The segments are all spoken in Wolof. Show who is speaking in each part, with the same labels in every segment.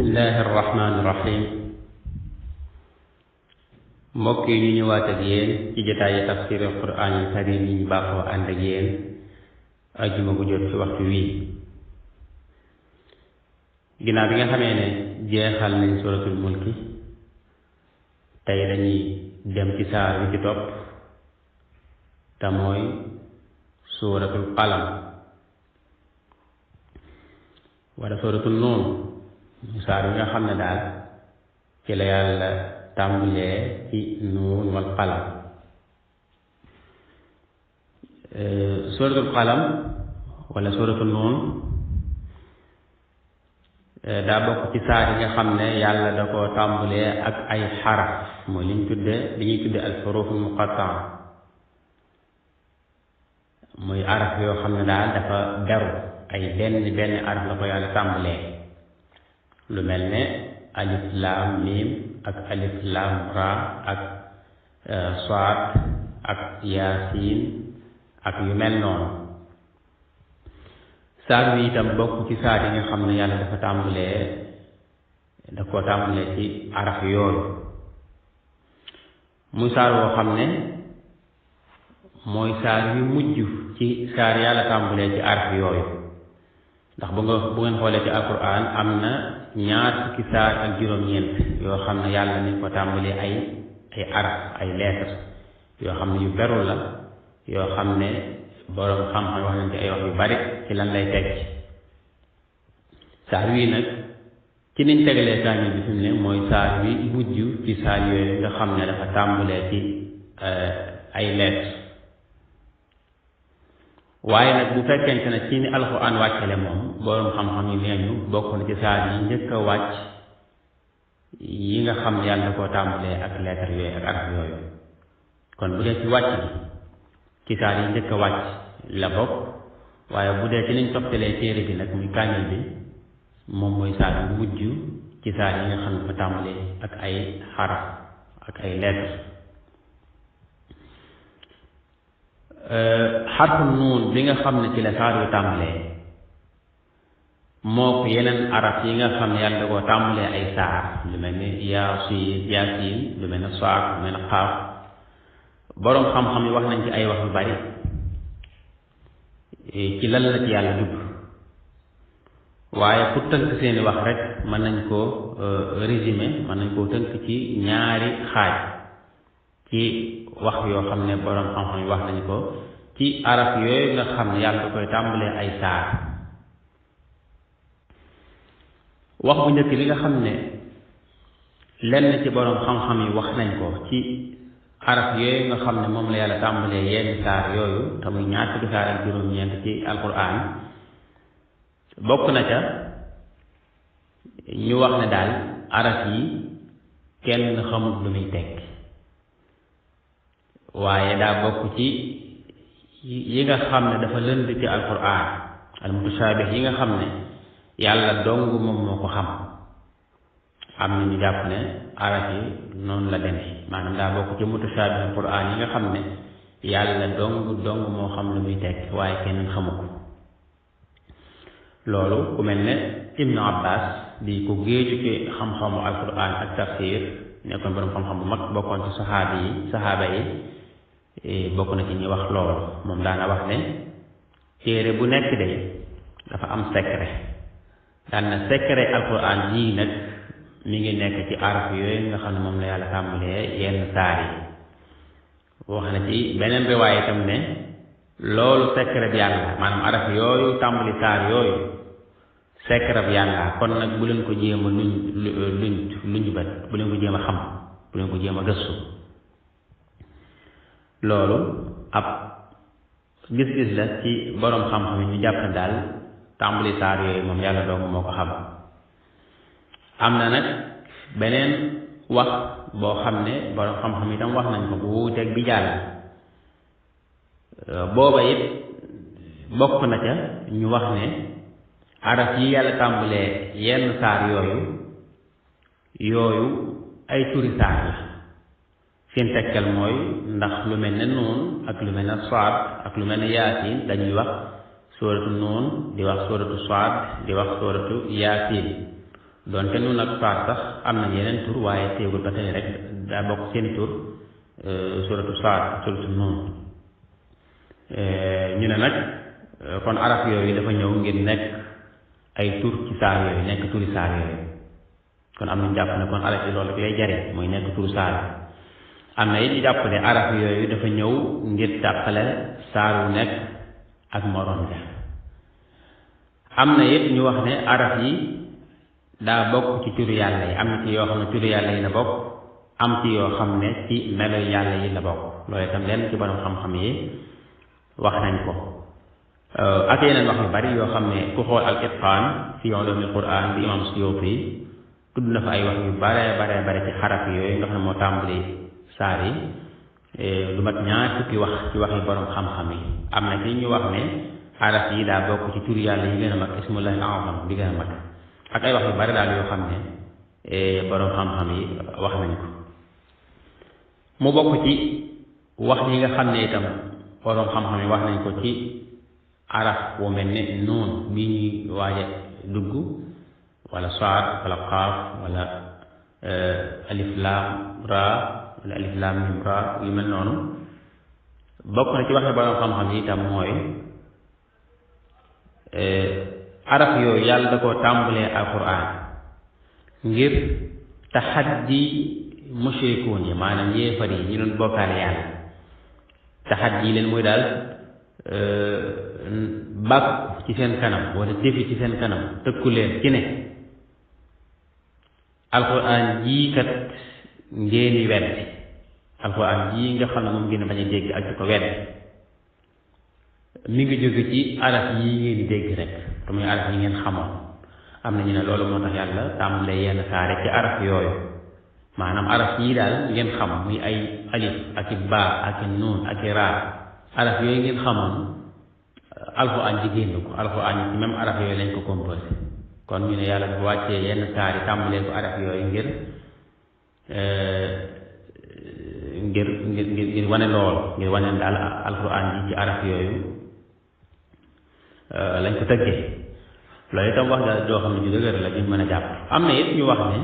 Speaker 1: bismillahi arrahmani irrahim mbokk yi ñu ñëwaat ak yéen ci jotaayu tafsir alquran al karim yi ñu baaxoo ànd ak yéen ajjuma bu jot ci waxtu wii ginnaaw bi nga xamee ne jeexal nañ suratul mulki tey dañuy dem ci saar bi ci topp te mooy suratul qalam wala suratul nuun saar bi nga xam ne daal ci la yàlla tàmbulee ci nuun wal qalam suratul qalam wala suratul nuun daa bokk ci saar yi nga xam ne yàlla da ko tàmbulee ak ay xaraf mooy li ñuy tudde al xuruful muqattaa muy araf yoo xam ne daal dafa beru ay benn araf la ko yàlla tàmbulee lu mel ne alif laam miim ak alif laam ra ak saad ak yaasiin ak yu mel noonu saar wi itam bokk ci saar yi nga xam ne yàlla dafa tàmbalee da ko tàmbalee ci araf yooyu muy saar woo xam ne mooy saar yu mujj ci saar yàlla tàmbalee ci araf yooyu ndax bu ngeen xoolee ci alquran am na ñaar fukki saar ak juróom-ñeent yoo xam ne yàlla ni ko tàmbalee ay araf ay lettres yoo xam ne yu beru la yoo xam ne boroom xam-xam wax nañ ci ay wax yu bari ci lan lay teg saar wii nag ci niñ tegalee kaamil bi fi mu ne mooy saar wi mujj ci saar yooyu nga xam ne dafa tàmbalee ci ay lettres waaye nag bu fekkente ne ci ni alxuraan wàccale moom boroom xam-xam yi nee ñu bokk na ci saar yi njëkk a wàcc yi nga xam ne yàlla koo tàmbalee ak lettre yooyu ak araf yooyu kon bu dee ci wàcc bi ci saar yi njëkk a wàcc la bokk waaye bu dee ci niñ toftalee téere bi nag muy kaamil bi moom mooy saar yu mujj ci saar yi nga xam ne dafa tàmbalee ak ay xaraf ak ay lettre xarfu nuun bi nga xam ne ci la saar yu tàmbalee moo ko yeneen araf yi nga xam ne yàlla da koo tàmbalee ay saar lu mel ni yaasiin lu mel ni saad lu mel ni xaaf boroom xam-xam yi wax nañ ci ay wax yu bari ci lan la ci yàlla jub waaye pour tënk seeni wax rek mën nañ koo résumé mën nañ koo tënk ci ñaari xaaj ci wax yoo xam ne boroom xam-xam yi wax nañ ko ci araf yooyu nga xam ne yàlla da koy tàmbalee ay saar wax bu njëkk bi nga xam ne lenn ci boroom xam-xam yi wax nañ ko ci araf yooyu nga xam ne moom la yàlla tàmbalee yenn saar yooyu te muy ñaar fukki saar ak juróom-ñeent ci alquran bokk na ca ñu wax ne daal araf yi kenn xamut lu muy tekki waaye daa bokk ci yi nga xam ne dafa lënd ci alquran al mutashaabih yi nga xam ne yàlla dong moom moo ko xam am na ñu jàpp ne araf yi noonu la demee maanaam daa bokk ci mutashaabih alquran yi nga xam ne yàlla dong moo xam lu muy tekki waaye kenn xamu ko loolu ku mel ne ibnu abbas di ko géeju ci xam-xamu alquran ak tafsir nekkoon borom xam-xam bu mag bokkoon ci saxaaba yi bokk na ci ñi wax loolu moom daana wax ne téere bu nekk de dafa am secret daan na secret alquran yii nag mi ngi nekk ci araf yooyu nga xam ne moom la yàlla tàmbalee yenn saar yi wax na ci beneen riwaay itam ne loolu secret bi yàlla maanaam araf yooyu tàmbali saar yooyu secret bi yàlla kon nag bu leen ko jéem a luñ bat bu leen ko jéem a xam bu leen ko jéem a gëstu loolu ab gis-gis la ci boroom xam-xam yi ñu jàpp ne daal tàmbali saar yooyu moom yàlla doomu moo ko xam am na nag beneen wax boo xam ne boroom xam-xam itam wax nañ ko bu wuuteeg bi jàll booba it bokk na ca ñu wax ne araf yi yàlla tàmbalee yenn saar yooyu ay turi saar la seen tegtal mooy ndax lu mel ne nuun ak lu mel ne saad ak lu mel ne yaasin dañuy wax suuratu nuun di wax suuratu saad di wax suuratu yaasin doonte nun ak saar sax am na yeneen tur waaye teewul ba tey rek daa bokk seen tur suratu saar suratu nuun ñu ne nag kon araf yooyu dafa ñëw ngir nekk ay tur ci saar yooyu nekk turi saar yooyu kon am nañu jàpp ne kon araf yi loolu rek lay jariñ mooy nekk turu saar am na it ñu jàpp ne araf yooyu dafa ñëw ngir tàqale saar wu nekk ak moroom ja am na it ñu wax ne araf yi daa bokk ci turu yàlla yi am na ci yoo xam ne turu yàlla yi la bokk am ci yoo xam ne ci melo yàlla yi la bokk loolu itam lenn ci borom xam-xam yi wax nañ ko ak yeneen wax yu bari yoo xam ne ku xool al itqaan fi ulumil qur'an bi imam Suyuti tudd na fa ay wax yu bare ci xaraf yooyu nga xam ne moo tàmbali saar yi lu mat ñaar fukki wax ci waxi borom xam-xam yi am na ci ñu wax ne araf yi daa bokk ci tur yàlla yi gën a mag ismullahi al-azam bi gën a mag ak ay wax yu bari daal yoo xam ne borom xam-xam yi wax nañ ko mu bokk ci wax yi nga xam ne itam borom xam-xam yi wax nañ ko ci araf wu mel ne nuun bi ñuy waaje dugg wala saad wala qaaf wala alif laam ra wala alif laam mim ra yu mel noonu bokk na ci waxe borom xam-xam yi itam mooy araf yooyu yàlla da koo tàmbalee alquran ngir taxaddi mushrikuun yi maanaam yéefar yi ñu doon bokkaale yàlla taxaddi leen mooy daal bàkku ci seen kanam wala défi ci seen kanam tëkku leen ci ne alquran jii kat ngeen weddi alquran jii nga xam ne moom ngeen bañ a dégg ak di ko weddi mi ngi jóge ci araf yi ngeen di dégg rek te muy araf yi ngeen xamoon am na ñu ne loolu moo tax yàlla tàmbalee yenn saare ci araf yooyu maanaam araf yii daal ngeen xam muy ay alif ak i baa ak i nuun ak i raa araf yooyu ngeen xamoon alxuraan ji génn ko alxuraan ci même araf yooyu lañ ko composé kon ñu ne yàlla bu wàccee yenn saar yi tàmbalee ko araf yooyu ngir wane lool ngir wane daal alxuraan ji ci araf yooyu lañ ko tëggee loolu itam wax daal doo xam ne ju dëgër la duñ mën a jàpp am na it ñu wax ne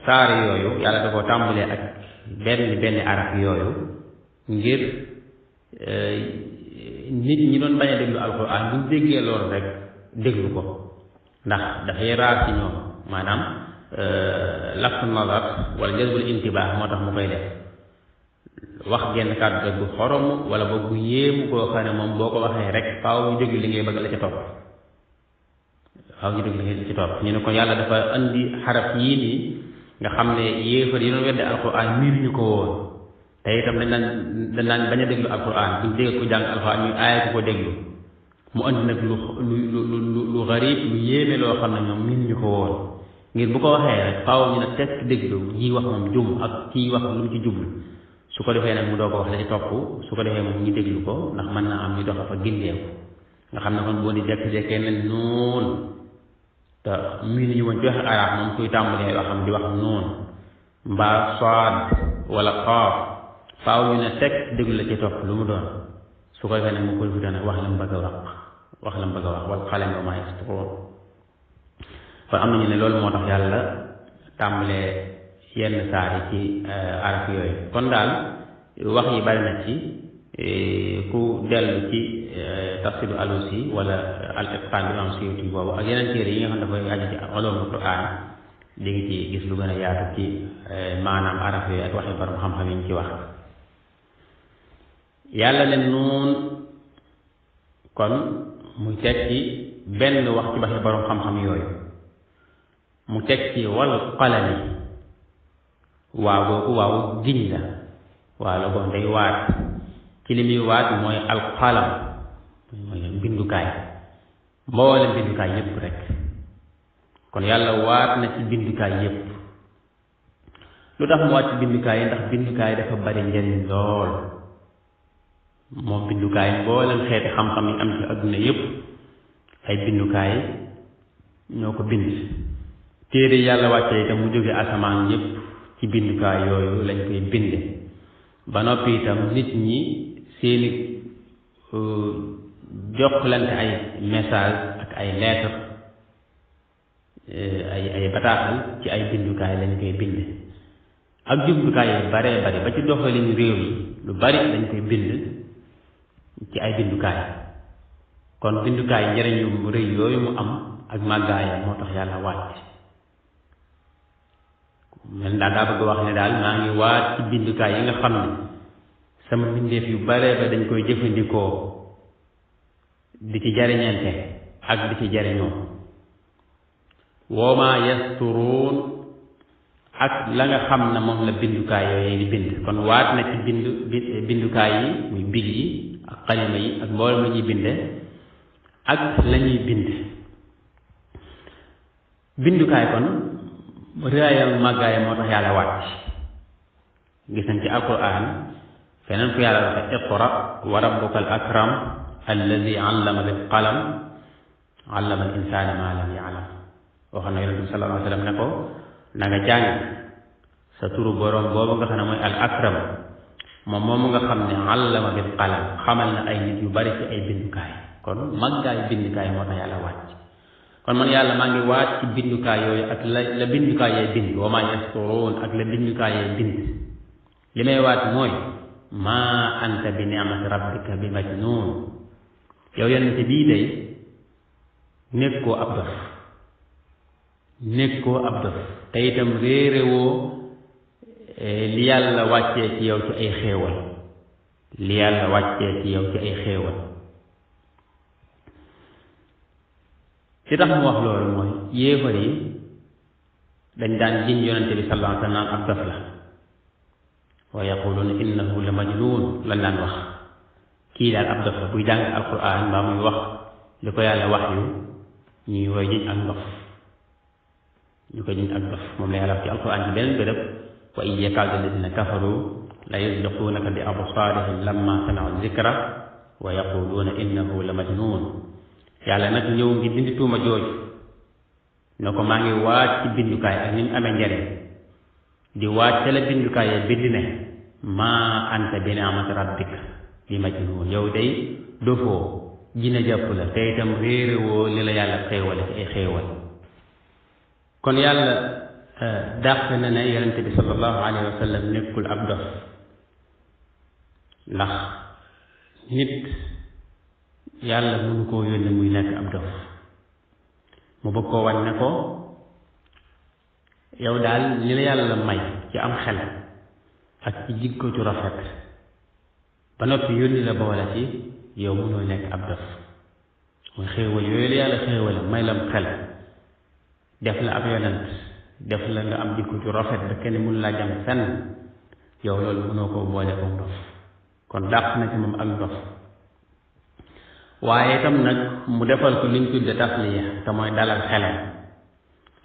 Speaker 1: saar yooyu yàlla da koo tàmbalee ak benn araf yooyu ngir nit ñi doon bañ a déglu alxuraan buñ déggee loolu rek déglu ko ndax dafay raar ci ñoom maanaam laftu nazar wala jazbul intibah moo tax mu koy def wax genn kàddu rek bu xorom wala boog bu yéemu koo xam ne moom boo ko waxee rek faaw ñu déglu li ngay bëgg la ca topp faaw ñu déglu li ngay ci topp ñu ne ko yàlla dafa andi xaraf yii nii nga xam ne yéefar yi doon wedde alxuraan miir ñu ko woon te itam dañ naan bañ a déglu alquran buñ dégg ko jàng alquran ñu aaya ko déglu mu andi nag lu garib lu yéeme loo xam ne ñoom min ñu ko woon ngir bu ko waxee rek faaw ñu ne tekk déglu ñiy wax moom jum ak kii wax lu mu ci jublu su ko defee nag mu doo ko wax la ci topp su ko defee moom ñu déglu ko ndax mën naa am ñu dox fa gindeeku nga xam ne kon boo di jekk-jekkee ne noon te min ñu woon ci wax arab moom kuy tàmbalee waxam di wax noon mbaa saad wala qaaf faaw ñu ne teg déglu la ci topp lu mu doon su ko defee nag mu koy futa nag wax la mu bëgg a wax la mu bëgg a wax wal qalami wa maa yasturuun kon am nañu ne loolu moo tax yàlla tàmbalee yenn saar yi ci araf yooyu kon daal wax yi bari na ci ku dellu ci tafsiru alusi wala al itqaan bi am Suyuti boobu ak yeneen téere yi nga xam ne dafay aju ci ulumul Qur'an di ngi ci gis lu gën a yaatu ci maanaam araf yooyu ak waxi borom xam-xam yi ñu ci wax yàlla ne nuun kon muy teg ci benn wax ci waxi borom xam-xam yooyu mu teg ci wal qalami waaw googu waaw giñ la waaw la goon day waat ci li muy waat mooy alqalam mooy bindukaay mboolem bindukaay yépp rek kon yàlla waat na ci bindukaay yépp lu tax mu waat ci bindukaay yi ndax bindukaay dafa bari njëriñ lool moom bindukaay mboolem xeeti xam-xam yi am ci adduna yépp ay bindukaay ñoo ko bind téere yàlla wàccee itam mu jóge asamaan yépp ci bindukaay yooyu lañ koy binde ba noppi itam nit ñi seeni jokkalante ay message ak ay lettre ay bataaxal ci ay bindukaay lañ koy bind ak jumtukaay yu baree bari ba ci doxalin réew yi lu bari dañ koy bind ci ay bindukaay kon bindukaay njëriñ yu rëy yooyu mu am ak màggaayam moo tax yàlla wàcc mel daal daa bëgg wax ne daal maa ngi waat ci bindukaay yi nga xam ne sama mbindeef yu baree ba dañ koy jëfandikoo di ci jariñante ak di ci jariñoo woo maa yasturuun ak la nga xam ne moom la bindukaay yooyu di bind kon waat na ci bindukaay yi muy big yi ak xalima yi ak mboolem la ñuy binde ak la ñuy bind bindukaay kon réyaayam màggaayam moo tax yàlla wàcc gis nañ ci alquran feneen fu yàlla waxe iqra wa rabbuka al akram alladi allama bil qalam allama al insana ma lam ya'lam waxoon na yonent bi sallallahu alayhi wa sallam ne ko na nga jàng sa turu boroom boobu nga xam ne mooy al akram moom moomu nga xam ne allama bil qalam xamal na ay nit yu bari ci ay bindukaay kon màggaay bindukaay moo tax yàlla wàcc kon man yàlla maa ngi waat ci bindukaay yooyu ak la bindukaay yee bind wa maa yasturuun ak la bindukaay yee bind li may waat mooy maa anta bi ni'mati rabbika bi majnuun yow yonent bii day nekkoo ab dof te itam réerewoo li yàlla wàccee ci yow ci ay xéewal li yàlla wàccee ci yow ci ay xéewal ci tax mu wax loolu mooy yéefar yi dañ daan jiñ yonente bi sallallahu alayhi wa sallam ab dof la wa yaquluuna innahu la majnuun lañ daan wax kii daal ab dof la buy jàng alquran mbaa muy wax li ko yàlla wax yu ñuy woy jiñ ak ndof ñu ko jiñ ak dof moom la yàlla wax ci alquran ci beneen bërëb wa in yakaadu alladina kafaru la yuzliquunaka bi absaarihim lamma sami'u zikra wa yaquluuna innahu la majnuun yàlla nag ñëw ngi dindi tuuma jooju ne ko maa ngi waat ci bindukaay ak ni mu amee njariñ di waat ca la bindukaay ya bind ne maa anta bi ni'mati rabbika bi majnuun yow day dofoo jina jàpp la te itam réerewoo li la yàlla xéewale ci ay xéewal kon yàlla dàq na ne yonente bi sallallahu alayhi wa sallam nekkul ab dof ndax nit yàlla mënu koo yónne muy nekk ab dof mu bëgg koo wañ ne ko yow daal li la yàlla may ci am xel ak ci jikko ju rafet ba noppi yónni la boole ci yow mënoo nekk ab dof muy xéewal yooyu la yàlla xéewale may lam xel def la ab yonent def la nga am jikko ju rafet ba kenn mënu laa jam fenn yow loolu mënoo koo boole ko dof kon dàq na ci moom ak dof waaye itam nag mu defal ko liñ tudde tasliya te mooy dalal xelam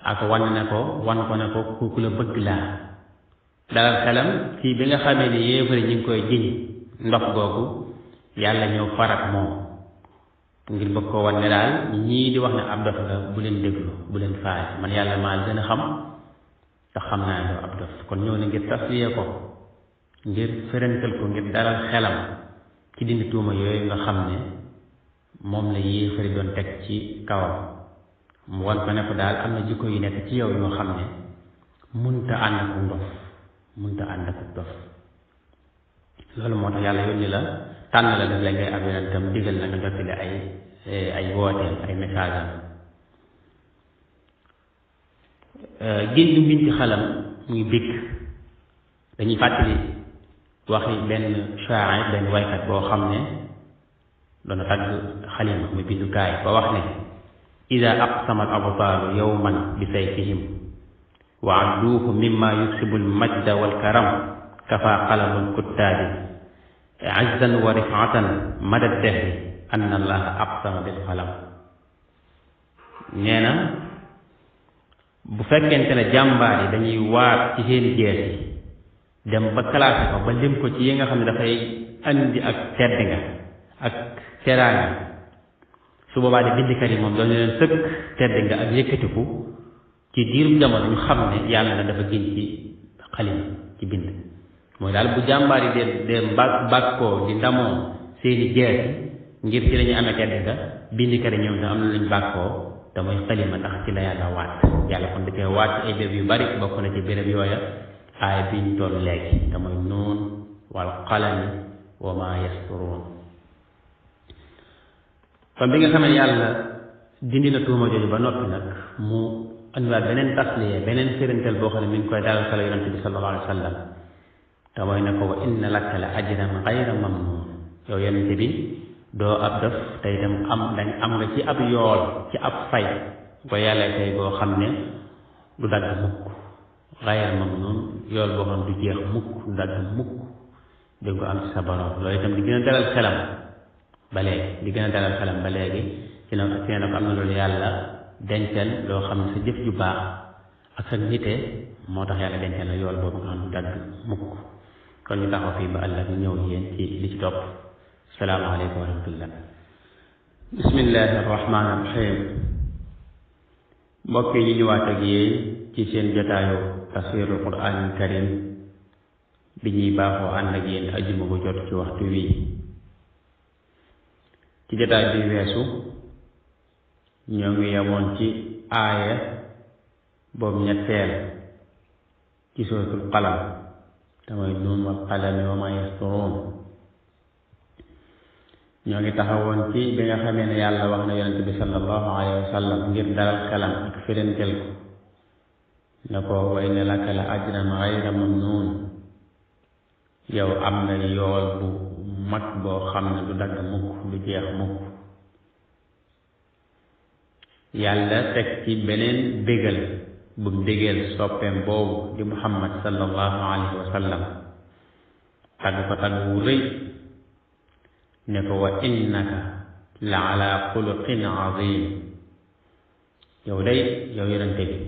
Speaker 1: ak wan ko ne ko ku la bëgg laa dalal xelam ci bi nga xamee ni yéefari ñu ngi koy jiñ ndox googu yàlla ñëw farak moom ngir bëgg ko wan ne daal ñii di wax ne ab dof la bu leen déglu bu leen faay man yàlla maa gën a xam te xam naa ne ab dof kon ñëw na ngir tasliya ko ngir ferental ko ngir dalal xelam ci dindi tuuma yooyu nga xam ne moom la yéefari doon teg ci kawam mu wan ko ne ko daal am na jikko yu nekk ci yow yoo xam ne munta ànd ak ndof loolu moo tax yàlla yónni la tànn la def la ngay ab yonentam digal na nga jottali ay wooteem ay message am génn mbiñ ci xalam muy bikk dañuy fàttali waxi benn shaa'ir benn waykat boo xam ne doon tagg xalima muy bindukaay ba wax ne ida aqsama al abtaalu yawman bi sayfihim wa adduuhu mimma yuksibu al majda wal karam kafa qalamul kuttaabi izzan wa rifatan mada dehri anna allaha aqsama bil qalam nee na bu fekkente ne jàmbaar yi dañuy waat ci seen jees yi dem ba classé ko ba lim ko ci yi nga xam ne dafay andi ak tedd nga ak teraanga su boobaa de bindikat yi moom doon leen sëkk tedd nga ak yëkkatiku ci diirum jamono ñu xam ne yàlla na dafa gën ci xalima ci bind mooy daal bu jàmbaar yi de bàkkoo di ndamoo seeni jees ngir ci lañu amee tedd nga bindikat yi ñoom tam am na luñ bàkkoo te muy xalima tax ci la yàlla waat yàlla kon da cee waat ci ay béréb yu bari bokk na ci béréb yooya aaya bi ñu toll léegi te muy nuun wal qalami wa ma yasturuun kon bi nga xam ne yàlla dindi na tuuma jooju ba noppi nag mu andiwaat beneen tasliya beneen firinteel boo xam ne mi ngi koy dalal xel yonente bi sallallahu alayhi wa sallam te mooy ne ko wa inna laka la ajran gayra mamnun yow yonente bi doo ab def te itam am nga ci ab yool ci ab fay ko yàlla tey boo xam ne du dagg mukk gayra mamnun yool boo xam ne du jeex mukk du dagg mukk di ko am ci sa borom loolu itam di gën a dalal xelam ba léegi ci ne ko am na loolu yàlla dencal loo xam ne sa jëf ju baax ak sa nite moo tax yàlla dencal la yool boobu nga xam ne du dagg mukk kon ñu taxaw fii ba ëllëg ñu ñëw yéen ci li ci topp salaamaaleykum wa rahmatullah bismillahi arrahmani arrahim mbokk yi ñu ñëwaat ak yéen ci seen jotaayu tafsirul quraanil karim bi ñuy baaxoo ànd ak yéen ajjuma bu jot ci waxtu wii ci jotaay bi weesu ñoo ngi yemoon ci aaya boobu ñetteel ci suratul qalam te mooy nuun wal qalami wa ma yasturuun ñoo ngi taxawoon ci bi nga xamee ne yàlla wax na yonente bi sallallahu alayhi wa sallam ngir dalal xelam ak firanteel ko ne ko wa inna laka la ajran gayra mamnuun yow am na yool bu mag boo xam ne du dagg mukk du jeex mukk yàlla teg ci beneen bégal bu mu dégeel soppeem boobu di muhammad sallallahu alayhi wa sallam tagg ko tagg wu rëy ne ko wa innaka la ala xuluqin azim yow yonente bi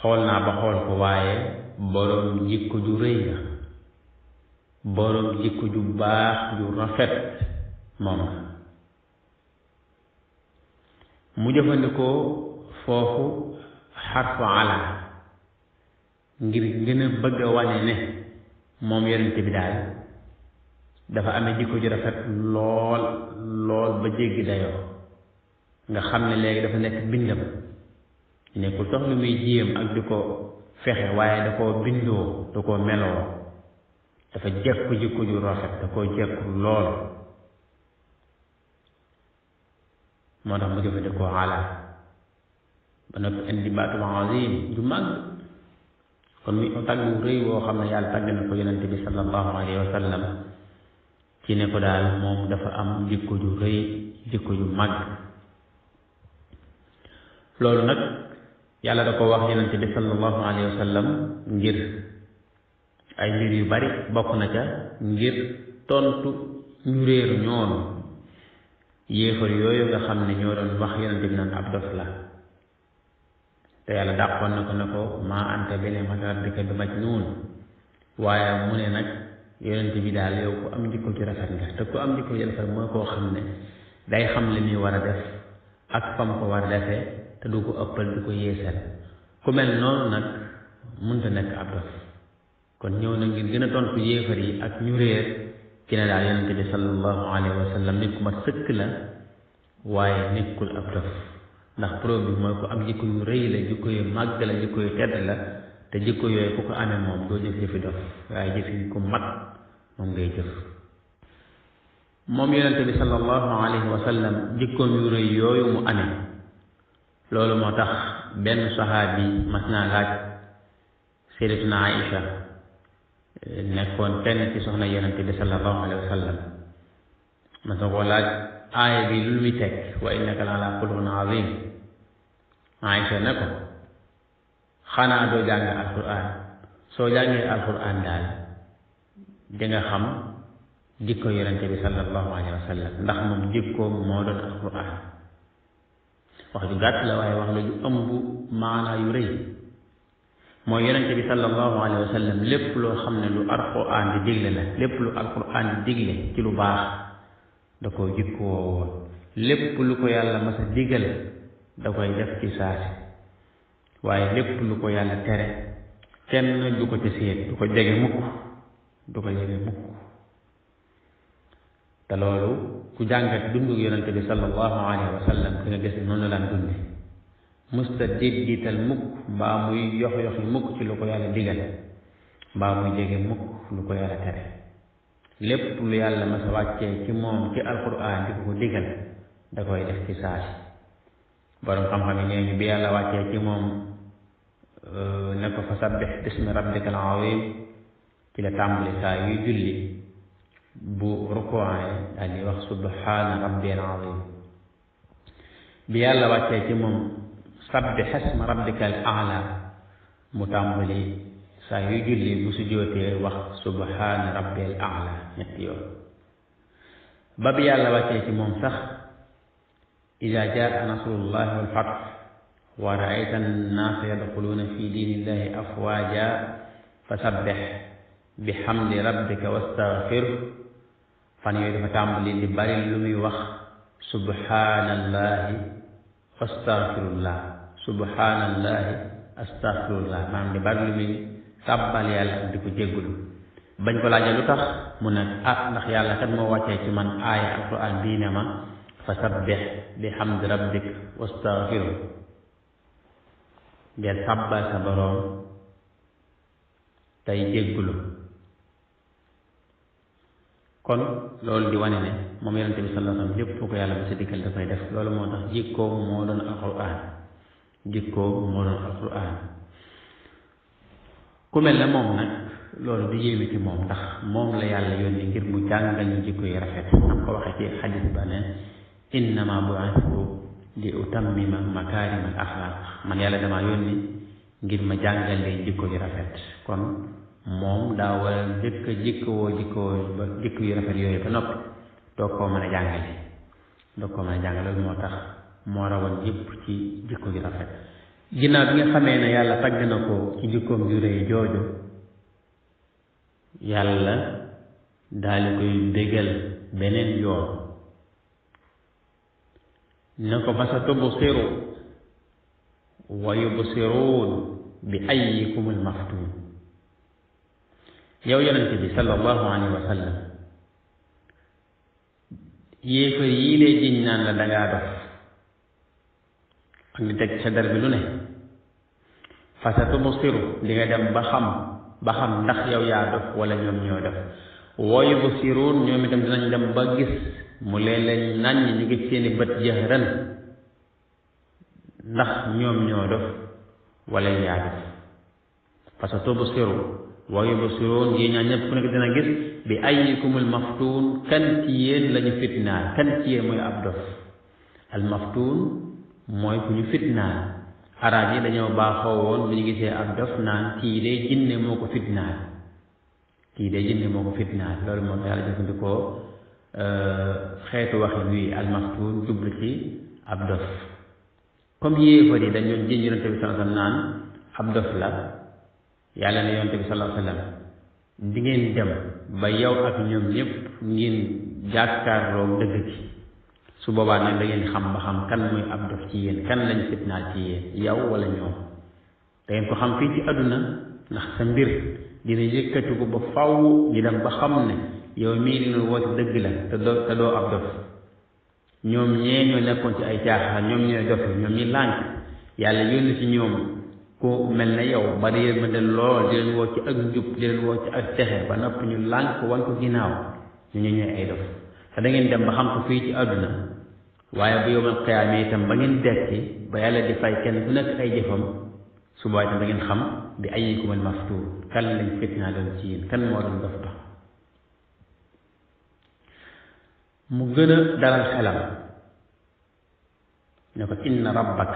Speaker 1: xool naa ba xool ko waaye boroom jikko ju rëy la boroom jikko ju baax ju rafet moom mu jëfandikoo foofu xarfu ala ngir gën a bëgg a wane ne moom yonente bi daal dafa amee jikko ju rafet lool ba jéggi dayoo nga xam ne léegi dafa nekk bindam nekkul sax lu muy jéem ak di ko fexe waaye da koo bindoo da koo meloo dafa jekku jikko ju rafet da koo jekku lool moo tax mu jëfandikoo ala ba noppi indi baatul azim ju màgg kon muy tagg wu rëy woo xam ne yàlla tagg na ko yonente bi sallallahu alayhi wa sallam ci ne ko daal moom dafa am jikko ju rëy jikko ju màgg loolu nag yàlla da ko wax yonente bi sallallahu alayhi wa sallam ngir ay mbir yu bari bokk na ca ngir tontu ñu réer ñoonu yéefar yooyu nga xam ne ñoo doon wax yonente bi naan ab dof la te yàlla dàqoon na ko ne ko maa anta bi ni'mati rabbika bi majnuun waaye mu ne nag yonente bi daal yow ku am jikko ci rafet nga te ku am jikko ci rafet mooy koo xam ne day xam li muy war a def ak fam ko war a defee te du ko ëppal du ko yéesal ku mel noonu nag mënta nekk ab dof kon ñëw na ngir gën a tontu yéefar yi ak ñu réer ci ne daal yonente bi sallallahu alayhi wa sallam nit ku ma sëkk la waaye nekkul ab dof ndax preuve bi mooy ko am jikko yu rëy la jikko yu màgg la jikko yu tedd la te jikko yooyu ku ko amee moom doo jëf jëfi dof waaye jëfi ku mat moom ngay jëf moom yonente bi sallallahu alayhi wa sallam jikkoom yu rëy yooyu mu amee loolu moo tax benn saxaabi mas naa laaj sayyidatuna Aïcha nekkoon kenn ci soxna yonente bi sallallahu alayhi wa sallam mas na koo laaj aaya bi lu muy teg wa innaka la ala xuluqin azim Aïcha ne ko xanaa doo jàng alquran soo jàngee alquran daal di nga xam jikko yonente bi sallallahu alayhi wa sallam ndax moom jikkoom moo doon alquran wax ju gàtt la waaye wax la ju ëmb maanaa yu rëy mooy yonente bi sallallahu alayhi wa sallam lépp loo xam ne lu alquran di digle la lépp lu alquran di digle ci lu baax da koo jikkoo woon lépp lu ko yàlla mas a digal da koy def ci saasi waaye lépp lu ko yàlla tere kenn du ko ci séet du ko jege mukk te loolu ku jàngat dundu yonente bi sallallahu alayhi wa sallam di nga gis noonu la daan dunde musta diital mukk mbaa muy yoxi mukk ci lu ko yàlla digal mbaa muy jege mukk lu ko yàlla tere lépp lu yàlla mas a wàccee ci moom ci alquran di ko digal da koy def ci saasi borom xam-xam yi nee ñu bi yàlla wàccee ci moom ne ko fa sabbih bismi rabbikal azim ci la tàmbali saa yuy julli bu rukuwaaye daal di wax subhaana rabbiyal azim bi yàlla wàccee ci moom sabbih isma rabbikal a'la mu tàmbali saa yuy julli bu sujjootee wax subhaana rabbiyal a'la ñetti yoon ba bi yàlla wàccee ci moom sax idaa jaa nasrullahi wal fath wa ra'ayta an-naasa yadxuluuna fi diinillahi afwaaja fasabbih bihamdi rabbika wastaghfir fan yooyu dafa tàmbali di bari lu muy wax subhaanallahi astaghfirullah subhaanallahi astaghfirullah maanaam di bari lu muy sàbbal yàlla ak di ko jéggulu bañ ko laajee lu tax mu ne ndax yàlla kat moo wàccee ci man aaya alquran bii ne ma fasabbih bihamdi rabbik wastaghfiru del sàbbal sa boroom tey jéggulu kon loolu di wane ne moom yonente bi sallallahu alayhi wasallam lépp fu ko yàlla ba sa dikkal dafay def loolu moo tax jikkoom moo doon alquran ku mel ne moom nag loolu du yéeme ci moom ndax moom la yàlla yónni ngir mu jàngal ñu jikko yi rafet am ko waxee ci xadis ba ne innama bu'ithtu li utammima makaarimal axlaaq man yàlla damaa yónni ngir ma jàngal leen jikko yu rafet kon moom daa war a njëkk a jikko yu rafet yooyu ba noppi doog koo mën a jàngale loolu moo tax moo rawoon yëpp ci jikko yu rafet ginnaaw bi nga xamee ne yàlla tagg na ko ci jikkoom ju rëy jooju yàlla daal di koy bégal beneen yoon ne ko fa satubsiru wa yubsiruun bi ayyikumul maftuun yow yonente bi sallallahu alayhi wa sallam yéefar yii lay jiñ naan la dangaa dof ak di teg sa der bi lu ne fa satubsiru di nga dem ba xam ndax yow yaa dof wala ñoom ñoo dof wa yubsiruun ñoom itam dinañ dem ba gis mu leen naññ ñu ngi seeni bët jahran ndax ñoom ñoo dof wala yaa dof fa satubsiru wa yubsiruun yi ñaa ñëpp ku nekk dina gis bi ayyikumul maftuun kan ci yéen lañu fitnaal kan ci yéen mooy ab dof al maftuun mooy ku ñu fitnaal arab yi dañoo baaxoo woon bu ñu gisee ab dof naan kii de jinne moo ko fitnaal loolu moo tax yàlla jëfandikoo xeetu waxin wi al maftuun jublu ci ab dof comme yéefar yi dañu jiñ yonente bi sallallahu alayhi wasallam naan ab dof la yàlla ne yonente bi sallallahu alayhi wasallam di ngeen dem ba yow ak ñoom ñëpp ngeen jàkkaarloo dëgg ci su boobaa nag da ngeen xam ba xam kan mooy ab dof ci yéen kan lañ fitnaal ci yéen yow wala ñoom da ngeen ko xam fii ci àdduna ndax sa mbir dina yëkkati ko ba faw ñu dem ba xam ne yow mii li ñu woote dëgg la te doo ab dof ñoom ñee ñoo nekkoon ci ay caaxaan ñoom ñooy dof ñoom ñi lànk yàlla yónni ci ñoom ku mel ne yow bari yërmande lool di leen woo ci ak njub di leen woo ci ak texe ba noppi ñu lànk wan ko ginnaaw ñu ñooy ay dof te da ngeen dem ba xam ko fii ci àdduna waaye bu yowmal qiyaama itam ba ngeen dekki ba yàlla di fay kenn ku nekk ay jëfam suba itam da ngeen xam bi ayyikumul maftuun kan lañ fitnaa doon ci yéen kan moo doon dof ba mu gën a dalal xelam ne ko inna rabbak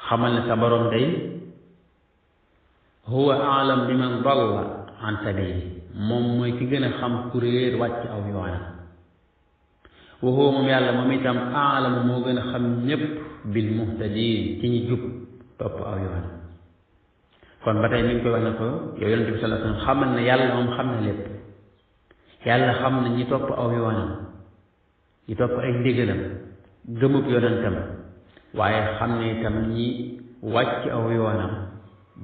Speaker 1: xamal ne sa borom day huwa aalam bi man dalla an sabili moom mooy ki gën a xam ku réer wàcc aw yoonam wa huwa moom yàlla moom itam aalam moo gën a xam ñépp bil muhtadin ci ñi jub topp aw yoonam kon ba tey mi ngi koy wax ne ko yow yonente bi sallallahu alayhi wasallam xamal ne yàlla moom xam na lépp yàlla xam na ñi topp aw yoonam ñi topp ay ndigalam gëmub yonentam waaye xam ne itam ñi wàcc aw yoonam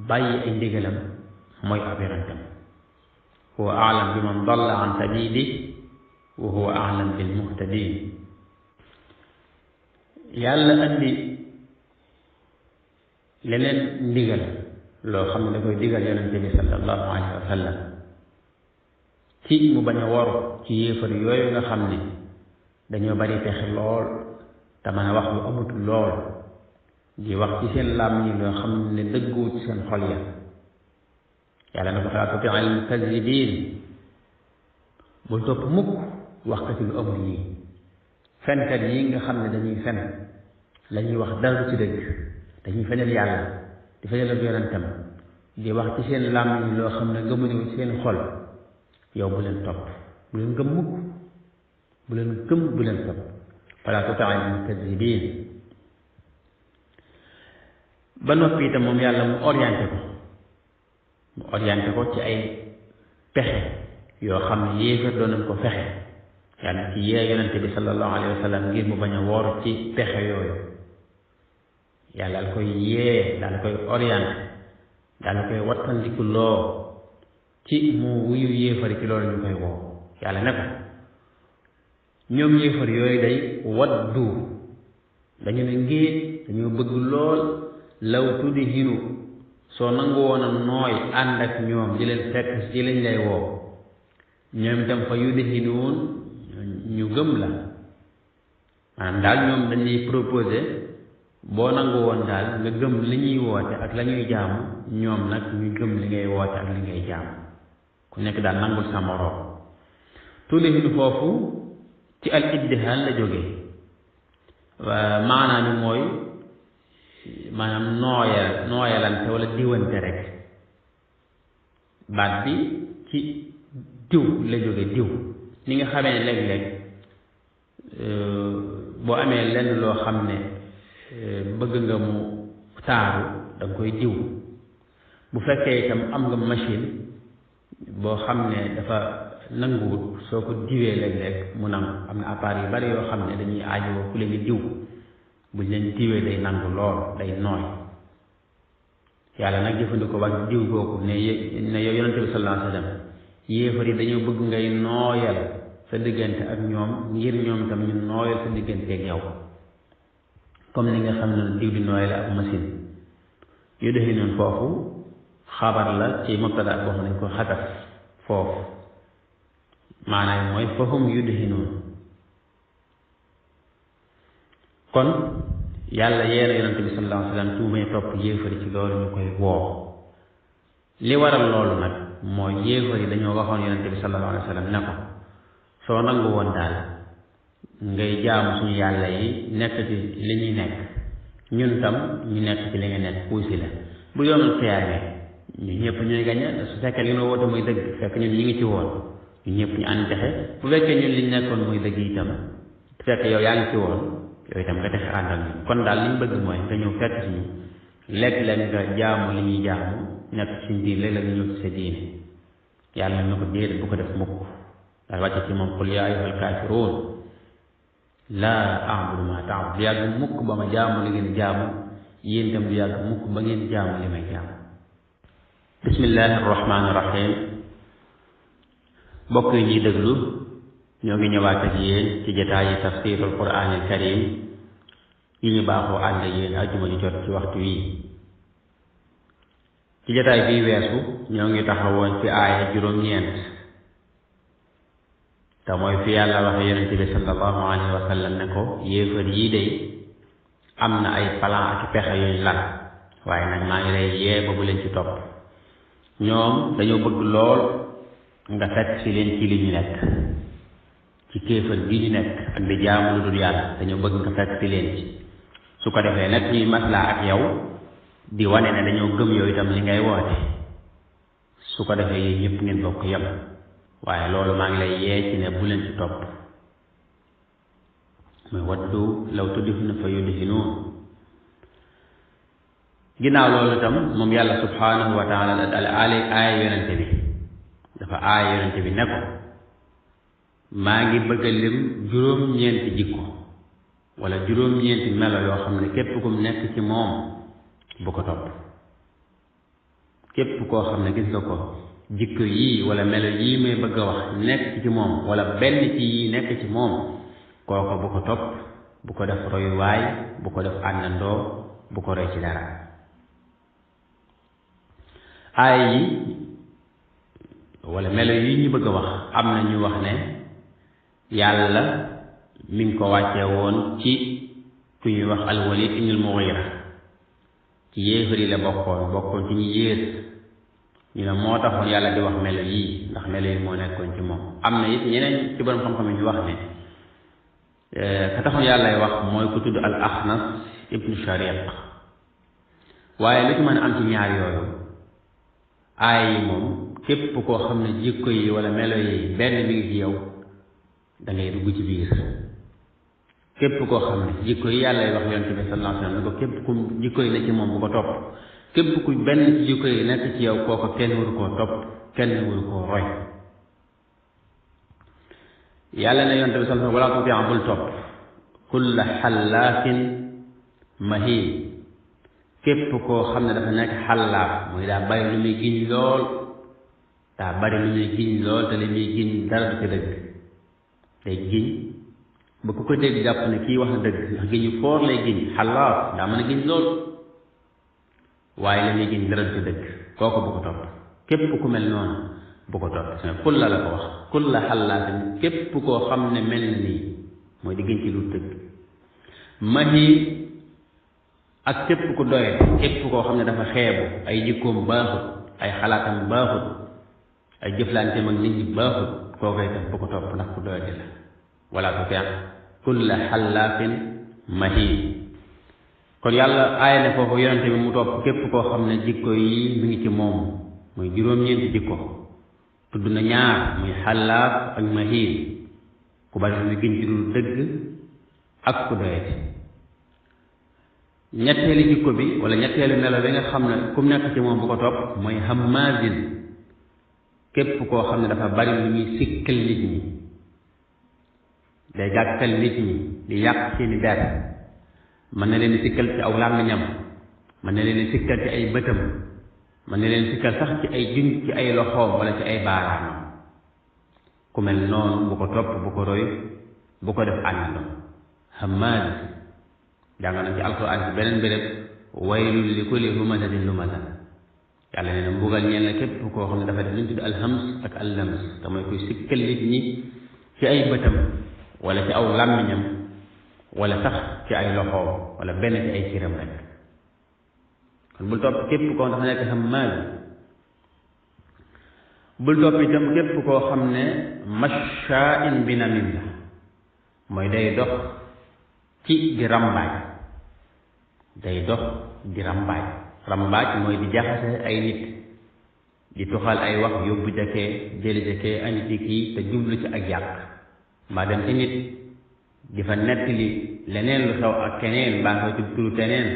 Speaker 1: bàyyi ay ndigalam mooy ab yonentam huwa aalam bi man dalla an sabili wa huwa a'lam bil muhtadin. yàlla andi leneen ndigal loo xam ne da koy digal yonente bi sallallahu alayhi wa sallam ci mu bañ a waru ci yéefar yooyu nga xam ne dañoo bari pexe lool te mën a wax lu amut lool di wax ci seen làmmiñ loo xam ne dëggu ci seen xol ya. yàlla na ko falaa tuti'il mukazzibiin, bul topp mukk waxkati lu amul yi, fenkat yi nga xam ne dañuy fen la ñuy wax dara ci dëgg, dañuy fenal yàlla di fenal ak yonentam di wax ci seen làmmiñ loo xam ne gëmuñu ci seen xol. yow bu leen topp, bu leen gëm mukk, bu leen gëm, bu leen topp. falaa tuti'il mukazzibiin. ba noppi itam moom yàlla mu orienté ko ci ay pexe yoo xam ne yéefar doon nañ ko fexe. yàlla ci yee yonente bi sallallahu alayhi wa sallam ngir mu bañ a woor ci pexe yooyu. yàlla daal koy yee, daal koy orienté, daal koy wattandiku loo ci mu wuyu yéefari ci loolu ñu koy woo. yàlla ne ko ñoom yéefar yooyu day waddu, dañu ne ngéet, dañoo bëgg lool law tudhinu, soo nangu woon a nooy ànd ak ñoom di leen fekk ci lañ lay woo, ñoom itam fa yudhinuun ñu gëm la. maanaam daal ñoom dañuy proposé boo nangu woon daal nga gëm li ñuy woote ak la ñuy jaamu, ñoom nag ñu gëm li ngay woote ak li ngay jaamu, ku nekk daal nangul sa moroom. tudhinu foofu ci al iddihaan la jógee, maanaam ni mooy maanaam nooyalante wala diwante rek. baat bi ci diw la jóge, diw. ni nga xamee ne léeg-léeg boo amee lenn loo xam ne bëgg nga mu taaru da nga koy diw. bu fekkee itam am nga machine boo xam ne dafa nanguwut, soo ko diwee léeg-léeg mu nangu. am na appareil yu bari yoo xam ne dañuy aajowoo ku leen di diw, buñ leen diwee day nangu lool, day nooy. yàlla nag jëfandikoo wax diw googu ne yow yonente bi sallallahu alayhi wa sallam, yéefar yi dañoo bëgg ngay nooyal sa diggante ak ñoom ngir ñoom itam ñu nooyal sa diggante ak yow, comme ni nga xam ne diw di nooyal ak machine. yudhinuun foofu xabar la ci mubtada boo xam ne dañ ko xataf foofu, maanaam mooy fahum yudhinuun. kon yàlla yeena yonente bi sallallahu alayhi wa sallam tuumay topp yéefari ci loolu ñu koy woo. li waral loolu nag mooy yéefari dañoo waxoon yonente bi sallallahu alayhi wa sallam ne ko soo nangu woon daal ngay jaamu suñu yàlla yi nekk ci li ñuy nekk, ñun tam ñu nekk ci li nga nekk, puusi la. bu yoonul xiyaamee ñu ñëpp ñooy gañe. su fekkee li nga woote muy dëgg fekk ñun ñi ngi ci woon, ñu ñëpp ñu ànd texe. bu fekkee ñun liñ nekkoon muy dëgg itam fekk yow yaa ngi ci woon, yooyu itam nga texe ànd ak ñun. kon daal li ñu bëgg mooy nga ñëw fekk suñu léeg-léeg nga jaamu li ñuy jaamu, nekk ci diin, léeg-léeg nga ñëw ci sa diine. yàlla na ko déedéet bu ko def mukk. daal wàcce ci moom qul yaa ayyuhal kaafiruun laa a'budu maa ta'buduun. du yàgg mukk ba ma jaamu li ngeen jaamu, yéen itam du yàgg mukk ba ngeen jaamu li may jaamu. bismillahi rahmaani rahim. mbokk yi ñuy déglu, ñoo ngi ñëwaat ak yéen ci jotaayu tafsiirul quraanil karim yi ñu baaxoo ànd ak yéen ajjuma ju jot ci waxtu wi. ci jotaay bii weesu ñoo ngi taxawoon ci aaya juróom-ñeent, te mooy fi yàlla waxe yonente bi sallallahu alayhi wa sallam ne ko yéefar yii day am na ay plan ak pexe yuñ lan, waaye nag maa ngi lay yee ba bu leen ci topp. ñoom dañoo bëgg lool nga fekk ci leen ci li ñu nekk, ci kéefar gi ñu nekk ak di jaamu lu dul yàlla, dañoo bëgg nga fekk ci leen ci. su ko defee nag ñuy maslaa ak yow di wane ne dañoo gëm yow itam li ngay woote. su ko defee yéen ñëpp ngeen bokk yem, waaye loolu maa ngi lay yee ci ne bu leen ci topp. muy waddu law tudhinu fa yudhinuun. ginnaaw loolu itam moom yàlla subhanahu wa taala aaya yonente bi dafa aaya yonente bi ne ko maa ngi bëgg a lim juróom-ñeenti jikko wala juróom-ñeenti melo yoo xam ne képp kum nekk ci moom bu ko topp. képp koo xam ne gis nga ko jikko yii wala melo yii may bëgg a wax nekk ci moom wala benn ci yii nekk ci moom kooko bu ko topp bu ko def royuwaay bu ko def àndandoo bu ko roy ci dara aay yi wala melo yi ñu bëgg a wax am na ñu wax ne yàlla mi ngi ko wàccee woon ci ku ñuy wax al-Walid ibn al-Mughira ci yéefar yi la bokkoon ci ñu yées ñu ne moo taxoon yàlla di wax melo yii ndax melo yi moo nekkoon ci moom am na it ñeneen ci borom xam-xam yi ñu wax ne ka taxoon yàllay wax mooy ku tudd al-Axnas ibnu Shariq waaye lu ci mën a am ci ñaar yooyu aay yi moom képp koo xam ne jikko yi wala melo yi benn mi ngi ci yow da ngay dugg ci biir képp koo xam ne jikko yi yàlla wax yonent bi sallallahu alayhi wa sallam ne ko képp ku jikko yi ne ci moom bu ko topp képp ku benn ci jikko yi nekk ci yow kooko kenn waru koo topp kenn waru koo roy yàlla ne yonent bi sallallahu alayhi wa sallam wala tuti' bul topp kulla xallaafin mahiin képp koo xam ne dafa nekk xallaaf muy daa bari lu muy giñ lool te li muy giñ dara du ci dëgg day giñ ba ku ko dégg jàpp ne kii wax na dëgg ndax giñu foor lay giñ xallaaf daa mën a giñ lool waaye la muy giñ dara du ci dëgg kooku bu ko topp képp ku mel noonu bu ko topp kulla la ko wax kulla xallaafin képp koo xam ne mel na nii mooy di giñ ci lu dëgg mahiin ak képp ku doye képp koo xam ne dafa xeebu ay jikkoom baaxut ay xalaatam baaxut ay jëflanteem ak nit ñi baaxut kooku itam bu ko topp ndax ku doyati la wala tuti' kulla xallaafin mahiin kon yàlla aaya ne foofu yonente bi mu topp képp koo xam ne jikko yi mi ngi ci moom muy juróom-ñeenti jikko tudd na ñaar muy xallaaf ak mahiin ku bari lu giñ ci dul dëgg ak ku doyati ñetteelu jikko bi wala ñetteelu melo bi nga xam ne ku nekk ci moom bu ko topp mooy hammaazin képp koo xam ne dafa bari lu ñuy sikkal nit ñi day gàkkal nit ñi di yàq seeni der mën na leen sikkal ci aw làmmiñam mën na leen sikkal ci ay bëtam mën na leen sikkal sax ci ay juñ ci ay loxoom wala ci ay baaraamam ku mel noonu bu ko topp bu ko roy bu ko def àndandoo hammaaz jàng na ci alquran ci beneen béréb waylul li kulli humazatin lumazah yàlla nee na mbugal ñeel na képp koo xam ne dafa def li ñu tudd alhams ak allams te mooy kuy sikkal nit ñi ci ay bëtam wala ci aw làmmiñam wala sax ci ay loxoom wala benn ci ay ciram rek kon bul topp képp koo dafa nekk hammaaz bul topp itam képp koo xam ne mashaa'in bi namim la mooy day dox ci di rambaaj rambaaj mooy di jaxase ay nit di tuxal ay wax yóbbu jakee jëli jakee andi ci kii te jublu ci ak yàq mbaa dem ci nit di fa nettali leneen lu xew ak keneen mbaa nga tudd turu keneen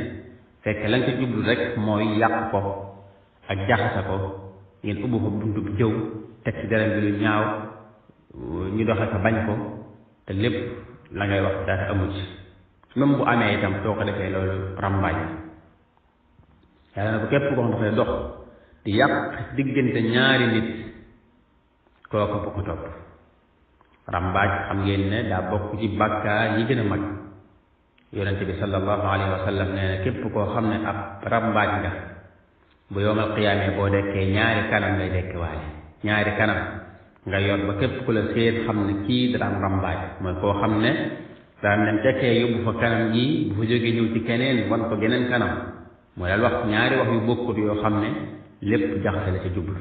Speaker 1: fekk lañ ko jublu rek mooy yàq ko ak jaxase ko ngeen ubbi ko buntu bi jëw teg ci dara bi lu ñaaw ñu doxe ko bañ ko te lépp la ngay wax dara amu ci même bu amee itam soo ko defee loolu rambaaj yàlla na ko képp koo xam dafay dox di yàq diggante ñaari nit kooku bu ko topp rambaaj xam ngeen ne daa bokk ci bàkkaar yi gën a mag yonente bi sallallahu alayhi wa sallam nee na képp koo xam ne ab rambaaj nga bu yowmal qiyaamee boo dekkee ñaari kanam ngay dekki waale ñaari kanam nga yor ba képp ku la séen xam ne kii daan rambaaj mooy koo xam ne daan dem tekkee yóbbu fa kanam gi bu fa jógee ñëw ci keneen wan ko geneen kanam mooy daal wax ñaari wax yu bokkut yoo xam ne lépp jaxase la ca jublu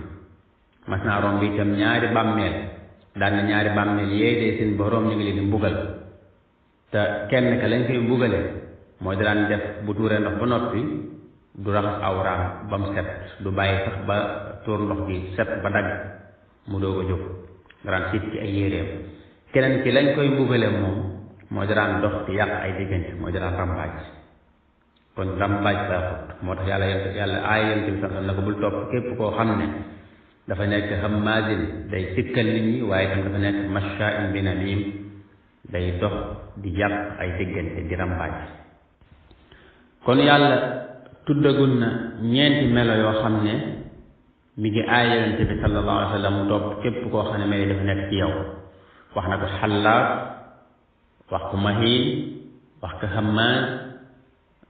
Speaker 1: mas naa romb itam ñaari bàmmeel daan na ñaari bàmmeel yee dee seen borom ñu ngi leen di mbugal te kenn ka lañ koy mbugale mooy daan def bu tuuree ndox ba noppi du raxas awraam ba mu set du bàyyi sax ba tuur ndox gi set ba dagg mu doog a jóg daan siit ci ay yéreem keneen ki lañ koy mbugale moom mooy daan dox di yàq ay diggante mooy daan rambaaj kon rambaaj baaxut moo tax yàlla aay yonent bi sax na ko bul topp képp koo xam ne dafa nekk hammaazin day sikkal nit ñi waaye tam dafa nekk mashaa'in bi namiim day dox di yàq ay diggante di rambaaj kon yàlla tuddagul na ñeenti melo yoo xam ne mi ngi aay yonente bi sallallahu alayhi wa sallam mu topp képp koo xam ne may dafa nekk ci yow wax na ko xallaaf wax ko mahiin wax ko hammaas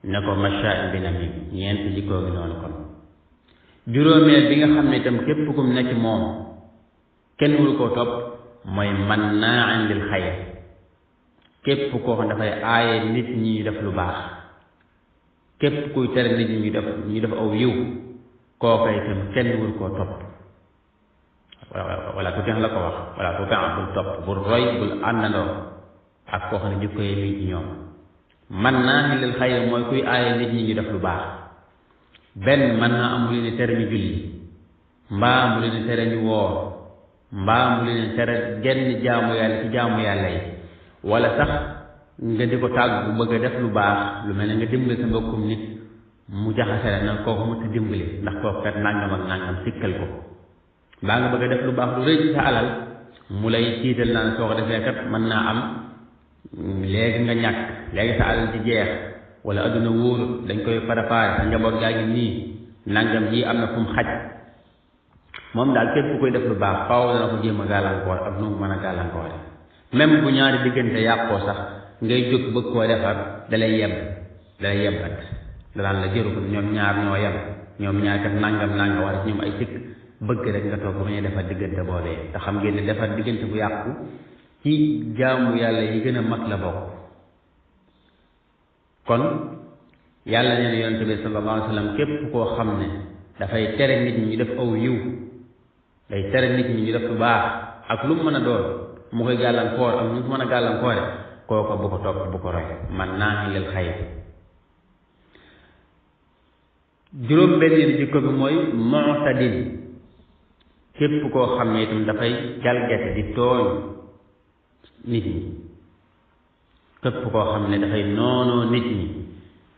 Speaker 1: ne ko mashaa'in bi namim ñeent jikkoo ngi noonu kon juróomeel bi nga xam ne itam képp kum nekk moom kenn wul koo topp mooy mannaa'in lil xayr képp koo xam dafay aaye nit ñi def lu baax képp kuy tere nit ñi ñu def aw yiw kooka itam kenn wul koo topp wala tuteex la ko wax wala tuteex bul topp bul roy bul àndandoo ak koo xam ne jikko yi mi ci ñoom mannaa'in lil xayr mooy kuy aaye nit ñi ñu def lu baax benn mën naa am mu leen tere ñu julli mbaa mu leen tere ñu woor mbaa mu leen tere genn jaamu yàlla ci jaamu yàlla yi wala sax nga di ko tàgg bu bëgg a def lu baax lu mel ne nga dimbali sa mbokkum nit mu jaxase la nag kooku mu ta dimbali ndax kooku kat nangam ak nangam sikkal ko mbaa nga bëgg a def lu baax lu rëy ci sa alal mu lay tiital naan soo ko defee kat mën naa am léegi nga ñàkk léegi sa alal ci jeex wala adduna wóoru dañ koy préparé sa njaboot gaa ngi nii nangam ji am na fu mu xaj moom daal képp ku koy def lu baax faaw dana ko jéem a gàllankoor ak nu mu mën a gàllankoore même bu ñaari diggante yàqoo sax ngay jóg bëgg koo defar dalay yebbat danaan la jëru ko ñoom ñaar ñoo yem ñoom ñaar kat nangam nangam wala ñoom ay sikk bëgg rek nga toog ba ñu defar diggante boobee te xam ngeen ne defar diggante bu yàqu ci jaamu yàlla yi gën a mag la bokk kon yàlla nee na yonente bi sallallahu alayhi wa sallam képp koo xam ne dafay tere nit ñi ñu def aw yiw day tere nit ñi ñu def lu baax ak lu mu mën a doon mu koy gàllankoor ak ñu ko mën a gàllankoore kooko bu ko topp bu ko roy mannaa'in lil xayr juróom benn jikko bi mooy mu'tadin képp koo xam ne itam dafay jalgate di tooñ nit ñi képp koo xam ne dafay noonoo nit ñi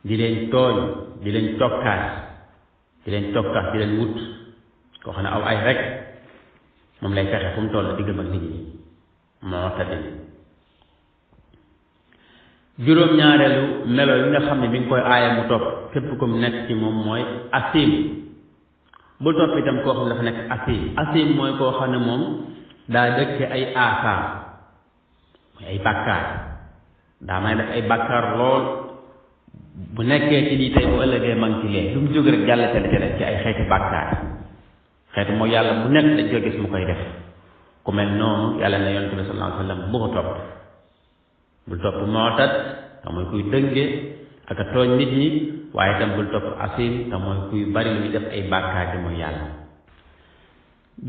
Speaker 1: di leen tooñ di leen tokkaas di leen wut koo xam ne aw ay rek moom lay fexe fu mu toll diggam ak nit ñi mu'tadin juróom-ñaareelu melo yi nga xam ne bi nga koy aaya mu topp képp ku mu nekk ci moom mooy asim bul topp itam koo xam ne dafa nekk asim mooy koo xam ne moom daa dëkke ay aasaar mooy ay bàkkaar daa may def ay bàkkaar lool bu nekkee ci lii tey bu ëllëgee ma ngi ci lee lu mu jóg rek jàllatale ci def ci ay xeeti bàkkaar xeeti mooy yàlla bu nekk dañ koy gis mu koy def ku mel noonu yàlla na yonent bi sallallahu alayhi wa sallam bu ko topp bul topp mootat te mooy kuy dënge ak a tooñ nit ñi waaye itam bul topp asim te mooy kuy bari lu ñu def ay bàkkaar di mooy yàlla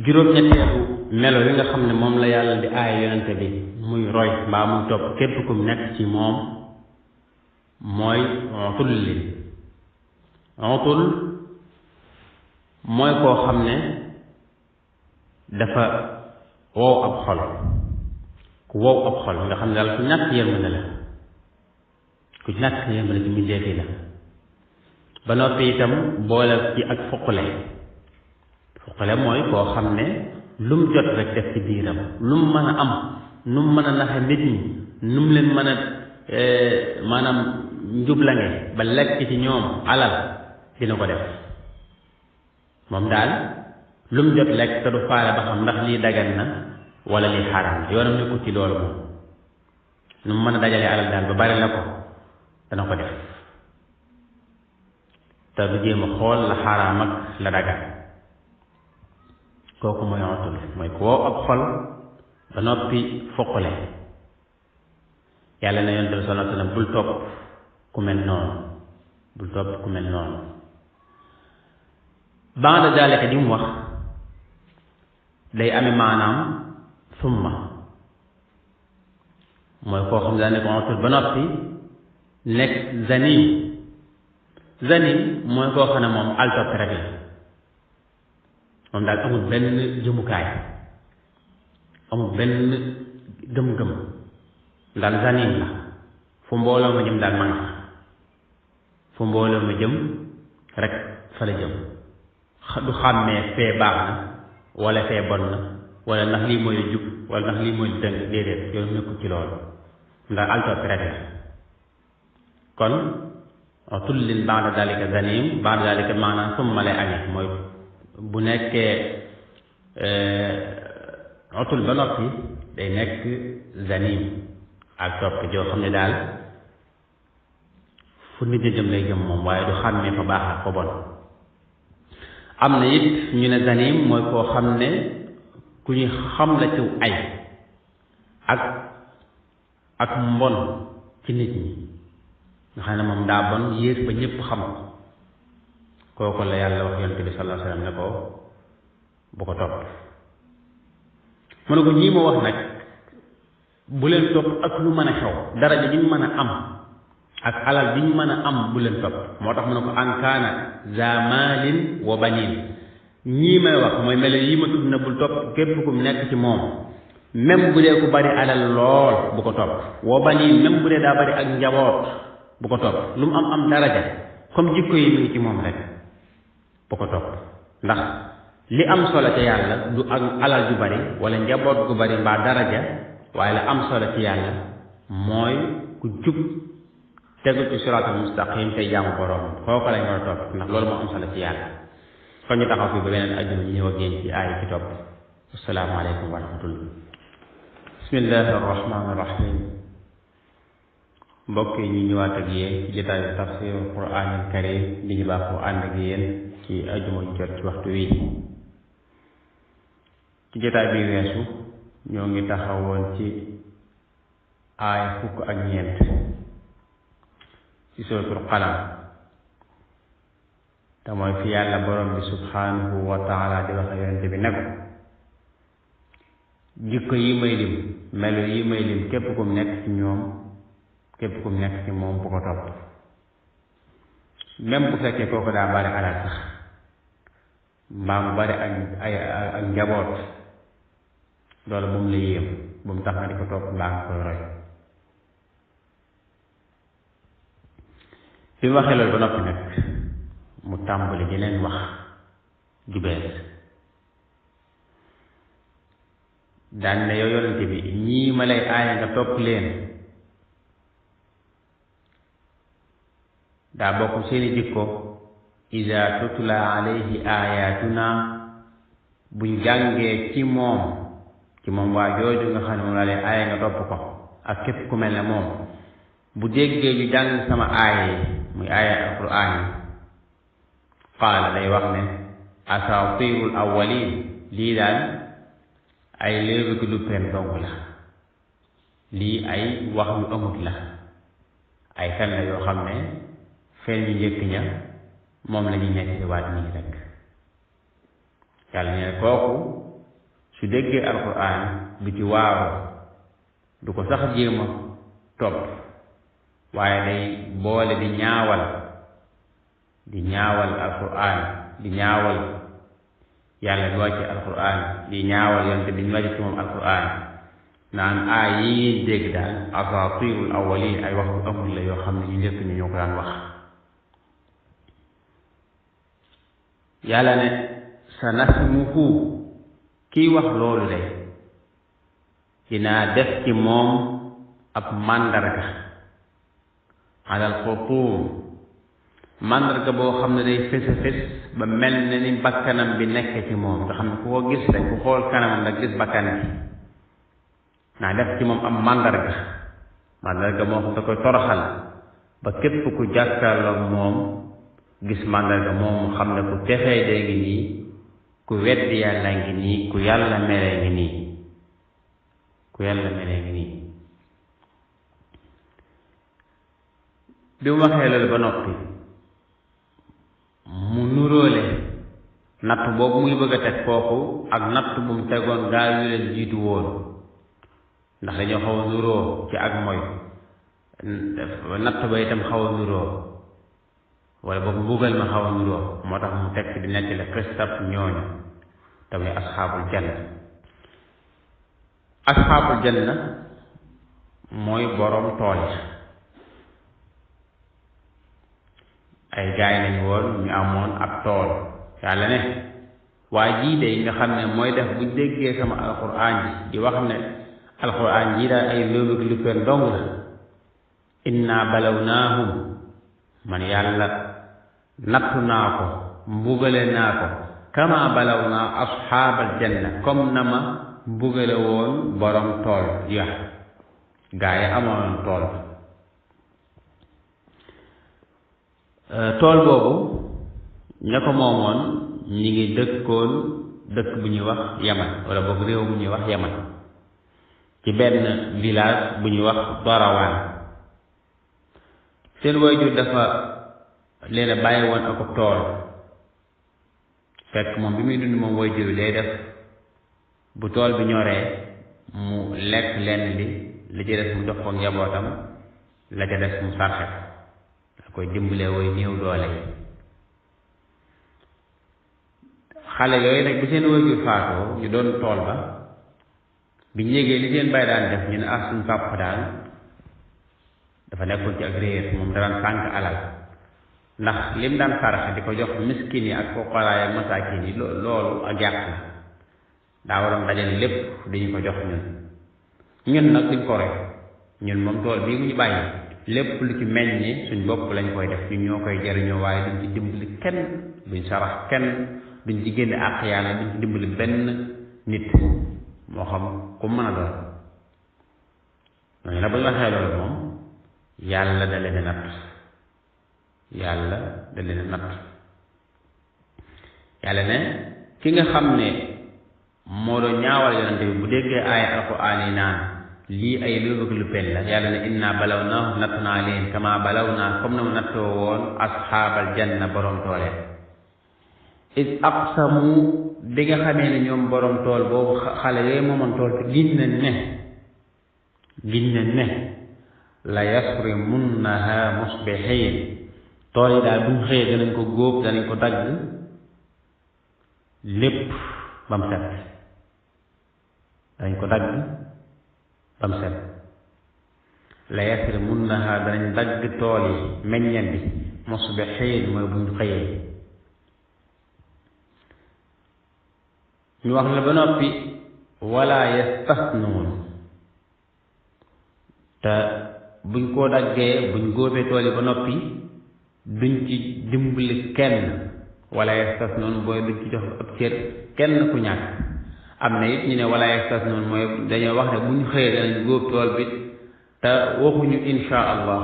Speaker 1: juróom-ñetteelu melo yi nga xam ne moom la yàlla di aaya yonente bi muy roy mbaa muy topp képp kum nekk ci moom mooy utul mooy koo xam ne dafa wow ab xol ku wow ab xol nga xam ne daal ku ñàkk yërmande la ku ñàkk yërmande ci mbindeef yi la ba noppi itam boole ci ak fuqale mooy koo xam ne lu mu jot rek def ci biiram lu mu mën a am nu mu mën a naxe nit ñi nu mu leen mën a maanaam njublange ba lekk ci ñoom alal dina ko def moom daal lu mu jot lekk te du faale ba xam ndax lii dagan na wala lii xaram na yoonam nekkul ci loolu moom nu mu mën a dajalee alal daal ba bari la ko dana ko def te du jéem a xool la xaaraam ak la dagan kooku mooy utul mooy ku wow ab xol ba noppi foqale yàlla na yonent bi sallallahu alayhi wa sallam bul topp ku mel noonu baada daalika di mu wax day amee maanaam summa mooy koo xam ne daa nekk utul ba noppi nekk zanim mooy koo xam ne moom altopp rek la moom daal amul benn jëmukaay amul benn gëm-gëm daal zanim la fu mbooloo ma jëm daal ma nga fu mbooloo ma jëm rek fa la jëm du xàmmee fee baax na wala fee bon na wala ndax lii mooy jub wala ndax lii mooy dëng déedéet yow nekkul ci loolu ndax altopp rek la kon tullin baada dalika zanim baada dalika maanaam summa lay amee mooy bu nekkee otul ba noppi day nekk zanim ak topp joo xam ne daal fu nit jëm lay jëm moom waaye du xàmmee fa baax ak fa bon am na it ñu ne zanim mooy koo xam ne ku ñu xam la ciw ay ak mbon ci nit ñi nga xam ne moom daa bon yées ba ñëpp xam ko kooku la yàlla wax yonent bi sallallahu alayhi wa sallam ne ko bu ko topp mu ne ko ñii ma wax nag bu leen topp ak lu mën a xew daraja ji ñu mën a am ak alal bi ñu mën a am bu leen topp moo tax mu ne ko an kaana za maalin wa banin ñii may wax mooy melo yi ma tudd na bul topp képp ku nekk ci moom même bu dee ku bari alal lool bu ko topp wa banin même bu dee daa bari ak njaboot bu ko topp lu mu am daraja comme jikko yi mi ngi ci moom rek bu ko topp ndax li am solo ci yàlla du ak alal ju bari wala njaboot gu bari mbaa daraja waaye la am solo ci yàlla mooy ku jub tegu ci siraatal mustaqim tey jaamu borom kooku lañ war a topp ndax loolu moo am solo ci yàlla kon ñu taxaw fii ba beneen ajjuma ñu ñëw ak yéen ci aay ci topp assalaamu aleykum wa rahmatullah bismillahi arrahmani irrahim mbokk yi ñu ñëwaat ak yéen ci jotaayu tafsir quraanil karim di ñu baaxoo ànd ak yéen ci ajjuma ñu jot ci waxtu wi ci jotaay bi weesu ñoo ngi taxawoon ci aaya fukk ak ñeent ci suratul qalam te mooy fi yàlla borom bi subhanahu wa taala di wax yonente bi ne ko jikko yi may lim melo yi may lim képp kum nekk ci ñoom képp kum nekk ci moom bu ko topp même bu fekkee kooku daa bari alal sax mbaa mu bari ak njaboot loolu bu mu la yéem bu mu tax nga di ko topp mbaa nga koy roy bi mu waxee loolu ba noppi nag mu tàmbali di leen wax ju bees daan ne yow yonente bi ñii ma lay aaya nga topp leen daa bokk seeni jikko iza tutla alayhi ayatuna buñ jàngee ci moom waa jooju nga xam ne moom laa lay aaya nga topp ko ak képp ku mel ne moom bu déggee ñu jàng sama aaya yi muy aaya alquran yi qaala day wax ne asatirul awwalin lii daal ay léegi lu pen dong la lii ay wax yu amut la ay fen la yoo xam ne fen ñu njëkk ña moom la ñuy nekk di waat nii rek yàlla ne kooku su déggee alquran du ci waaru du ko sax jéema topp waaye day boole di ñaawal alquran di ñaawal yàlla bi wàcce alquran di ñaawal yonte bi ñu wàcce ci moom alquran naan aay yi ngeen dégg daal asatirul awwalin ay wax bu amul la yoo xam ne ñu njëkk ñu ñoo ko daan wax yàlla ne sa nasmuhu kiy wax loolu de dinaa def ci moom ab màndarga alal xutuum màndarga boo xam ne day fés a fés ba mel ne ni bakkanam bi nekk ci moom nga xam ne ku ko gis rek ku xool kanamam rek gis bakkan bi naa def ci moom am màndarga moo xam da koy toroxal ba képp ku jàkkaarloog moom gis màndarga moom mu xam ne ku texee dee ngi nii ku weddi yàlla ngi nii ku yàlla meree ngi nii bi mu waxee loolu ba noppi mu nuróole natt boobu muy bëgg a teg kooku ak natt bu mu tegoon gaa yu leen jiitu woon ndax dañoo xaw a nuróo ci ak mooy natt ba itam xaw a nuróo wala boobu mbugal ma xaw a nuróo moo tax mu teg di nettali xistab ñooñu tamit asxaabul janna mooy borom tool ay gaay lañ woon ñu amoon ab tool yàlla ne waa jii de nga xam ne mooy def bu déggee sama alquran ji di wax ne alquran ji daal ay lóobig lu pen dong la inna balawnaahum man yàlla nattu naa ko mbugale naa ko kama balaw naa asxaabal janna comme na ma mbugale woon borom tool ya gaa yi amoon tool tool boobu ña ko moomoon ñi ngi dëkkoon dëkk bu ñuy wax yaman wala boog réew bu ñuy wax yaman ci benn village bu ñuy wax Darawaan seen waajur dafa leen a bàyyi woon ak tool fekk moom bi muy dund moom waajur day def bu tool bi ñoree mu lekk lenn li ci des mu jox ko njabootam la ca des mu sarxe da koy dimbalee woy néew doole yi xale yooyu nag bi seen waajur faatoo ñu doon tool ba bi ñu yégee li seen bàyyi daan def ñu ne suñ pàpp daal dafa nekkoon ci ak réer moom daan sànk alal ndax lim daan saraxe di ko jox miskin yi ak fuqaraa ak masaakin yi loolu ak yàq la daa waroon dajale lépp dañu ko jox ñun nag duñ ko roy ñun moom tool bii mu ñu bàyyi lépp lu ci meññi suñ bopp lañ koy def ñun ñoo koy jariñoo waaye duñ ci dimbali kenn duñ sarax kenn duñ ci génne àq yàlla duñ ci dimbali benn nit moo xam ku mën a doon ñooñu nag ba ñu waxee loolu moom yàlla da leen a natt yàlla da leen a natt yàlla ne ki nga xam ne moo doon ñaawal yonante bi bu déggee aaya alquraan yi naan lii ay lu bëgg lu pen la yàlla ne inna balaw naa natt naa leen kama balaw naa comme na mu nattoo woon asxaabal janna borom toole is aqsamu bi nga xamee ne ñoom borom tool boobu xale yooyu moomoon tool te giñ nañ ne la yasrimunnaha musbihin tool yi daal buñ xëyee danañ ko góob danañ ko dagg lépp ba mu set danañ ko dagg ba mu set la yasrimunnaha danañ dagg tool yi meññeen bi musbihin mooy buñ xëyee ñu wax la ba noppi wala yastasnuun te buñ koo daggee buñ góobee tool yi ba noppi duñ ci dimbali kenn wala yastasnuun booy duñ ci jox ab cër kenn ku ñàkk am na it ñu ne wala yastasnuun mooy dañoo wax ne buñ xëyee danañ góob tool bi te waxuñu insha allah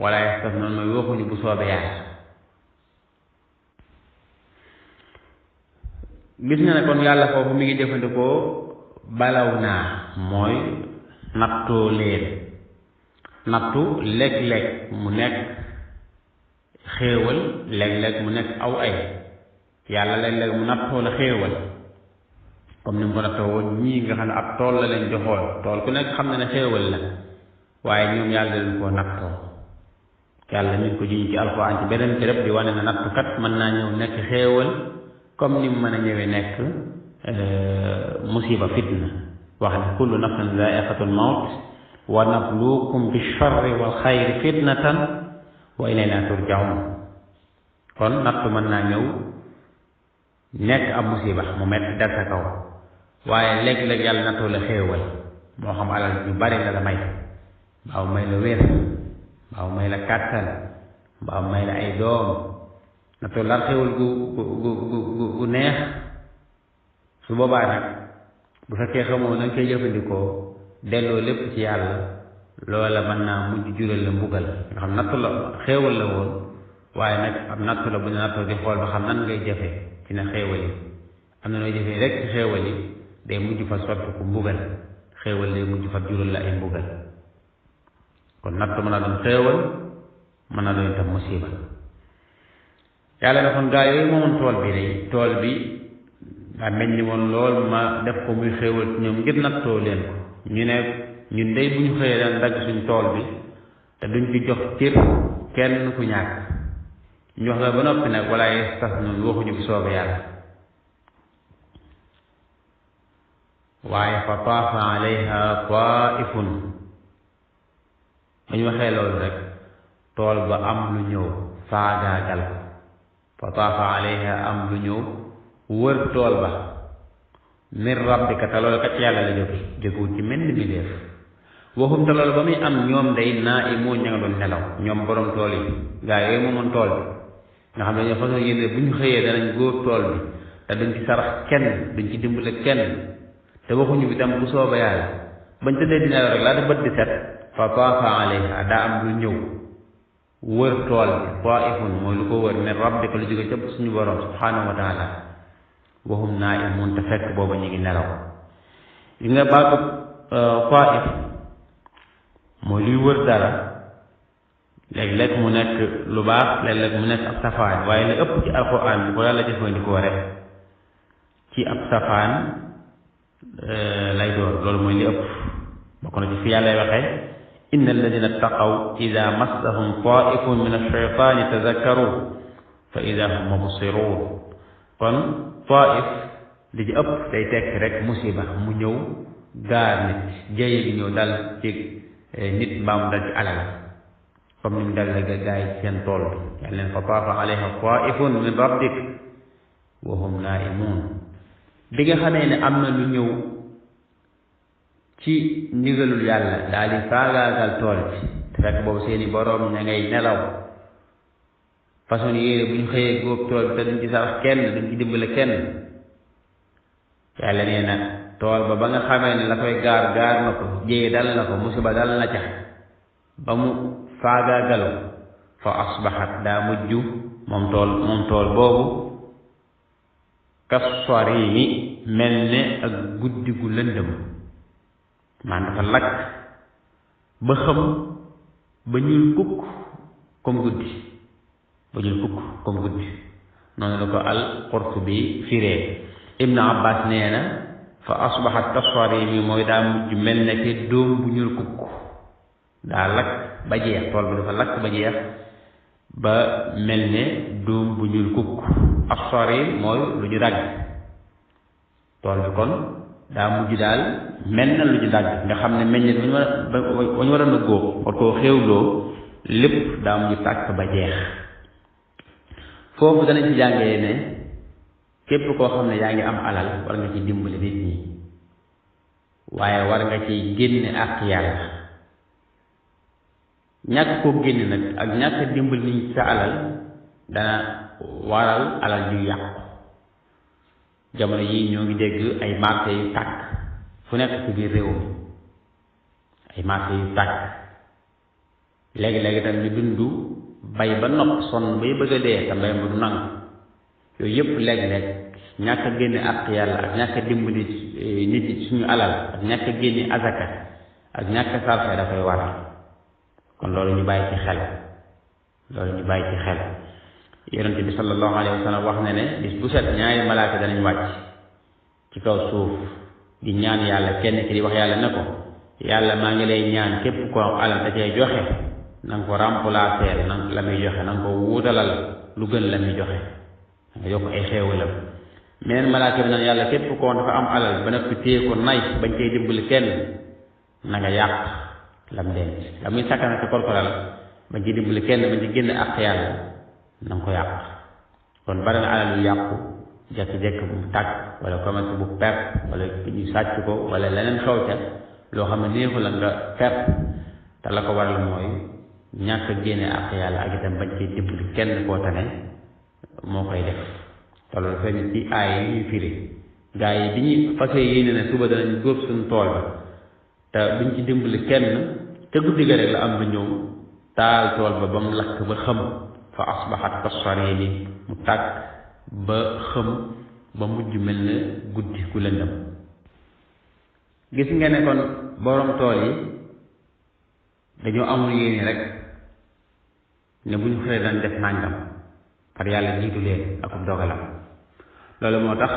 Speaker 1: wala yastasnuun mooy waxuñu bu soobee yàlla gis nga ne kon yàlla foofu mi ngi jëfandikoo balaw naa mooy nattoo leen nattu léeg-léeg mu nekk xéewal léeg-léeg mu nekk aw ay yàlla léeg-léeg mu nattoo la xéewal comme ni mu ko nattoo woon ñii nga xam ne ab tool la leen joxoon tool ku nekk xam na ne xéewal la waaye ñoom yàlla leen koo nattoo yàlla ñu ko juñ ci alxuraan ci beneen béréb di wane na nattukat mën naa ñëw nekk xéewal comme ni mu mën a ñëwee nekk musiba fitna wax ne kullu nafsin zaa'iqatul mawt wa nabluukum bi-sharri wal xayri fitnatan wa ilaynaa turja'uun kon nattu mën naa ñëw nekk ab musiba mu metti dal sa kaw waaye léeg-léeg yàlla nattoo la xéewal moo xam alal yu bari la may mbaaw may la wér mbaaw may la kàttan mbaaw may la ay doom nattoo la xéewal gu neex su boobaa nag bu fekkee xamoo na nga koy jëfandikoo delloo lépp ci yàlla loola mën naa mujj jural la mbugal nga xam nattu la xéewal la woon waaye nag ab nattu la bu ñu nattoo di xool ba xam nan ngay jëfe ci na xéewal yi am na nooy jëfee rek ci xéewal yi day mujj fa sotti ku mbugal xéewal day mujj fa jural la ay mbugal kon nattu mën a doon xéewal mën na doon tam musiba yàlla ne kon gaa yooyu moomoon tool bi day tool bi daa meññ woon lool ma def ko muy xéewal ñoom ngir nattoo leen ko ñu ne ñun day bu ñu xëyee daan dagg suñ tool bi te duñ ci jox cër kenn ku ñàkk ñu wax la ba noppi nag wala yastasnuun waxuñu bu soobee yàlla waaye fa taafa alayha taifun ba ñu waxee loolu rek tool ba am lu ñëw faagaagal fa taafa alayha am lu ñëw wër tool ba min rabbika te loolu kat yàlla la jógewut ci mel ni mbindéef waxum te loolu ba muy am ñoom day naa i moo ña nga doon nelaw ñoom borom tool yi gaa yooyu moomoon tool bi nga xam ne ñoo façon yéen bu ñu xëyee danañ góor tool bi te duñ ci sarax kenn duñ ci dimbale kenn te waxuñu bi tam bu sooba yàlla bañ tëddee di nelaw rek laa da bët di set fa taafa alayha daa am lu ñëw wër tool bi taifun mooy lu ko wër min rabbika lu jóge cëpp suñu borom subhanahu wa taala wahum naimun te fekk booba ñu ngi nelaw li nga baatu taif mooy luy wër dara léeg-léeg mu nekk lu baax léeg-léeg mu nekk ab safaan waaye li ëpp ci alquran bi ko yàlla jëfandikoo rek ci ab safaan lay doon loolu mooy li ëpp bokk na ci fi yàlla waxee inna alladina taqaw ida massahum taifun min alcheytaani tazakkaru fa ida hum mubsirun kon taif li ci ëpp day tekk rek musiba mu ñëw gaar nit jaye gi ñëw dal ci nit mbaa mu dal ci alal comme ni mu dal la gaay seen tool bi yàlla leen fa taafa alayha taifun min rabbik wa hum naimun bi nga xamee ne am na lu ñëw ci ndigalul yàlla daal di faagaagal tool bi te fekk boobu seeni boroom ña ngay nelaw façon yéene bu ñu xëyee góob tool bi te duñ ci sarax kenn duñ ci dimbale kenn yàlla nee na tool ba nga xamee ne la koy gaar na ko jéye dal na ko musiba dal na ca ba mu faagaagalu fa asbaxat daa mujj moom tool boobu kasfarimi mel ne ak guddi gu lëndëm maanaam dafa lakk ba xam ba ñuul kukk comme guddi noonu la ko al Qurtubi firee Ibn Abbas nee na fa asbaxat kasfarimi mooy daa mujj mel ne ke dóom bu ñuul kukk daa lakk ba jeex tool bi dafa lakk ba jeex ba mel ne dóom bu ñuul kukk asfarim mooy lu ñu dagg tool bi kon daa mujj daal mel na lu ñu dagg nga xam ne meññet ba ñu war a góob war koo xéewloo lépp daa mujj tàkk ba jeex foofu danañ ci jàngee ne képp koo xam ne yaa ngi am alal war nga ci dimbali nit ñi waaye war nga ci génne ak yàlla ñàkk koo génne nag ak ñàkk dimbali nit ñi sa alal dana waral alal ju yàqu jamono yi ñoo ngi dégg ay marché yu tàkk fu nekk ci biir réew mi ay marché yu tàkk léegi-léegi tam ñu dund bay ba nopp sonn bay bëgg a dee te mbay ma du nangu yooyu yëpp léeg-léeg ñàkk a génne ak yàlla ak ñàkk a dimbali nit ñi suñu alal ak ñàkk a génne azaka ak ñàkk a sarxe dafay waral kon loolu ñu bàyyi ci xel yonente bi sallallahu alayhi wa sallam wax na ne bis bu set ñaari malaaka danañ wàcc ci kaw suuf di ñaan yàlla kenn ki di wax yàlla ne ko yàlla maa ngi lay ñaan képp ko alal da cee joxe na nga ko remplacer na la muy joxe na nga ko wuutalal lu gën la muy joxe nga yokk ay xéewalam meneen malaaka bi naan yàlla képp ko dafa am alal ba noppi téye ko nay bañ koy dimbali kenn na nga yàq lam denc la muy sakkana ci korkoral bañ ci dimbali kenn bañ ci génn ak yàlla na nga ko yàq kon bari na alal yu yàqu jekk-jekk bu tàkk wala commerce bu perte wala ñu sàcc ko wala leneen xew ca loo xam ne neexu la nga perte te la ko waral mooy ñàkk a génne ak yàlla ak itam bañ ciy dimbali kenn koo tane moo koy def te loolu feeñ ci aay yi ñuy firi gaa yi bi ñuy fasee yéene ne suba danañ góob suñu tool ba te duñ ci dimbali kenn te guddi ga rek la am ba ñëw taal tool ba ba mu lakk ba xam fa asbaxat kasfarimi mu tàkk ba xëm ba mujj mel na guddi ku lëndëm gis nga ne kon borom tool yi dañoo amul yéene rek ne bu ñu xëyee dañ def nàngam par yàlla jiitu leen ak dogalam loolu moo tax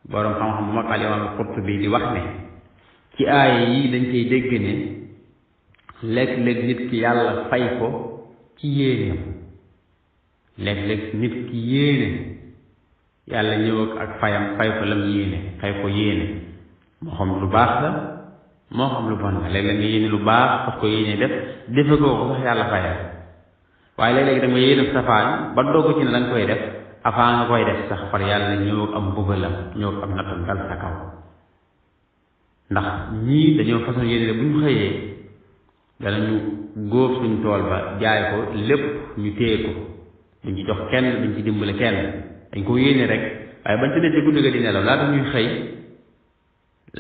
Speaker 1: borom xam-xam bu mag al imaam Qurtubi di wax ne ci aaya yi dañ koy dégg ne léeg-léeg nit ki yàlla fay ko ci yéeneem léeg-léeg nit ki yéene yàlla ñëw ak fayam fay ko lam yéene fay ko yéene moo xam lu baax la moo xam lu bon la léeg-léeg nga yéene lu baax parce que yéene defe ko sax yàlla fayal waaye léeg-léeg da nga yéene safaan ba doog ci ne da nga koy def avant nga koy def sax far yàlla ñëw ak am mbugalam ñëw ak am nattam dal sa kaw ndax ñii dañoo façon yéene bu ñu xëyee danañu góob suñ tool ba jaay ko lépp ñu téye ko duñ ci jox kenn duñ ci dimbale kenn dañ ko yéene rek waaye bañ tëddee ci guddi ga di nelaw laata ñuy xëy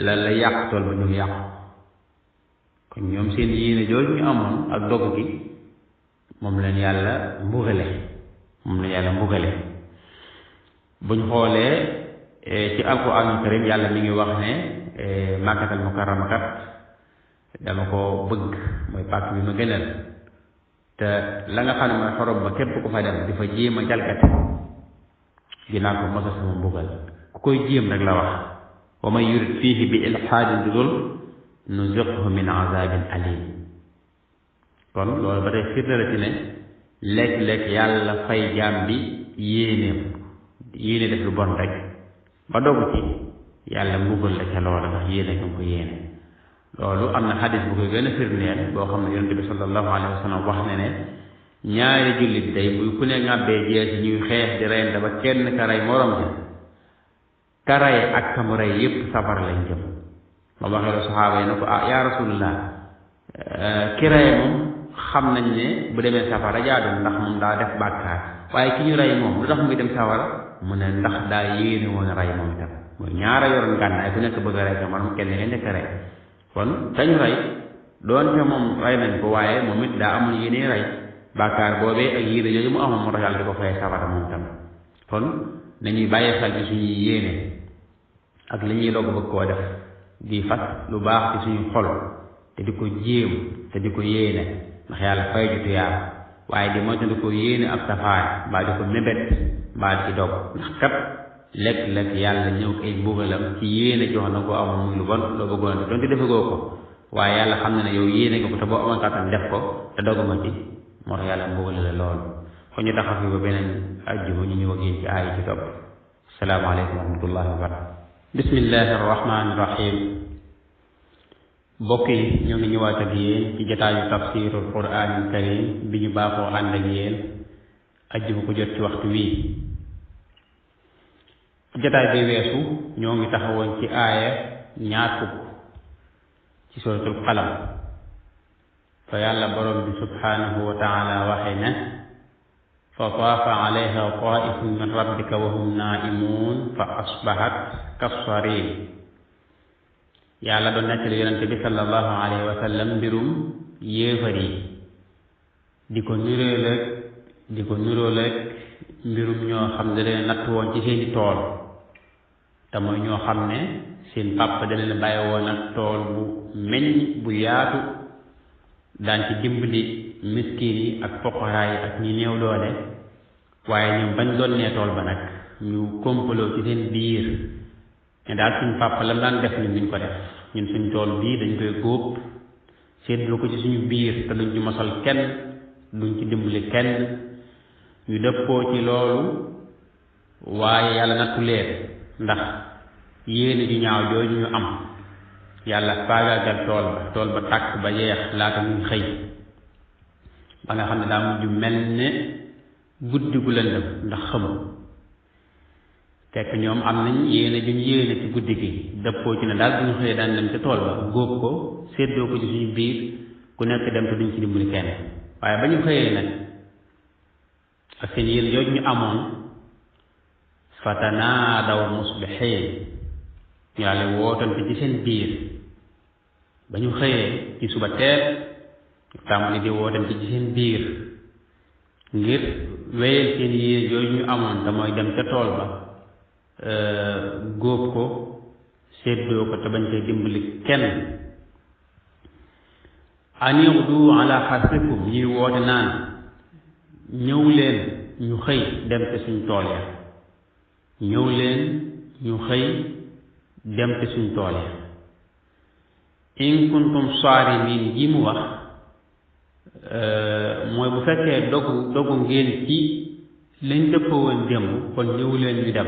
Speaker 1: la yàq tool ba ñu yàqu kon ñoom seen yéene jooju ñu amoon ak dogg gi moom leen yàlla mbugale buñ xoolee ci alquraanul karim yàlla mi ngi wax ne màkkatal mukarrama kat dama ko bëgg mooy pàkk bi ma gënal te la nga xam ne mooy xorom ba képp ku fa dem di fa jéem a jalgati dinaa ko mosa sama mbugal ku koy jéem rek la wax wa man yurid fiihi bi ilhaadin bi zulm nuziqhu min azabin alim kon loolu ba tey firnde la ci ne léeg-léeg yàlla fay jaam bi yéene def lu bon rek ba dogu ci yàlla mbugal la ca loola ndax yéene nga ko yéene loolu am na xadis bu koy gën a firndeel boo xam ne yonent bi sallallahu alayhi wa sallam wax ne ñaari jullit day bu ku ne ŋàbbee jeesi ñuy xeex di reyante ba kenn ka rey morom ja ka rey ak ka mu rey yépp safara lañ jëm ba waxee la saxaaba yi ne ko yaa rasulullah ki rey moom xam nañ ne bu demee safara jaadu ndax moom daa def bàkkaar waaye ki ñu rey moom lu tax muy dem safara mu ne ndax daa yéene woon rey moom itam mooy ñaara yoroon gànnaay ku nekk bëgg a rey ka moom kenn leen nekk rey kon kañu rey doonte moom rey nañ ko waaye moom it daa amul yéene rey bàkkaar boobee ak yéene jooju mu amoon moo tax yàlla di ko fay safara moom tam kon nañuy bàyyi xel ci suñuy yéene ak li ñuy doog bëgg koo def di fas lu baax ci suñu xol te di ko jéem te di ko yéene ndax yàlla fay ju tuyaaba waaye di moytu di ko yéene ab safaan mbaa di ko mébét mbaa di ci dog ndax kat lekk-lekk yàlla ñëw ay mbugalam ci yéene jox na ko amoon muy lu bon loo bëggoon a def donte defagoo ko waaye yàlla xam na ne yow yéene nga ko te boo amoon kàttan def ko te doguma ci moo tax yàlla mbugale la loolu kon ñu taxaw fi ba beneen ajjuma ñu ñëw ak yéen ci aaya ci topp asalaamaaleykum wa rahmatullahi wa barakatu bismillahi arrahmani irrahim mbokk yi ñoo ngi ñëwaat ak yéen ci jataayu tafsirul quraanil karim bi ñu baaxoo ànd ak yéen ajjuma ko jot ci waxtu wii jataay bi weesu ñoo ngi taxawoon ci aaya ñaar fukk ci suratul qalam fa yàlla borom bi subhanahu wa taala waxe ne fa taafa alayha taifun min rabbika wa hum naimun fa asbahat kassarin yàlla doon nettali yonente bi sallallahu alayhi wa sallam mbirum yéefar yi di ko nuróoleeg mbirum ñoo xam ne leen natt woon ci seeni tool te mooy ñoo xam ne seen pàpp da leen bàyyi woon ak tool bu meññ bu yaatu daan ci dimbali miskin yi ak foqaraa yi ak ñi néew doole waaye ñoom bañ doon nee tool ba nag ñu kompaloo ci seen biir ne daal suñ pàpp lam daan def ñun duñ ko def ñun suñ tool bii dañ koy góob seetlu ko ci suñu biir te duñ ci mosal kenn duñ ci dimbali kenn ñu dëppoo ci loolu waaye yàlla nattu leen ndax yéene ju ñaaw jooju ñu am yàlla faagaagal tool ba tàkk ba yeex laata muy xëy ba nga xam ne daa mujj mel ne guddi gu lëndëm ndax xamu fekk ñoom am nañ yéene ju ñu yéene ci guddi gi dëppoo ci ne daal bu ñu xëyee daan dem ca tool ba góob ko séddoo ko ci suñu biir ku nekk dem te duñ ci dimbali kenn waaye ba ñu xëyee nag ak seen yéene jooju ñu amoon fatanaadaw musbihin ñu daal di wootante ci seen biir ba ñu xëyee ci suba teel tàmbali di wootante ci seen biir ngir wéyal seen yéene jooju ñu amoon te mooy dem ca tool ba góob ko séddoo ko te bañ koy dimbali kenn an ighdu ala harsikum ñuy woote naan ñëw leen ñu xëy dem te suñ tool ya ñëw leen ñu xëy dem te suñ tool ya in kuntum saarimin ji mu wax mooy bu fekkee dogu ngeen ci lañ dëppoo woon démb kon ñëw leen ñu dem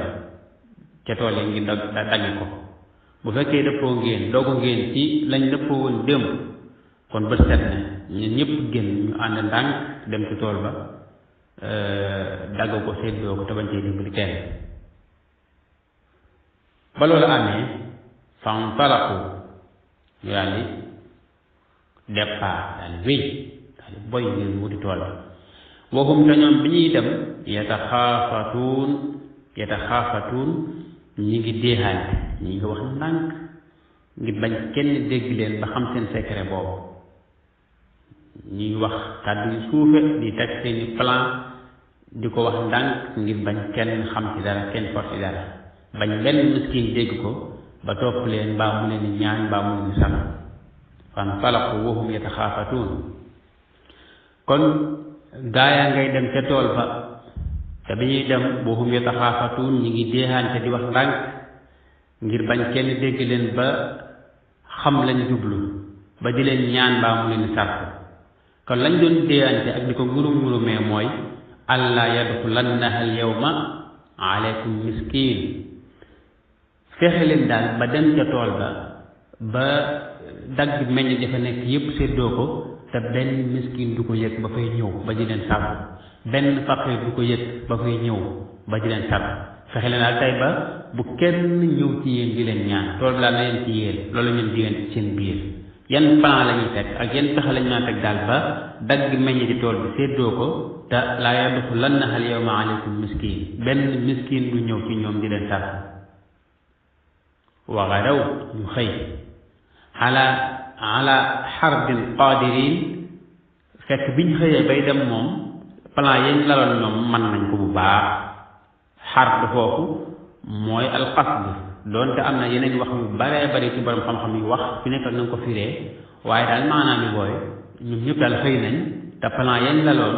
Speaker 1: ca tool yi ngi daggi ko bu fekkee dëppoo ngeen dogu ngeen ci lañ dëppoo woon démb kon bët set na ñun ñëpp génn ñu ànd ndànk dem ci tool ba dagg ko séddoo ko te bañ cee dimbali kenn ba loolu amee fantalaqu ñu daal di départ daal di wéy daal di boy ngir wuti tool ba waxum te ñoom bi ñuy dem yataxaafatuun yataxaafatuun ñi ngi déexaante ñi ngi wax ndànk ngir bañ kenn dégg leen ba xam seen secret boobu ñi ngi wax kàddu yu suufe di teg seeni plan di ko wax ndànk ngir bañ kenn xam ci dara kenn for ci dara bañ benn miskin dégg ko ba topp leen mbaa mu leen di ñaan mbaa mu leen di sant fan falaqu wahum yataxaafatuun kon gaayaa ngay dem ca tool fa te bi ñuy dem wahum yataxaafatuun ñi ngi déexaante di wax ndànk ngir bañ kenn dégg leen ba xam lañ jublu ba di leen ñaan mbaa mu leen di sàrt kon lañ doon déexaante ak di ko ngurum-ngurumee mooy allaa yadxulannaha al yawma aleykum miskiin fexe leen daal ba dem ca tool ba dagg meññ dafa nekk yépp séddoo ko te benn miskin du ko yëg ba fay ñëw ba di leen sàmm benn faqir du ko yëg ba fay ñëw ba di leen sàmm fexe leen daal tey ba bu kenn ñëw ci yéen di leen ñaan tool bi daal na leen ci yéen loolu ngeen di ci seen biir yan plan la ñuy teg ak yan pexe la ñu teg daal ba dagg meññ di tool bi séddoo ko te laa yadxulannaha al yawma aleykum miskiin benn miskin du ñëw ci ñoom di leen sàmm wa gadaw ñu xëy ala xardin qaadirin fekk biñ xëyee bay dem moom plan yañ laloon ñoom mën nañ ko bu baax xard foofu mooy alqasd doonte am na yeneen wax yu baree bari ci borom xam-xam yu wax fi nekk ak na nga ko firee waaye daal maanaam yi booy ñoom ñëpp daal xëy nañ te plan yañ laloon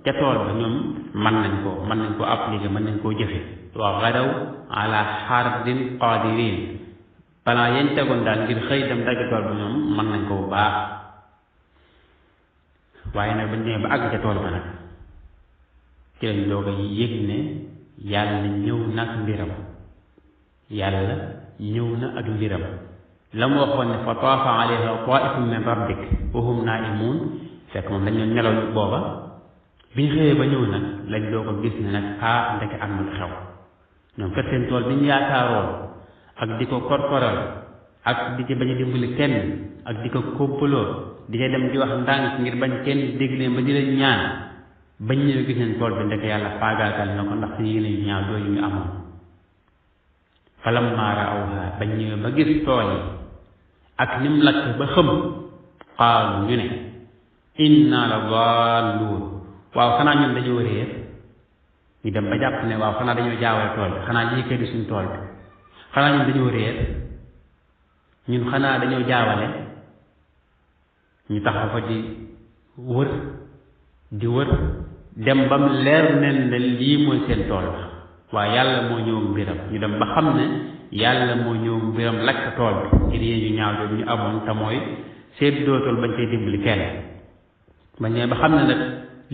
Speaker 1: ca tool ba ñoom mën nañ ko appliquer mën nañ koo jëfe wa gadaw ala xardin qaadirin plan yañ tegoon daal ngir xëy dem dagg tool ba ñoom mën nañ ko bu baax waaye nag bañ demee ba àgg ca tool ba nag ci lañ doog a yëg ne yàlla ñëw na ak mbiram yàlla ñëw na ak mbiram la mu waxoon ne fa taafa alayha taifun min rabbik wa hum naimun fekk moom dañoo nelaw booba biñ xëyee ba ñëw nag lañ doog a gis ne nag ndeke am na lu xew ñoom kat seen tool bi ñu yaakaaroon ak di ko korkoral ak di ci bañ a dimbali kenn ak di ko kompaloo di ca dem di wax ndànk ngir bañ kenn dégg leen ba di leen ñaan bañ ñëwee gis nañ tool bi ndeke yàlla faagaagal na ko ndax si yéene yu ñaaw yooyu ñu amoon falammaa ra'awhaa bañ ñëwee ba gis tool yi ak nim lakk ba xëm qaalu ñu ne inna la daalluun waaw xanaa ñun dañoo réer ñu dem ba jàpp ne waaw xanaa dañoo jaawale tool bi xanaa lii kay di suñ tool bi xanaa ñun dañoo réer ñun xanaa dañoo jaawale ñu taxaw fa di wër dem bam leer nen ne lii mooy seen tool la waaye yàlla moo ñëw mbiram ñu dem ba xam ne yàlla moo ñëw mbiram lakk tool bi ngir yéen ñu ñaaw jooju ñu amoon te mooy séddoo tool bañ koy dimbali kenn bañ ne ba xam ne nag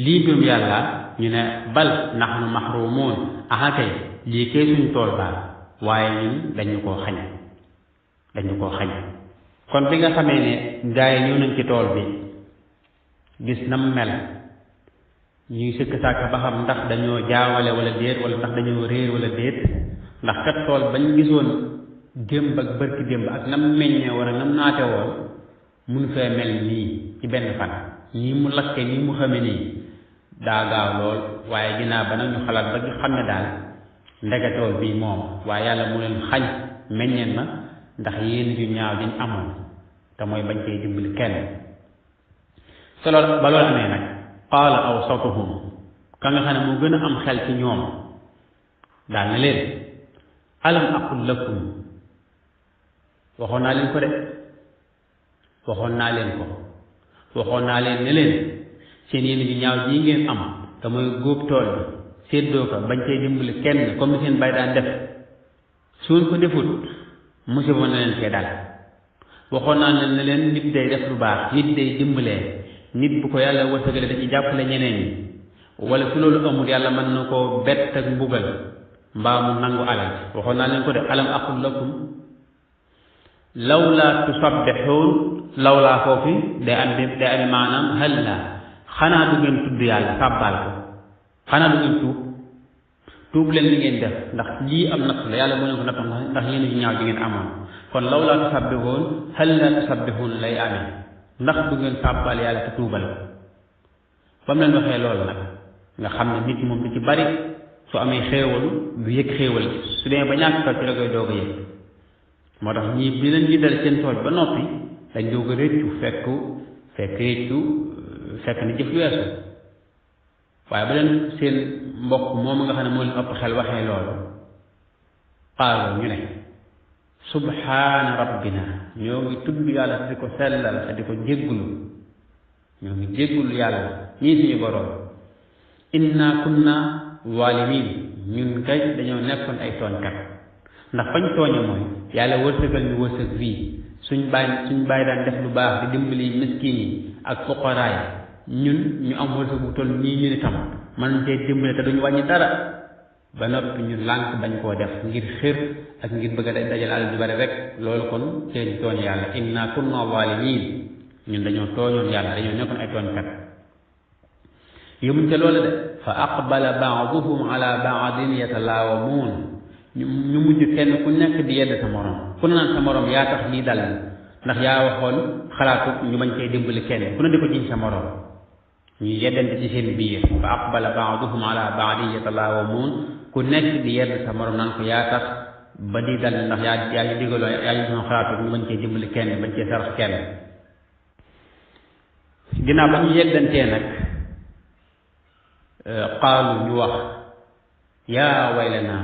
Speaker 1: lii mbirum yàlla ñu ne bal nahnu mahrumun aha kay lii kay suñ tool baa waaye ñun dañu koo xañ kon bi nga xamee ne gaa yi ñëw nañ ci tool bi gis nam mel ñuy sëkk sàkk ba xam ndax dañoo jaawale wala déet wala ndax dañoo réer wala déet ndax kat tool bañ gisoon démb ak bërki démb ak nam meññee wala nam naate woon mun fee mel nii ci benn fan nii mu lakke nii mu xame nii daa gaaw lool waaye ginnaaw ba nag ñu xalaat ba xam ne daal ndege tool bii moom waaye yàlla mu leen xañ meññeen ma ndax yéen ju ñaaw diñ amoon te mooy bañ koy dimbali kenn te loolu ba loolu amee nag qaala awsatuhum ka nga xam ne moo gën a am xel ci ñoom daal na leen alam aqul lakum waxoon naa leen ko de waxoon naa leen ne leen seen yéen ju ñaaw jii ngeen am te mooy góob tool bi séddoo ko bañ cay dimbali kenn comme ni seen bay daan def suñ ko defut musiba na leen cee dal waxoon naa ne leen nit day def lu baax nit day dimbalee nit bu ko yàlla wërsëgale da ci jàppale ñeneen ñi wala su loolu amul yàlla mën na koo bett ak mbugal mbaa mu nangu alal waxoon naa leen ko de alam aqul lakum lawlaa tusabbixuun lawlaa foofu day am maanaam hal la xanaa du ngeen tudd yàlla sàbbaal ko xanaa du ngeen tuub leen li ngeen def ndax lii am natt la yàlla moo leen ko natt ndax yéen ñu ñaaw ji ngeen amoon kon lawlaa tusabbixuun hal la tusabbixuun lay amee ndax du ngeen sàbbaal yàlla te tuubal ba mu leen waxee loolu nag nga xam ne nit moom du ci bari su amee xéewal du yëg xéewal su demee ba ñàkk ci la koy doog a yëg moo tax ñii bi leen ñi dal seen tooñ ba noppi dañ doog a réccu fekk ni jëf weesu waaye ba leen seen mbokk moom nga xam ne moo leen ëpp xel waxee loolu xaaloo ñu ne subhaana rabbina ñoo ngi tudd yàlla te di ko sellal te di ko jéggulu ñoo ngi jéggulu yàlla ñii suñu boroom inna kunna zalimin ñun kay dañoo nekkoon ay tooñkat ndax fañ tooñe mooy yàlla wërsëgal ñu wërsëg fii suñ bàyyi daan def lu baax di dimbali miskin yi ak fuqaraa yi ñun ñu am wërsëg bu toll nii ñu ni tam man cee dimbali te duñu wàññi dara ba noppi ñu lànk bañ koo def ngir xër ak ngir bëgg a dajal alal ju bari rek loolu kon seen tooñ yàlla inna kunna zalimin ñun dañoo tooñoon yàlla dañoo nekkoon ay tooñkat yëmuñ ca loolu de fa aqbala baaduhum ala baadin yatalaawamuun ñu mujj kenn ku nekk di yedd sa morom ku ne naan sa morom yaa tax lii dal ndax yaa waxoon xalaatu ñu bañ cee dimbali kenn ku ne di ko jiñ sa morom ñu yeddante ci seen biir fa aqbala baaduhum ala baadin yatalaawamuun ku nekk di yedd sa morom naan ko yaa tax ba di dal ndax yaa ñu digaloo yaa ñu doon xalaatu ñu bañ cee dimbali kenn bañ cee sarax kenn ginnaaw ba ñu yeddantee nag qaalu ñu wax yaa waylana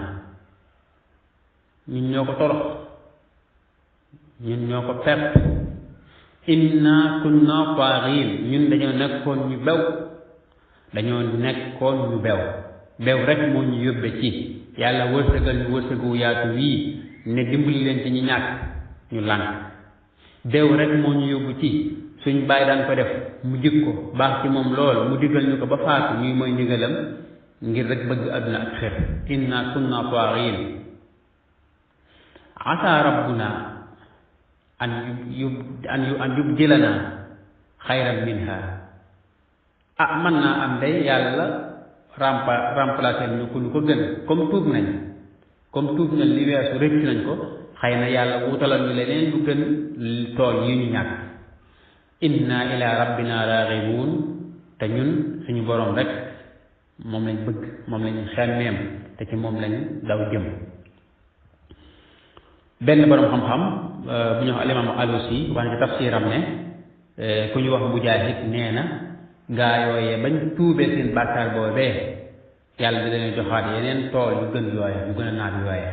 Speaker 1: ñun ñoo ko torox ñun ñoo ko perte inna kunna taaxiin ñun dañoo nekkoon ñu bew rek moo ñu yóbbe ci yàlla wërsëgal ñu wërsëgu yaatu wii ne dimbali leen ci ñi ñàkk ñu lànk bew rek moo ñu yóbbu ci suñ bàyyi daan ko def mu jig ko baax ci moom lool mu digal ñu ko ba faatu ñuy mooy ndigalam ngir rek bëgg àdduna ak xër inna kunna taaxiin asa rabbuna an yubdilana xayran minha mën naa am day yàlla remplacer ñu ko gën comme tuub nañ li weesu rëcc nañ ko xëy na yàlla wutalal ñu leneen lu gën tool yi ñu ñàkk inna ila rabbina raghibun te ñun suñu boroom rek moom lañ bëgg moom lañ xemmeem te ci moom lañ daw jëm benn boroom xam-xam bu ñu wax alimam Alusi wax na ci tafsiram ne ku ñu wax Mujaahid nee na gaa yooyee bañ tuubee seen bàkkaar boobee yàlla di leen joxaat yeneen tool yu gën yooye yu gën a naat yooye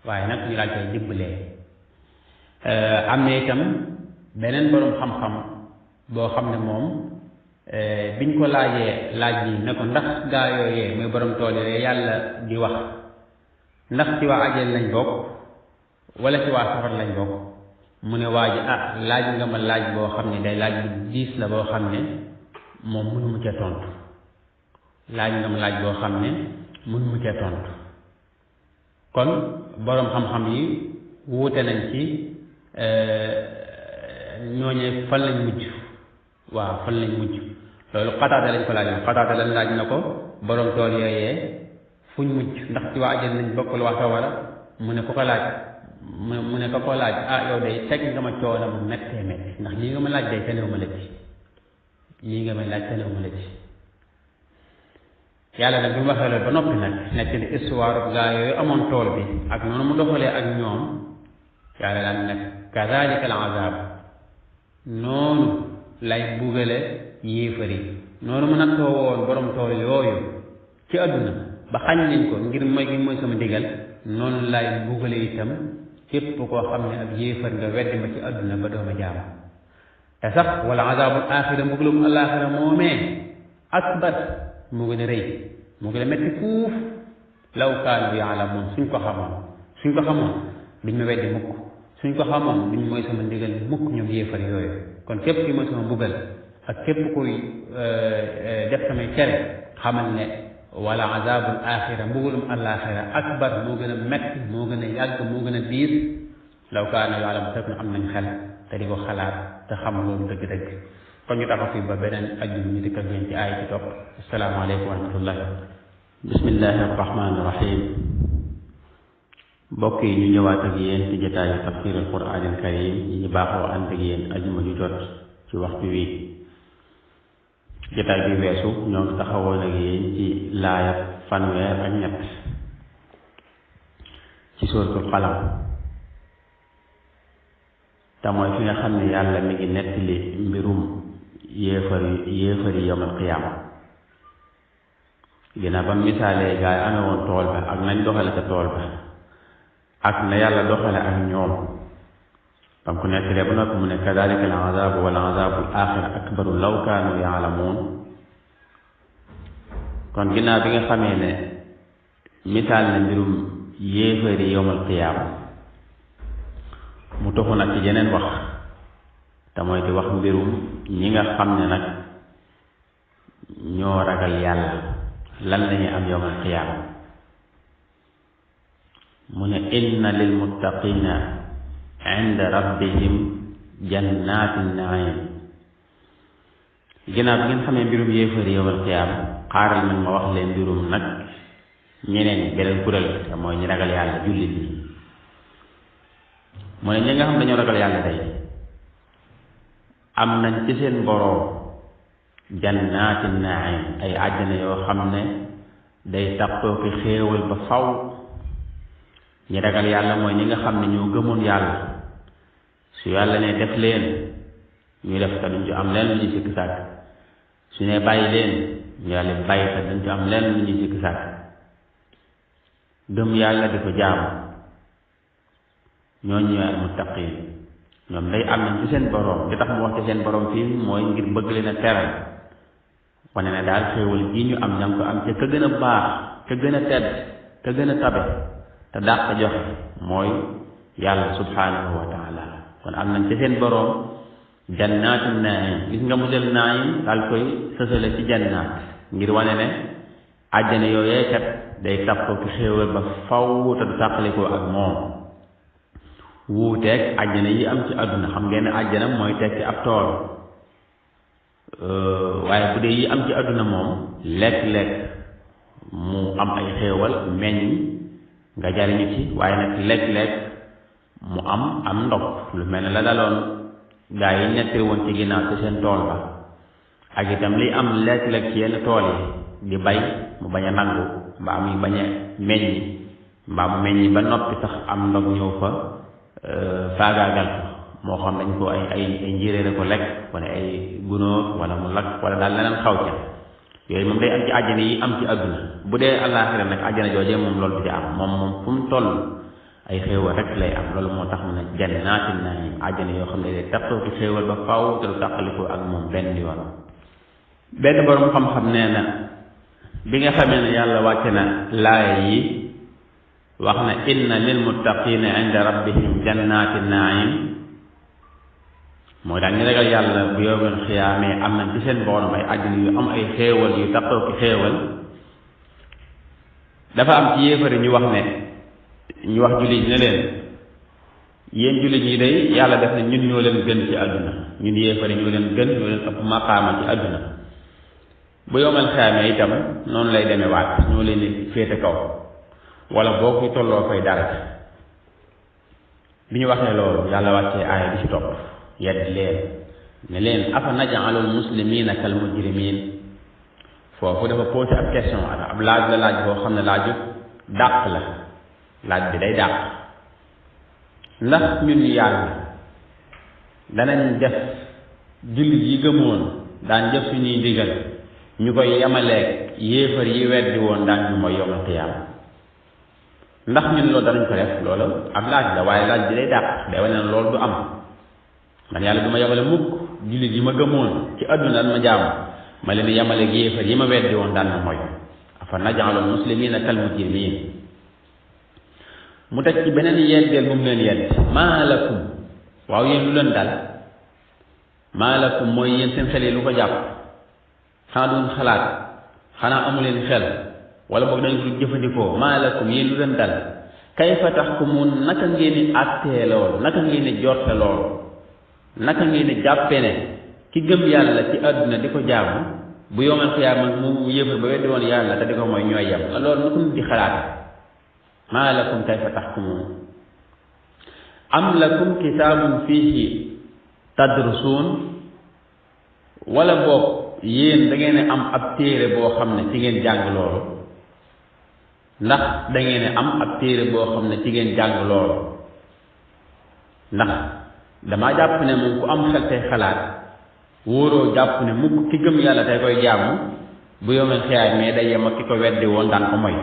Speaker 1: waaye nag ñu laal koy dimbalee am na itam beneen boroom xam-xam boo xam ne moom biñ ko laajee laaj bi ne ko ndax gaa yooyee muy boroom tool yooyee yàlla di wax ndax ci waa ajal lañ bokk wala ci waa safar lañ bokk mu ne waa ji laaj nga ma laaj boo xam ne day laaj bu diis la boo xam ne moom mënu mu ca tontu laaj nga ma laaj boo xam ne mënu mu ca tontu kon boroom xam-xam yi wuute nañ ci ñooñee fan lañ mujj waaw fan lañ mujj loolu Qataada lañ ko laaj Qataada lañ laaj na ko boroom tool yooyee fuñ mujj ndax ci waa ajal lañ bokk la waa sawara mu ne ko laaj mu ne ko laaj yow day teg nga ma coono bu méttee métti ndax lii nga ma laaj day tenewu ma la ci yàlla nag bi mu waxee loolu ba noppi nag nekk ni histoire gaa yooyu amoon tool bi ak noonu mu doxalee ak ñoom yàlla daan nag kadalika al azab noonu lay bugale yéefari noonu mu nattoo woon borom tool yooyu ci àdduna ba xañ nañ ko ngir mooy gi mooy sama ndigal noonu lay bugale itam képp koo xam ne ab yéefar nga weddi ma ci àdduna ba dooma jaam te sax wala azabul axira mbugalum alaxira moomee akbar moo gën a rëy moo gën a metti fuuf law kaanu yaalamuun suñ ko xamoon duñ ma weddi mukk suñ ko xamoon duñ mooy sama ndigal mukk ñoom yéefar yooyu kon képp ki mooy sama mbugal ak képp kuy def samay tere xamal ne wala azabul axira mbugalum alaxira akbar moo gën a metti moo gën a yàgg moo gën a diis law kaanu yaalamuun fekk na am nañ xel te di ko xalaat te xam loolu dëgg-dëgg kon ñu taxaw fii ba beneen ajjuma ñu dikk ak yéen ci aaya ci topp asalaamaaleykum wa rahmatullah bismillahi arrahmani irrahim mbokk yi ñu ñëwaat ak yéen ci jotaayu tafsir alquran al karim yi ñu baaxoo ànd ak yéen ajjuma ju jot ci waxtu wi jotaay bi weesu ñoo ngi taxawoon ak yéen ci laayab fanweer ak ñett ci suuratul qalam te mooy fi nga xam ne yàlla mi ngi nettali mbirum yéefari yawmal qiyaama ginnaaw ba misaalee gaa yi amee woon tool ba ak nañ doxale ca tool ba ak na yàlla doxale ak ñoom bam ko nettalee ba noppi mu ne kadalika al azaabu wal azaabu al aaxira akbaru law kaanu yaalamuun kon ginnaaw bi nga xamee ne misaal na mbirum yéefari yawmal qiyaama mu toxu nag ci yeneen wax te mooy di wax mbirum ñi nga xam ne nag ñoo ragal yàlla lan lañuy am yawmal qiyaama mu ne inna lil muttaqina inda rabbihim jannatin naim ginnaaw bi ngeen xamee mbirum yéefari yawmal qiyaama xaaral man ma wax leen mbirum nag ñeneen beneen kuréel te mooy ñi ragal yàlla jullit ñi mu ne ñi nga xam dañoo ragal yàlla day am nañ ci seen boroom jannaati naim ay àjjana yoo xam ne day taqoo ki xéewal ba faw ñi ragal yàlla mooy ñi nga xam ne ñoo gëmoon yàlla su yàlla ne def leen ñu def te duñ ci am leen lu ñuy sikk sàkk su ne bàyyi leen ñu yàlla bàyyi te duñ ci am leen lu ñuy sikk sàkk gëm yàlla di ko jaamu ñooñu ñooy al muttaqiin ñoom day am nañ ci seen boroom li tax mu wax ci seen boroom fii mooy ngir bëgg leen a teral wane ne daal xéewal gi ñu am ñam ko am ca ka gën a baax ka gën a tedd ka gën a tabe te dàq joxe mooy yàlla subhanahu wa taala kon am nañ ci seen boroom jannaatu naim gis nga mu jël naim daal koy sësale ci jannaat ngir wane ne àjjana yooyee kat day tappoo ki xéewal ba faw te du tàqalikoo ak moom wuuteeg àjjana yi am ci àdduna xam ngeen ne àjjana mooy tekki ab tool waaye bu dee yi am ci àdduna moom lekk-lekk mu am ay xéewal meññ nga jariñu ci waaye nag lekk-lekk mu am ndox lu mel ne la daloon gaa yi nettali woon ci ginnaaw ci seen tool ba ak itam li am lekk-lekk ci yenn tool yi di bay mu bañ a nangu mbaa muy bañ a meññ mbaa mu meññ ba noppi sax am ndox ñëw fa faagaagal ko moo xam dañ ko ay njéeréer ko lekk wala ay gunóor wala mu lakk wala daal leneen xaw ca yooyu moom day am ci àjjana yi am ci àdduna bu dee àllaaxira nag àjjana joojee moom loolu du ci am moom fu mu toll ay xéewal rek lay am loolu moo tax mu ne jannaatin na'iim àjjana yoo xam ne day taxaw ci xéewal ba faw te du tàqalikoo ak moom benn yoon benn borom xam-xam nee na bi nga xamee ne yàlla wàcce na laaya yi wax na inna lil muttaqina inda rabbihim jannaati naim mooy daal ñu ragal yàlla bu yowmal xiyaamee am nañ ci seen borom ay àjjana yu am ay xéewal yu taxaw ki xéewal dafa am ci yéefari ñu wax jullit ne leen yéen jullit ñi day yàlla def ne ñun ñoo leen gën ci àdduna ñun yéefari ñoo leen gën ñoo leen ëpp maqaama ci àdduna bu yowmal xiyaamee itam noonu lay demee waat ñoo leen féete kaw wala boo ko tolloo fay dara bi ñu waxee loolu yàlla wàccee aaya bi ci topp yedd leen ne leen afa naj'alul muslimina kal mujrimin foofu dafa posé ab question ab laaj la laaj boo xam ne laaju dàq la laaj bi day dàq ndax ñun yàlla danañ def jullit yi gëmoon daan jëf suñuy ndigal ñu koy yemaleeg yéefar yi weddi woon daan ñu mooy yawmal qiyaama ndax ñun loolu danañ ko def loolu ab laaj la waaye laaj bi day dàq day wane ne loolu du am man yàlla du ma yemale mukk jullit yi ma gëmoon ci àdduna daan ma jaamu ma leen di yemale yéefar yi ma weddi woon daan ma mooy afa naj'alul muslimina kal mujrimin mu teg ci beneen yeddeel bu mu leen yedd maa lakum waaw yéen lu leen dal maa lakum mooy yéen seen xel yi lu ko jàpp xanaa duñ xalaat xanaa amu leen xel wala boog dañ ko jëfandikoo maa lakum yéen lu leen dal kayfa tahkumun naka ngeen di àttee lool naka ngeen di jorte lool naka ngeen di jàppe ne ki gëm yàlla ci àdduna di ko jaamu bu yawmal qiyaama mu yëfar ba weddi woon yàlla te di ko mooy ñooy yem loolu nu ko nit di xalaat maa lakum kayfa tahkumun am lakum kitaabun fiihi tadrusuun wala boog yéen da ngeen am ab téere boo xam ne ci ngeen jàng loolu ndax da ngeen am ab téere boo xam ne ci ngeen jàng loolu ndax damaa jàpp ne moom ku am xel tey xalaat wóoroo jàpp ne mukk ki gëm yàlla tey koy jaamu bu yowmal xiyaam mais day yem ak ki ko weddi woon daan ko moy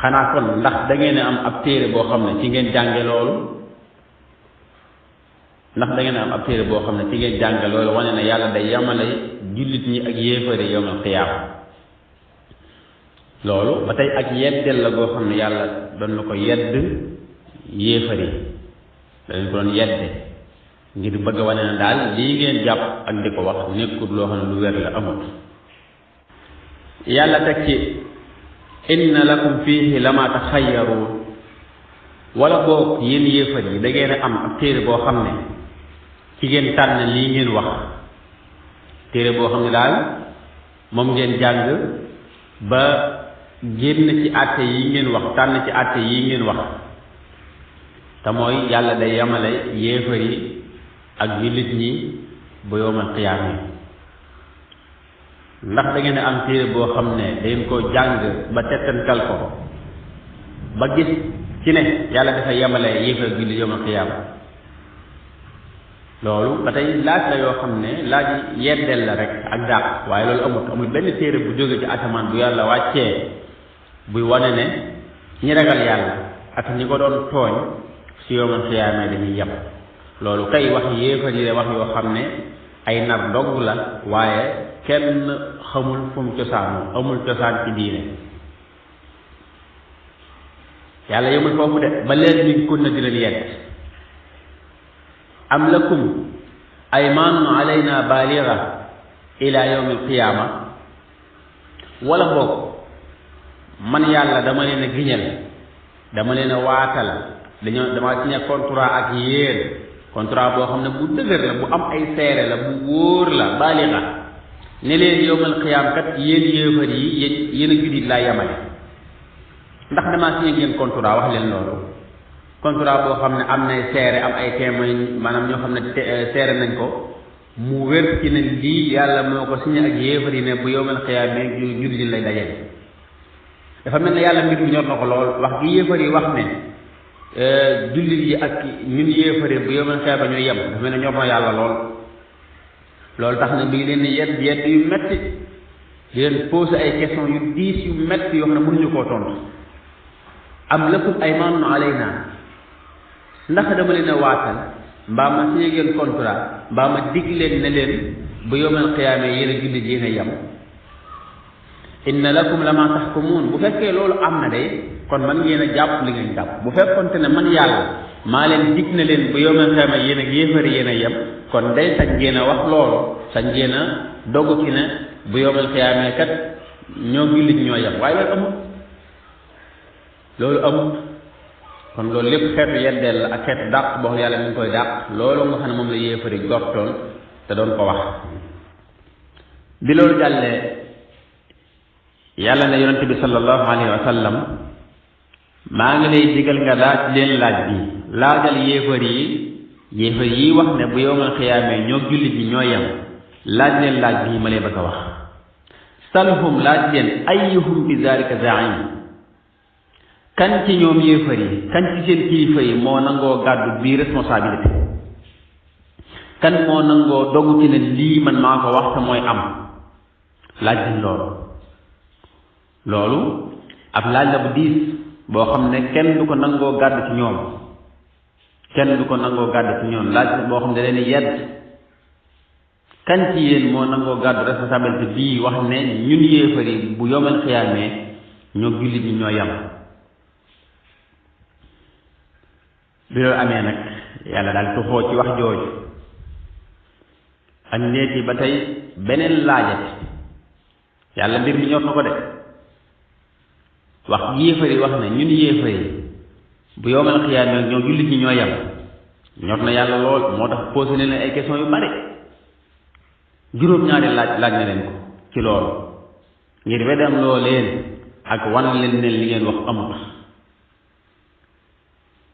Speaker 1: xanaa kon ndax da ngeen am ab téere boo xam ne ci ngeen jànge loolu ndax da ngeen am ab téere boo xam ne ci ngeen jànge loolu wane ne yàlla day yamale jullit ñi ak yéefari yowmal xiyaam loolu ba tey ak yeddel la goo xam ne yàlla doon na ko yedd yéefari dañ ko doon yedde ngir bëgg a wane ne daal lii ngeen jàpp ak di ko wax nekkul loo xam ne lu wér la amut yàlla teg ci inna lakum fiihi lama taxayyaruun wala boog yéen yéefar yi da ngeen a am ab téere boo xam ne ci ngeen tànn lii ngeen wax téere boo xam ne daal moom ngeen jàng ba génn ci àtte yi ngeen wax tànn ci àtte yi ngeen wax te mooy yàlla day yamale yéefar yi ak jullit ñi ba yowmal qiyaam yi ndax da ngeen am téere boo xam ne dangeen koo jàng ba tettantal ko ba gis ci ne yàlla dafa yamale yéefar ak jullit yowmal qiyaam loolu ba tey laaj la yoo xam ne laaj yeddel la rek ak dàq waaye loolu amul benn téere bu jóge ci asamaan bu yàlla wàccee buy wane ne ñi ragal yàlla ak ñi ko doon tooñ ci yowmal qiyaama dañuy yem loolu kay wax yéefar yi wax yoo xam ne ay nar dogg la waaye kenn xamul fu mu cosaanu amul cosaan ci diine yàlla yemul foofu de ba leen ñu kon na di leen yedd am lakum aymaanun alayna baaliga ila yawmi alqiyaama wala boog man yàlla dama leen a giñal dama leen a waatal dama signé contrat ak yéen contrat boo xam ne bu dëgër la bu am ay seere la bu wóor la baaliga ne leen yawmal qiyaam kat yéen yéefar yi yéen a jullit laa yamale ndax damaa signé ngeen contrat wax leen loolu contrat boo xam ne am nay seere am ay témoin maanaam ñoo xam ne seere nañ ko mu wér ci ne lii yàlla moo ko signé ak yéefar yi ne bu yawmal qiyaam mais jullit lay dajale dafa mel ne yàlla mbir mi ñor na ko lool wax gi yéefar yi wax ne jullit yi ak ñun yéefare bu yowmal xiyaama ñooy yem dafa mel ne ñor na yàlla loolu tax na mi ngi leen di yedd yu metti di leen posé ay question yu diis yu metti yoo xam ne mënuñu koo tontu am lakum aymaanun alayna ndax dama leen a waatal mbaa ma signé ngeen contrat mbaa ma dig leen ne leen bu yowmal xiyaama yéen a jullit yéen a yem inna lakum lama taxkumuun bu fekkee loolu am na de kon man ngeen a jàpp li ngeen jàpp bu fekkonte ne man yàlla maa leen dig na leen bu yowmal xiyaama yéen ak yéefari yéen a yem kon day sañ ngeen a wax loolu sañ ngeen a dogu ci ne bu yowmal xiyaama kat ñoo jullit ñoo yem waaye loolu amut kon loolu lépp xeetu yeddeel la ak xeetu dàq boo xam yàlla mi ngi koy dàq loolu nga xam ne moom la yéefari gortoon te doon ko wax bi loolu jàllee yàlla ne yonente bi sallallahu alayhi wa sallam maa ngi lay digal nga laaj leen laaj bi laajal yéefar yi wax ne bu yowmal xiyaamee ñoo jullit ñi ñoo yem laaj leen laaj bi ma lay bëgg a wax salhum laaj leen ayyuhum bi zalika zaim kan ci ñoom yéefar yi kan ci seen kilifa yi moo nangoo gàddu bii responsabilité kan moo nangoo dogu ci ne lii man maa ko wax te mooy am laaj leen loolu ab laaj la bu diis boo xam ne kenn du ko nangoo gàdd ci ñoom laaj boo xam ne leen yedd kan ci yéen moo nangoo gàddu responsabilité bii wax ne ñun yéefar yi bu yowmal xiyaamee ñoo jullit ñi ñoo yem bi loolu amee nag yàlla daal tuxoo ci wax jooju ak neeti ba tey beneen laajat yàlla mbir mi ñor na ko de wax yéefar yi wax ne ñun yéefar yi bu yowmal xiyaama ñoo jullit ñi ñoo yem ñor na yàlla lool moo tax posé leen ay question yu bari juróom-ñaari laaj na leen ko ci loolu ngir wedam loo leen ak wan leen ne li ngeen wax amut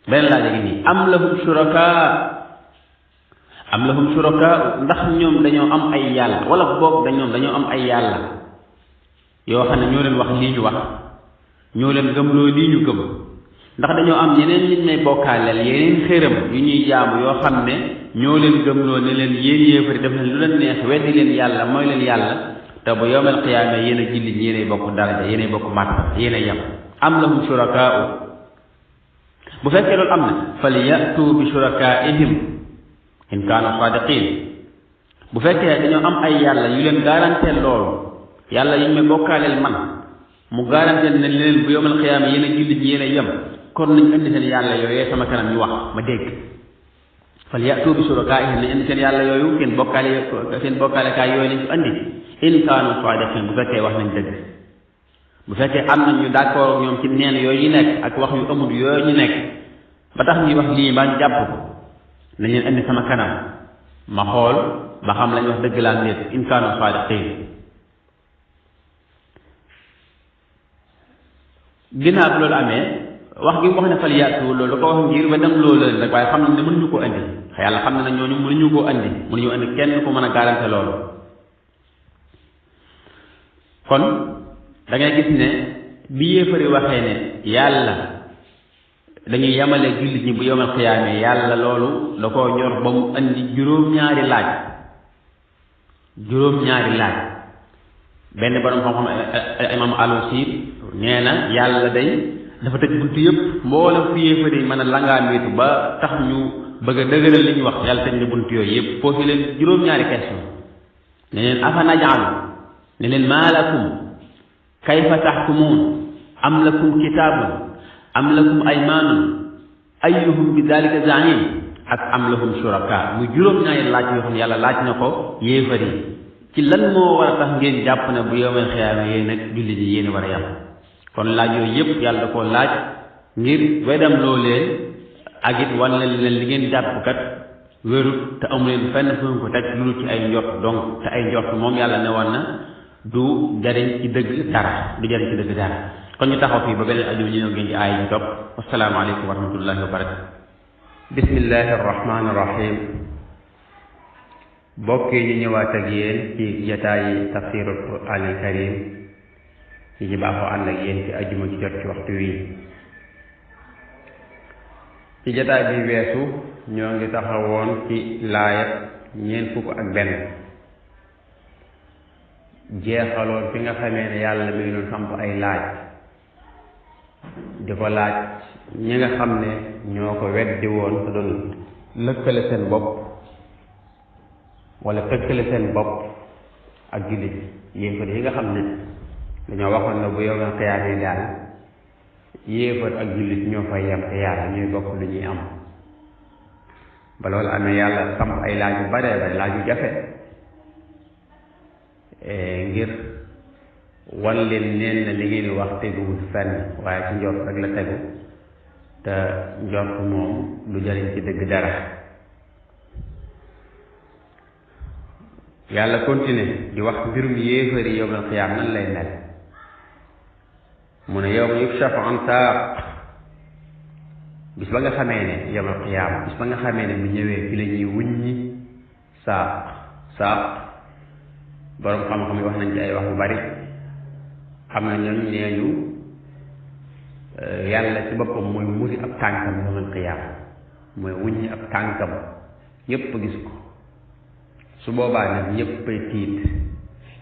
Speaker 1: beneen laaj gi nii am lahum shuraka ndax ñoom dañoo am ay yàlla wala boog dañoo am ay yàlla yoo xam ne ñoo leen wax lii ñu wax ñoo leen gëmloo lii ñu gëm ndax dañoo am yeneen nit may bokkaaleel yeneen xéram yu ñuy jaamu yoo xam ne ñoo leen gëmloo ne leen yéen yéefari def leen lu leen neex weddi leen yàlla mooy leen yàlla te bu yawmal qiyaama yéen a jullit yéenay bokk daraja yéenay bokk màtt yéenay yem am lahum shurakaa'u bu fekkee loolu am na falyatu bi shurakaa'ihim in kaanu saadiqiin bu fekkee dañoo am ay yàlla yu leen garanteel loolu yàlla yi ñu may bokkaaleel man mu garanteel ne leen bu yawmal qiyaama yéen a jullit yéen a yem kon nañ indi seen yàlla yooyee sama kanam ñu wax ma dégg falyatu bi shurakaa'ihim nañ indi seen yàlla yooyu seen bokkaalekaay yooyu lañ ko indi in kaanu saadiqiin bu fekkee wax nañ dëgg bu fekkee am nañ ñu d'accord ak ñoom ci neen yooyu ñu nekk ak wax yu amul yooyu ñu nekk ba tax ñuy wax lii mbaa ñu jàpp ko nañ leen indi sama kanam ma xool ba xam lañ wax dëgg laa ndéet in kaanu saadiqiin ginnaaw bi loolu amee wax gi mu wax ne fal yaatu loolu da ko wax ngir ba dem loolu leen rek waaye xam nañ ne mënuñu koo indi yàlla xam na ne ñooñu mënuñu koo indi mënuñu indi kenn ku mën a garanté loolu kon da ngay gis ne bi yéefari waxee ne yàlla dañuy yemale jullit ñi bu yawmal qiyaame yàlla loolu da koo ñor ba mu andi juróom-ñaari laaj benn borom xam-xam imam Alusi nee na yàlla day dafa tëj buntu yëpp mboolem fu yéefari mën a langaamiitu ba tax ñu bëgg a dëgëral li ñu wax yàlla tëj na buntu yooyu yëpp posé leen juróom-ñaari question ne leen afa naj'alu ne leen maa lakum kayfa taxkumuun am lakum kitaabun am lakum aymaanun ayyuhum bi dalika za'iim ak am lahum shuraka muy juróom-ñaari laaj yoo xam ne yàlla laaj na ko yéefari ci lan moo war a tax ngeen jàpp ne bu yawmal qiyaama yéen ak jullit yi yéen war a yam kon laaj yooyu yëpp yàlla da koo laaj ngir wedam loo leen ak it wan leen li ngeen jàpp kat wérut te amu leen fenn fu ngeen ko teg lu ci ay njort donc te ay njort moom yàlla ne woon na du jariñ ci dëgg dara du jariñ ci dëgg dara kon ñu taxaw fii ba beneen aju ñu ñëw ngeen ci aay yi topp wassalaamu aleykum wa rahmatullahi wa barakatu bismillahi arrahmani irrahim bokk yi ñu ñëwaat ak yéen ci jataayi tafsirul qur'anil karim yi ñu baaxoo ànd ak yéen ci ajuma ci jot ci waxtu wi ci jataay bi weesu ñoo ngi taxawoon ci laayat ñeent fukk ak benn jeexaloon fi nga xamee ne yàlla mi ngi doon samp ay laaj di ko laaj ñi nga xam ne ñoo ko weddi woon te doon lëkkale seen bopp wala tëkkale seen bopp ak jullit yéefar yi nga xam ne dañoo waxoon ne bu yawmal qiyaama daal yéefar ak jullit ñoo fay yem te yàlla ñuy bokk lu ñuy am ba loolu amee yàlla samp ay laaj yu bare bare laaj yu jafe ngir wan leen neen na li ngeen wax teguwul fenn waaye ci njort rek la tegu te njort moom du jariñ ci dëgg dara yàlla continué di wax mbirum yéefari yawmal qiyaama nan lay mel mu ne yawma yukshafu an saaq bis ba nga xamee ne yawmal qiyaama bis ba nga xamee ne bu ñëwee fi la ñuy wuññi saaq boroom xam-xam yi wax nañ ci ay wax yu bari am na ñooñ nee ñu yàlla ci boppam mooy muri ab tànkam yawmal qiyaama mooy wuññi ab tànkam ñépp gis ko su boobaa nag ñéppay tiit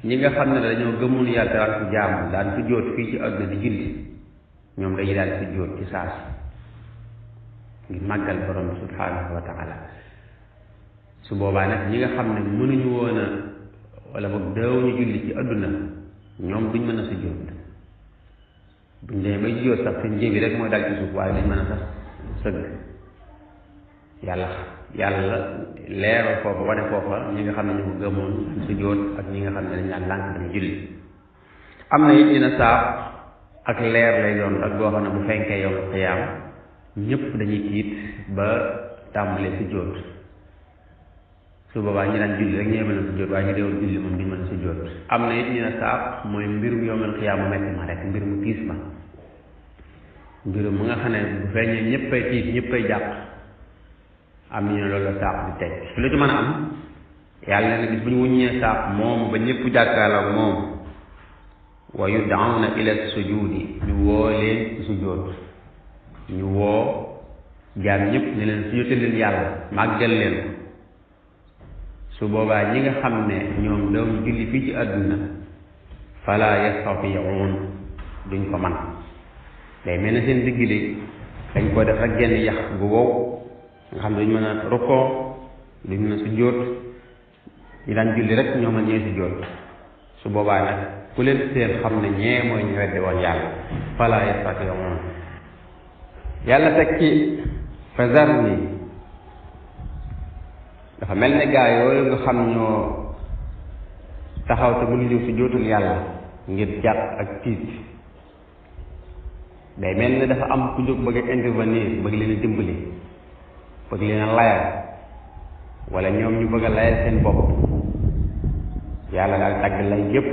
Speaker 1: ñi nga xam ne dañoo gëmoon yàlla te daan ko jaamu daan ko jóot fii ci àdduna di julli ñoom dañuy daan ko jóot ci saasi ngir màggal borom bi subhaanahu wa taala su boobaa nag ñi nga xam ne mënuñu woon a wala boog daawuñu julli ci àdduna ñoom duñ mën a sujjóot buñ demee bay sujjóot sax seen jébi rek mooy dal ci suuf waaye duñ mën a sax sëgg yàlla leeral foofa wane foofa ñi nga xam ne ñu ko gëmoon sujjóot ak ñi nga xam ne dañ daan lànk dañu julli am na it dina saab ak leer lay doon ak boo xam ne bu fenkee yow xiyaam ñëpp dañuy tiit ba tàmbalee sujjóot su boobaa ñi daan julli rek ñooy mën a sujjóot waaye ñu deewul julli moom duñ mën a sujjóot am na it dina saab mooy mbirum yawmal xiyaam mu metti ma rek mbir mu tiis ma mbirum mu nga xam ne bu feeñee ñëppay tiit ñëppay jàpp am ñu ne loolu la saaq di teg fi lu ci mën a am yàlla na gis bu ñu wuññee saaq moom ba ñëpp jàkkaarloo moom wa yud'awna ila sujudi ñu woo leen ci sujjóot ñu woo jaam ñëpp ne leen sujjóotal leen yàlla màggal leen ko su boobaa ñi nga xam ne ñoom daw ñu julli fii ci àdduna fala yastati'un duñ ko man day mel ne seen digg li dañ ko def rek genn yax bu wow nga xam ne duñ mën a rukkoo duñ mën a sujjóot ñi daan julli rek ñoo mën ñee sujjóot su boobaa nag ku leen seen xam ne ñee mooy ñu weddi woon yàlla fala yastati'un yàlla teg ci fazarni dafa mel ne gaa yooyu nga xam ñoo taxaw te mënuñu sujjóotul yàlla ngir jàpp ak tiit day mel ne dafa am ku jóg bëgg a intervenir bëgg leen a dimbali bëgg leen a layal wala ñoom ñu bëgg a layal seen bopp yàlla daal tagg lay yépp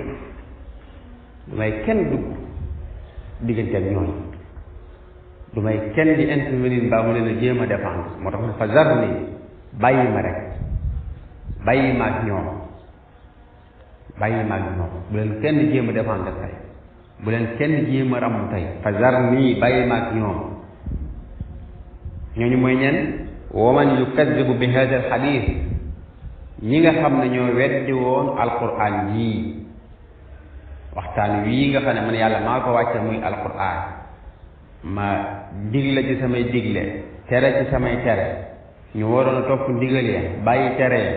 Speaker 1: du may kenn dugg diggante ak ñooñu du may kenn di intervenir mbaa mu leen a jéem a défendre moo tax fa zarni bàyyi ma rek bàyyi ma ak ñoom bàyyi ma ak ñoom bu leen kenn jéem a défendre tey bu leen kenn jéem a ràmm tey fa zarni bàyyi ma ak ñoom ñooñu mooy ñen wa man yukazzibu bi hada al hadith ñi nga xam ne ñoo weddi woon alquran yii waxtaan wii nga xam ne man yàlla maa ko wàcce muy alquran ma digle ci samay digle tere ci samay tere ñu waroon a topp ndigal ya bàyyi tere ya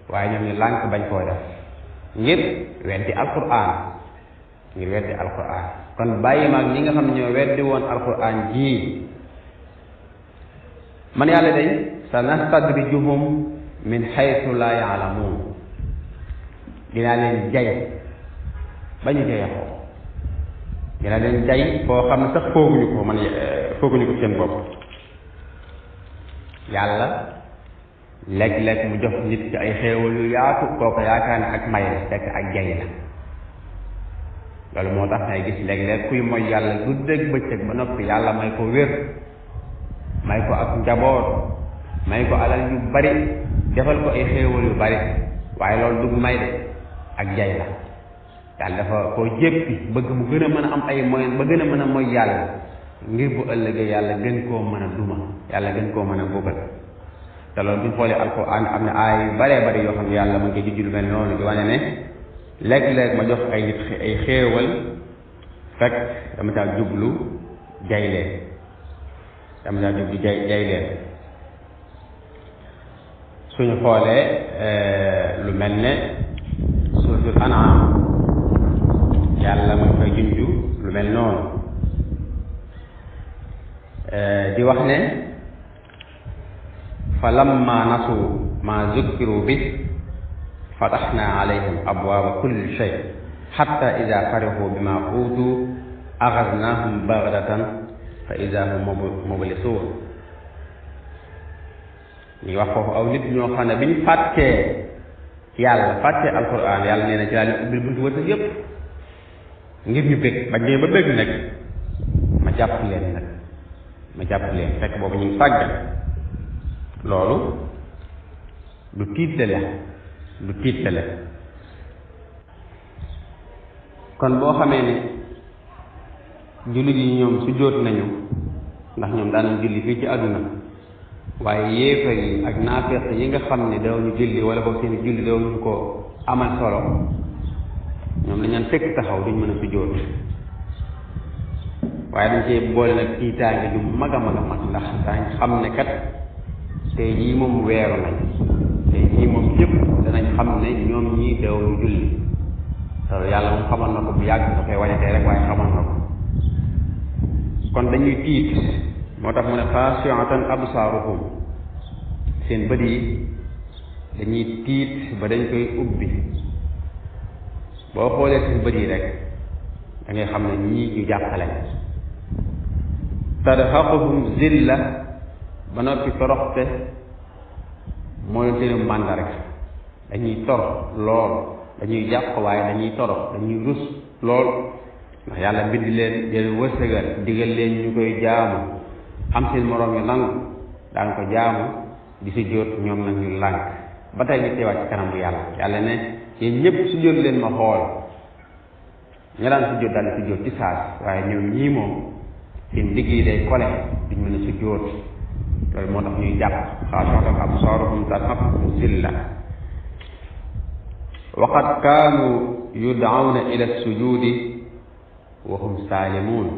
Speaker 1: waaye ñoom ñu lànk bañ koo def ngir weddi alquran kon bàyyi maag ñi nga xam ne ñoo weddi woon alquran jii man yàlla day sa nastadrijuhum min haythu la ya'lamun dinaa leen jay ba ñu jeexoo dinaa leen jay foo xam ne sax fooguñu ko seen bopp yàlla léeg-léeg mu jox nit ci ay xéewal yu yaatu kooku yaakaar ne ak may la fekk ak jay la loolu moo tax ngay gis léeg-léeg kuy mooy yàlla guddeeg bëccëg ba noppi yàlla may ko wér may ko ak njaboot may ko alal yu bari defal ko ay xéewal yu bari waaye loolu dug may de ak jay la yàlla dafa koo jéppi bëgg mu gën a mën a am ay moyen ba gën a mën a mooy yàlla ngir bu ëllëgee yàlla gën koo mën a duma yàlla gën koo mën a mbugal te loolu buñ xoolee alquran am na aay yu baree bari yoo xam ne yàlla mu ngi jujju lu mel noonu di wane ne léeg-léeg ma jox ay nit ay xéewal fekk dama caa jublu jay leen suñu xoolee lu mel ne suuratul An'am yàlla mu ngi koy junju lu mel noonu di wax ne fa lamma nasu ma zukkiru bi fataxna alayhim abwaaba kulli shay xatta ida farixu bima uutu axadnahum bagdatan fa ida hum mublisuun ñu wax foofu aw nit ñoo xam ne bi ñu fàttee yàlla fàttee alquran yàlla nee na ci laa leen ubbil buntu wërsëg yépp ngir ñu bég bañ ñëwee ba bég nag ma jàpp leen fekk boobu ñu ngi sàggan loolu du tiitale kon boo xamee ne jullit yi ñoom su jóot nañu ndax ñoom daanañ julli fii ci àdduna waaye yéefar yi ak naafeq yi nga xam ne dawuñu julli wala boog seen julli dawuñu ko amal solo ñoom dañ naan fekk taxaw duñ mën a sujjóot waaye dañ cee boole nag tiitaange ju mag a mag a mag ndax daañ xam ne kat tey jii moom weeru nañ tey jii moom yëpp danañ xam ne ñoom ñii dawuñu julli te yàlla moom xamal na ko bu yàgg da koy wañatee rek waaye xamal na ko kon dañuy tiit moo tax mu ne xaashi'atan absaaruhum seen bët yi dañuy tiit ba dañ koy ubbi boo xoolee seen bët yi rek da ngay xam ne ñii ñu jàppale tarhaquhum zilla ba noppi toroxte mooy seen màndarga dañuy torox lool dañuy jàpp waaye dañuy torox dañuy rus lool ndax yàlla bind leen leen wërsëgal digal leen ñu koy jaamu am seen moroom yu nangu daan ko jaamu di si jóot ñoom nag ñu lànk ba tey ñu teewaat ci kanamu yàlla ne yéen ñëpp su jóot leen ma xool ña daan sujjóot daal di sujjóot ci saas waaye ñoom ñii moom seen digg yi day kole duñ mën a sujjóot loolu moo tax ñuy jàpp xaasatan absaaruhum tarhaquhum zilla wa qad kaanu yud'awna ila sujudi wa hum saalimuun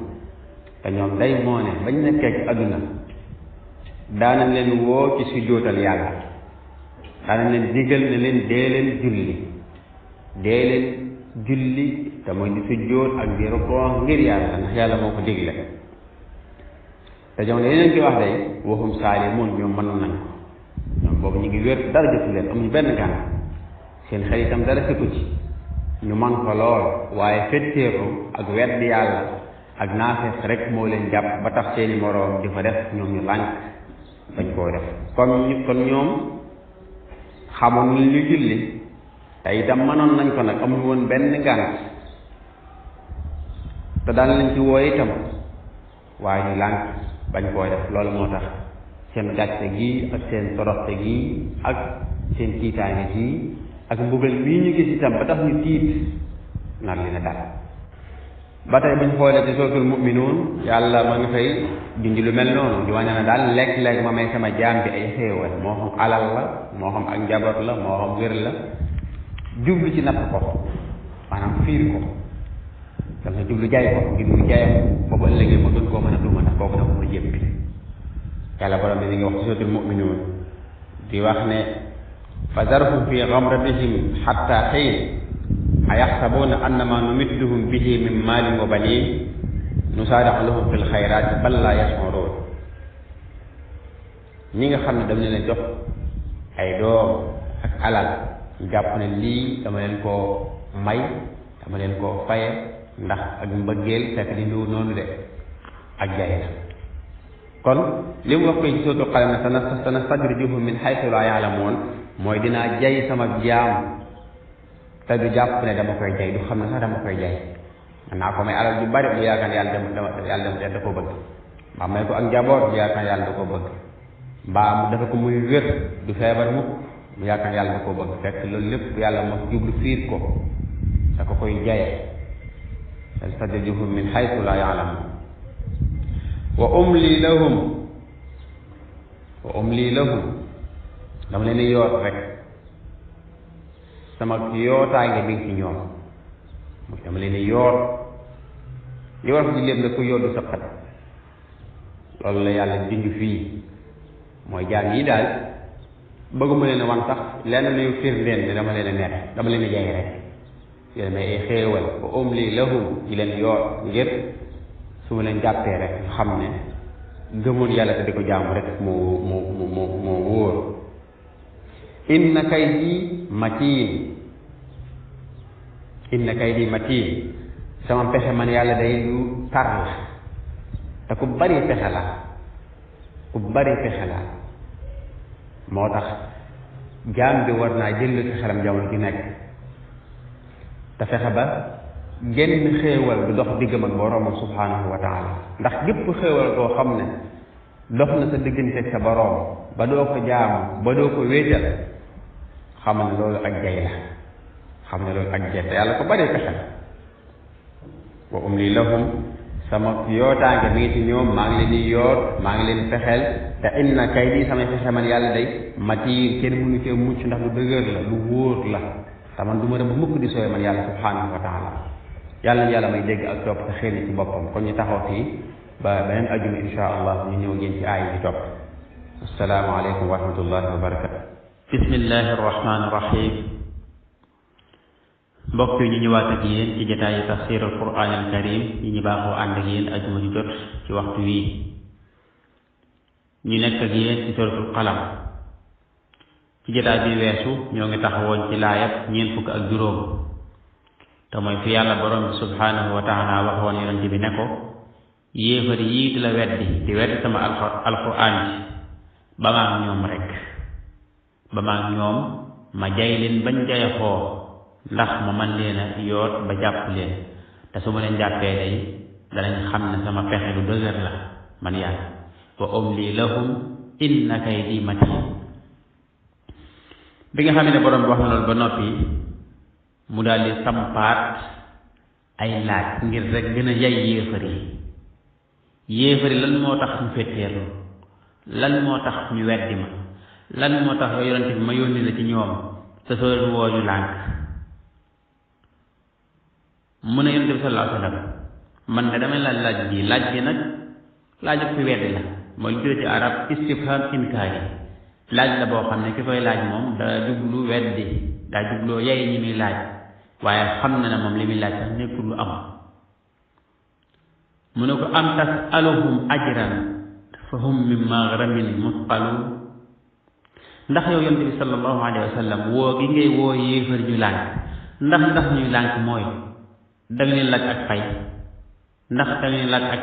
Speaker 1: te ñoom day moo ne bañ nekkee ci àdduna daanañ leen woo ci sujjóotal yàlla daanañ leen digal ne leen dee leen julli te mooy di sujjóot ak di rukoo ngir yàlla ndax yàlla moo ko digle te jamono yeneen ci wax day wa hum saalimuun ñoom mën nañ ko ñoom boobu ñu ngi wér dara jëfu leen amuñu benn gànn seen xel itam dara sëtu ci ñu man ko lool waaye fetteeku ak wedd yàlla ak naafeq rek moo leen jàpp ba tax seeni moroom di fa def ñoom ñu lànk bañ koo def kon ñoom xamoon nañ ñu julli te itam mënoon nañ ko nag amuñu woon benn ngànt te daan lañ ci woo itam waaye ñu lànk bañ koo def loolu moo tax seen gàcce gi ak seen toroxte gi ak seen tiitaange gi ak mbugal mii ñu gis itam ba tax ñu tiit nar li na dal ba tey buñ xoolee ci suratul mu'minuun yàlla ma nga fay junj lu mel noonu di wane na daal léeg-léeg ma may sama jaam bi ay xéewal moo xam alal la moo xam ak njaboot la moo xam wér la jublu ci natt ko maanaam fiir ko dama jublu jaay ko ngir mu jaay ko boobu ëllëgee ma gën koo mën a duma ndax kooku dafa ma jéppi yàlla borom bi mi ngi wax ci suratul mu'minuun di wax ne فذرهم في غمرتهم حتى حين أيحسبون أن ما نمدهم به من مال وبنين نسارع لهم في الخيرات بل لا يشعرون ñi nga xam ne dama leen jox ay doom ak alal jàpp ne lii dama leen koo may dama leen koo faye ndax ak mbëggeel fekk di ndiw noonu de ak jaay la kon li mu wax koy ci sootu Qalam ne sanastadrijuhum min haythu laa ya'lamuun mooy dinaa jay sama jaam te du jàpp ne dama koy jay du xam ne sax dama koy jay man naa ko may alal ju bari bu yaakaar ne yàlla da ko bëgg mbaa may ko ak njaboot bu yaakaar ne yàlla da ko bëgg mbaa mu dafa ko muy wér du feebar mukk bu yaakaar ne yàlla da ko bëgg fekk loolu lépp yàlla moo jublu fiir ko da ko koy jaye sanastadrijuhum min haythu laa ya'lamuun wa umli lahum dama leen di yoot rek sama yootaange bi ci ñoom mooy dama leen di yoot li war ko ci lépp nag ku yoodu sa xat loolu la yàlla junj fii mooy jaam yi daal bëgguma leen a wan sax lenn luy firndeel ne dama leen a neex dama leen di jaay rek yéen may ay xéewal wa umli lahum di leen yoot ngir su ma leen jàppee rek nga xam ne gëmoon yàlla te di ko jaamu rek moo wóor inna kaydi matiin sama pexe man yàlla day lu tar la te ku bari pexe la moo tax jaam bi war naa jël ci xelam jamono ci nekk te fexe ba genn xéewal du dox diggam ak boroomam subhaanahu wa taala ndax gépp xéewal koo xam ne dox na sa diggante sa boroom ba doo ko jaamu ba doo ko wéetal xam ne loolu ak jay la te yàlla ko bari pexe la wa umli lahum sama yootaange mi ngi ci ñoom maa ngi leen di yoot maa ngi leen fexeel te inna kaydi samay fexe man yàlla day matiin kenn mënu cee mucc ndax lu dëgër la lu wóor la te man du ma dem ba mukk di sooy man yàlla subhaanahu wa taala yàlla na yàlla may dégg ak topp te xëy na ci boppam kon ñu taxaw fii ba beneen ajuma insha allah ñu ñëw ngeen ci aay yi topp assalaamu aleykum wa rahmatullahi wa barakatu bismillahi arrahmani irrahim mbokk yi ñu ñëwaat ak yéen ci jataayu tafsir al quran al karim yi ñu baaxoo ànd ak yéen ajuma ju jot ci waxtu wii ñu nekk ak yéen ci suratul qalam ci jataay bi weesu ñoo ngi taxawoon ci laayab 26 te mooy fi yàlla borom bi subhaanahu wa taala waxoon yonent bi ne ko yéefar yii di la weddi sama alquran ji ba ma ak ñoom rek ba ma ak ñoom ma jay leen bañ jayaxoo ndax ma man leen a yoot ba jàpp leen te su ma leen jàppee day danañ xam ne sama pexe lu dëgër la man yàlla wa umli lahum inna kaydi matin bi nga xam ne borom bi wax na loolu ba noppi mu daal di sampaat ay laaj ngir rek gën a yay yéefar yi lan moo tax ñu fetteerlu lan moo tax ñu weddi ma lan moo tax yow yonente bi ma yónni la ci ñoom te soo leen woo ñu lànk mu ne yonente bi sallallahu alayhi wa sallam man de damay laaj bi nag laaj fi weddi la mooy lu tuddee ci arab istifham inkaari laaj la boo xam ne ki koy laaj moom daa jublu weddi daa jubloo yay ñi muy laaj waaye xam na ne moom li muy laaj sax nekkul lu am mu ne ko am tasaluhum ajran fa hum min maghramin musqaluun ndax yow yonent bi sallallahu alayhi wa sallam woo gi ngay woo yéefar ñu lànk ndax ñuy lànk mooy da nga leen laaj ak fay ndax da nga leen laaj ak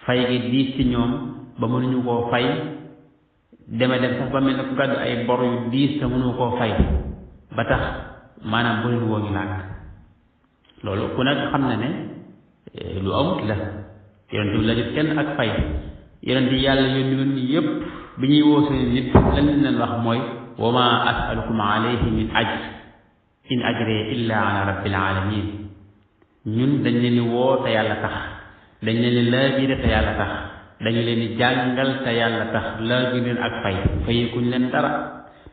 Speaker 1: fay gi diis ci ñoom ba mënuñu koo fay deme dem sax ba mel ne ku gàddu ay bor yu diis te mënu koo fay ba tax maanaam bu leen woo ñu lànk loolu ku nekk xam na ne lu amut la yonent bi laajut kenn ak fay yonent yàlla yónni yépp bi ñuy woo seen nit lan leen wax mooy wa ma asalukum alayhi min ajr in ajriya illa ala rabbil alamin ñun dañ leen di woo te yàlla tax dañ leen di laabire te yàlla tax dañu leen di jàngal te yàlla tax laaju leen ak fay fayekuñ leen dara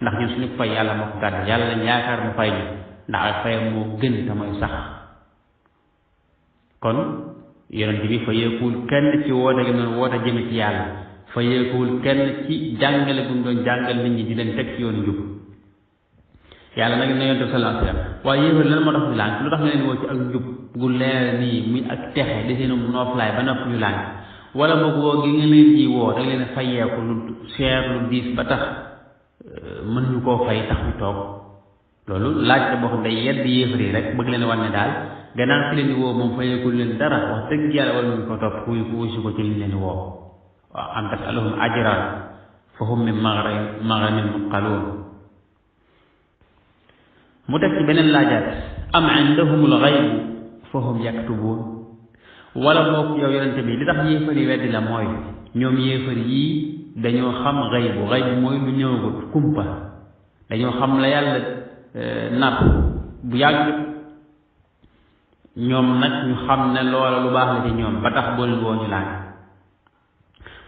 Speaker 1: ndax ñun suñu fay yàlla moo ko gàdd yàlla lañ yaakaar mu fay ñu ndax ak fayam moo gën te mooy sax kon yonent bi fayeekuwul kenn ci woote gi noonu woote jëme ci yàlla fayeekuwul kenn ci jàngale bu mu doon jàngal nit ñi di leen teg ci yoonu njub yàlla nag ne yonent bi sallallahu alayhi wa sallam waaye yéefar lan moo tax ñu lànk lu tax nga leen woo ci ak njub gu leer nii muy ak texe di seen nooflaay ba nopp ñu lànk wala boog woo gi nga leen ji woo da leen fayeeku lu cher lu diis ba tax mën ñu koo fay tax ñu toog loolu laaj la boo xam ne day yedd yéefar yi rek bëgg leen wan ne daal gannaaw fi leen di woo moom fayeekul leen dara wax dëgg yàlla wala ñu ko topp wuyu ko ci liñ leen di woo waaw am tasaluhum ajran fa hum min maghramin musqaluun mu teg ci beneen laajaat am indahumul ghaybu fa hum yaktubuun wala boog yow yonente bi li tax yéefar yi weddi la mooy ñoom yéefar yii dañoo xam ghaybu mooy lu ñëwagut kumpa dañoo xam la yàlla nar bu yàgg ñoom nag ñu xam ne loola lu baax la ci ñoom ba tax bool woo ñu laaj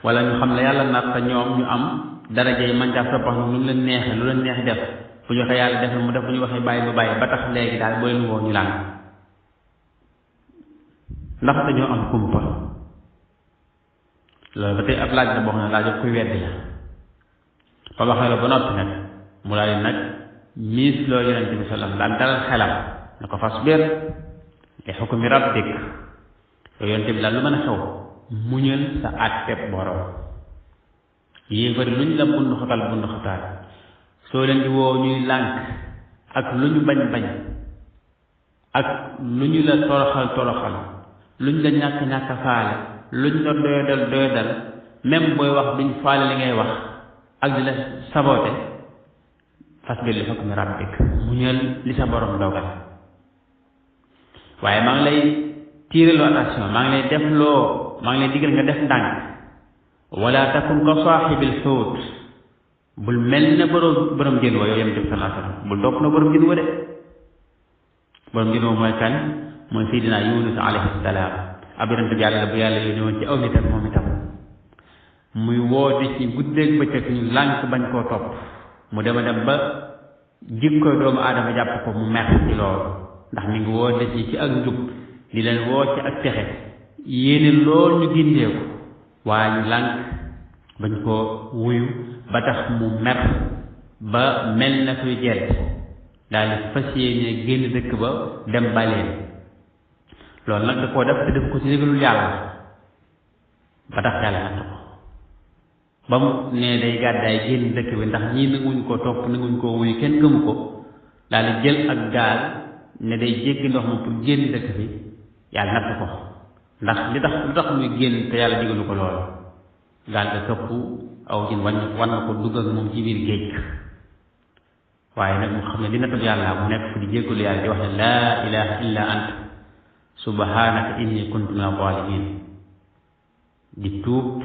Speaker 1: wala ñu xam la yàlla nar te ñoom ñu am daraja yi man caa soppax ñu leen neexee lu leen neex def bu ñu waxee yàlla def mu def bu ñu waxee bàyyi mu bàyyi ba tax léegi daal boo leen woo ñu laaj ndax dañoo am kumpa loolu ba tey ab laaj la boo xam ne laaj kuy weddi la ba waxee la ba noppi nag mu daal di nag miis loo yonente bi sallam daan dalal xelam ne ko fasbir li xukmi rabbik yow yonente bi daal lu mën a xew muñal sa àtteb borom yéefari lu ñu la bundu xataal soo leen di woo ñuy lànk ak lu ñu bañ ak lu ñu la toroxal lu ñu la ñàkk faale lu ñu la doyadal même booy wax duñ faale li ngay wax ak di la saboote fasbir li hukmi rabbik muñal li sa borom dogal waaye maa ngi lay tiiraloo attention maa ngi lay digal nga def ndànk wala takun ka saaxibil xuut bul mel ne borom jën wa yow yonent bi sallallahu alayhi wa sallam bul topp na borom jën wa de borom jën wa mooy kan mooy Seydina Yunus alayhi salaam ab yonent bi yàlla bu yàlla yónni woon ci aw nitam moom itam muy woote ci guddeeg bëccëg ñu lànk bañ koo topp mu dem ba jikkoy doomu aadama jàpp ko mu mer ci loolu ndax mi ngi woote ci ak njub di leen woo ci ak texe yéene lool ñu gindeeku waaye ñu lànk bañ koo wuyu ba tax mu mer ba mel na kuy gedd daal di fas yéene génn dëkk ba dem baleen loolu nag da koo def te def ko ci ndigalul yàlla ba tax yàlla natt ko ba mu ne day gàddaay génn dëkk bi ndax ñii nanguñ ko topp nanguñ ko wuyu kenn gëmu ko daal di jël ak gaal ne day jéggi ndox ma pour génn dëkk bi yàlla natt ko ndax lu tax muy génn te yàlla digalu ko loolu gaal ga këpp aw jën wan na ko dugg ak moom ci biir géej waaye nag mu xam ne li nattu yàlla mu nekk fu di jéggalu yàlla di wax ne laa ilaha illa ant subhanaka inni kuntu min az-zalimin di tuub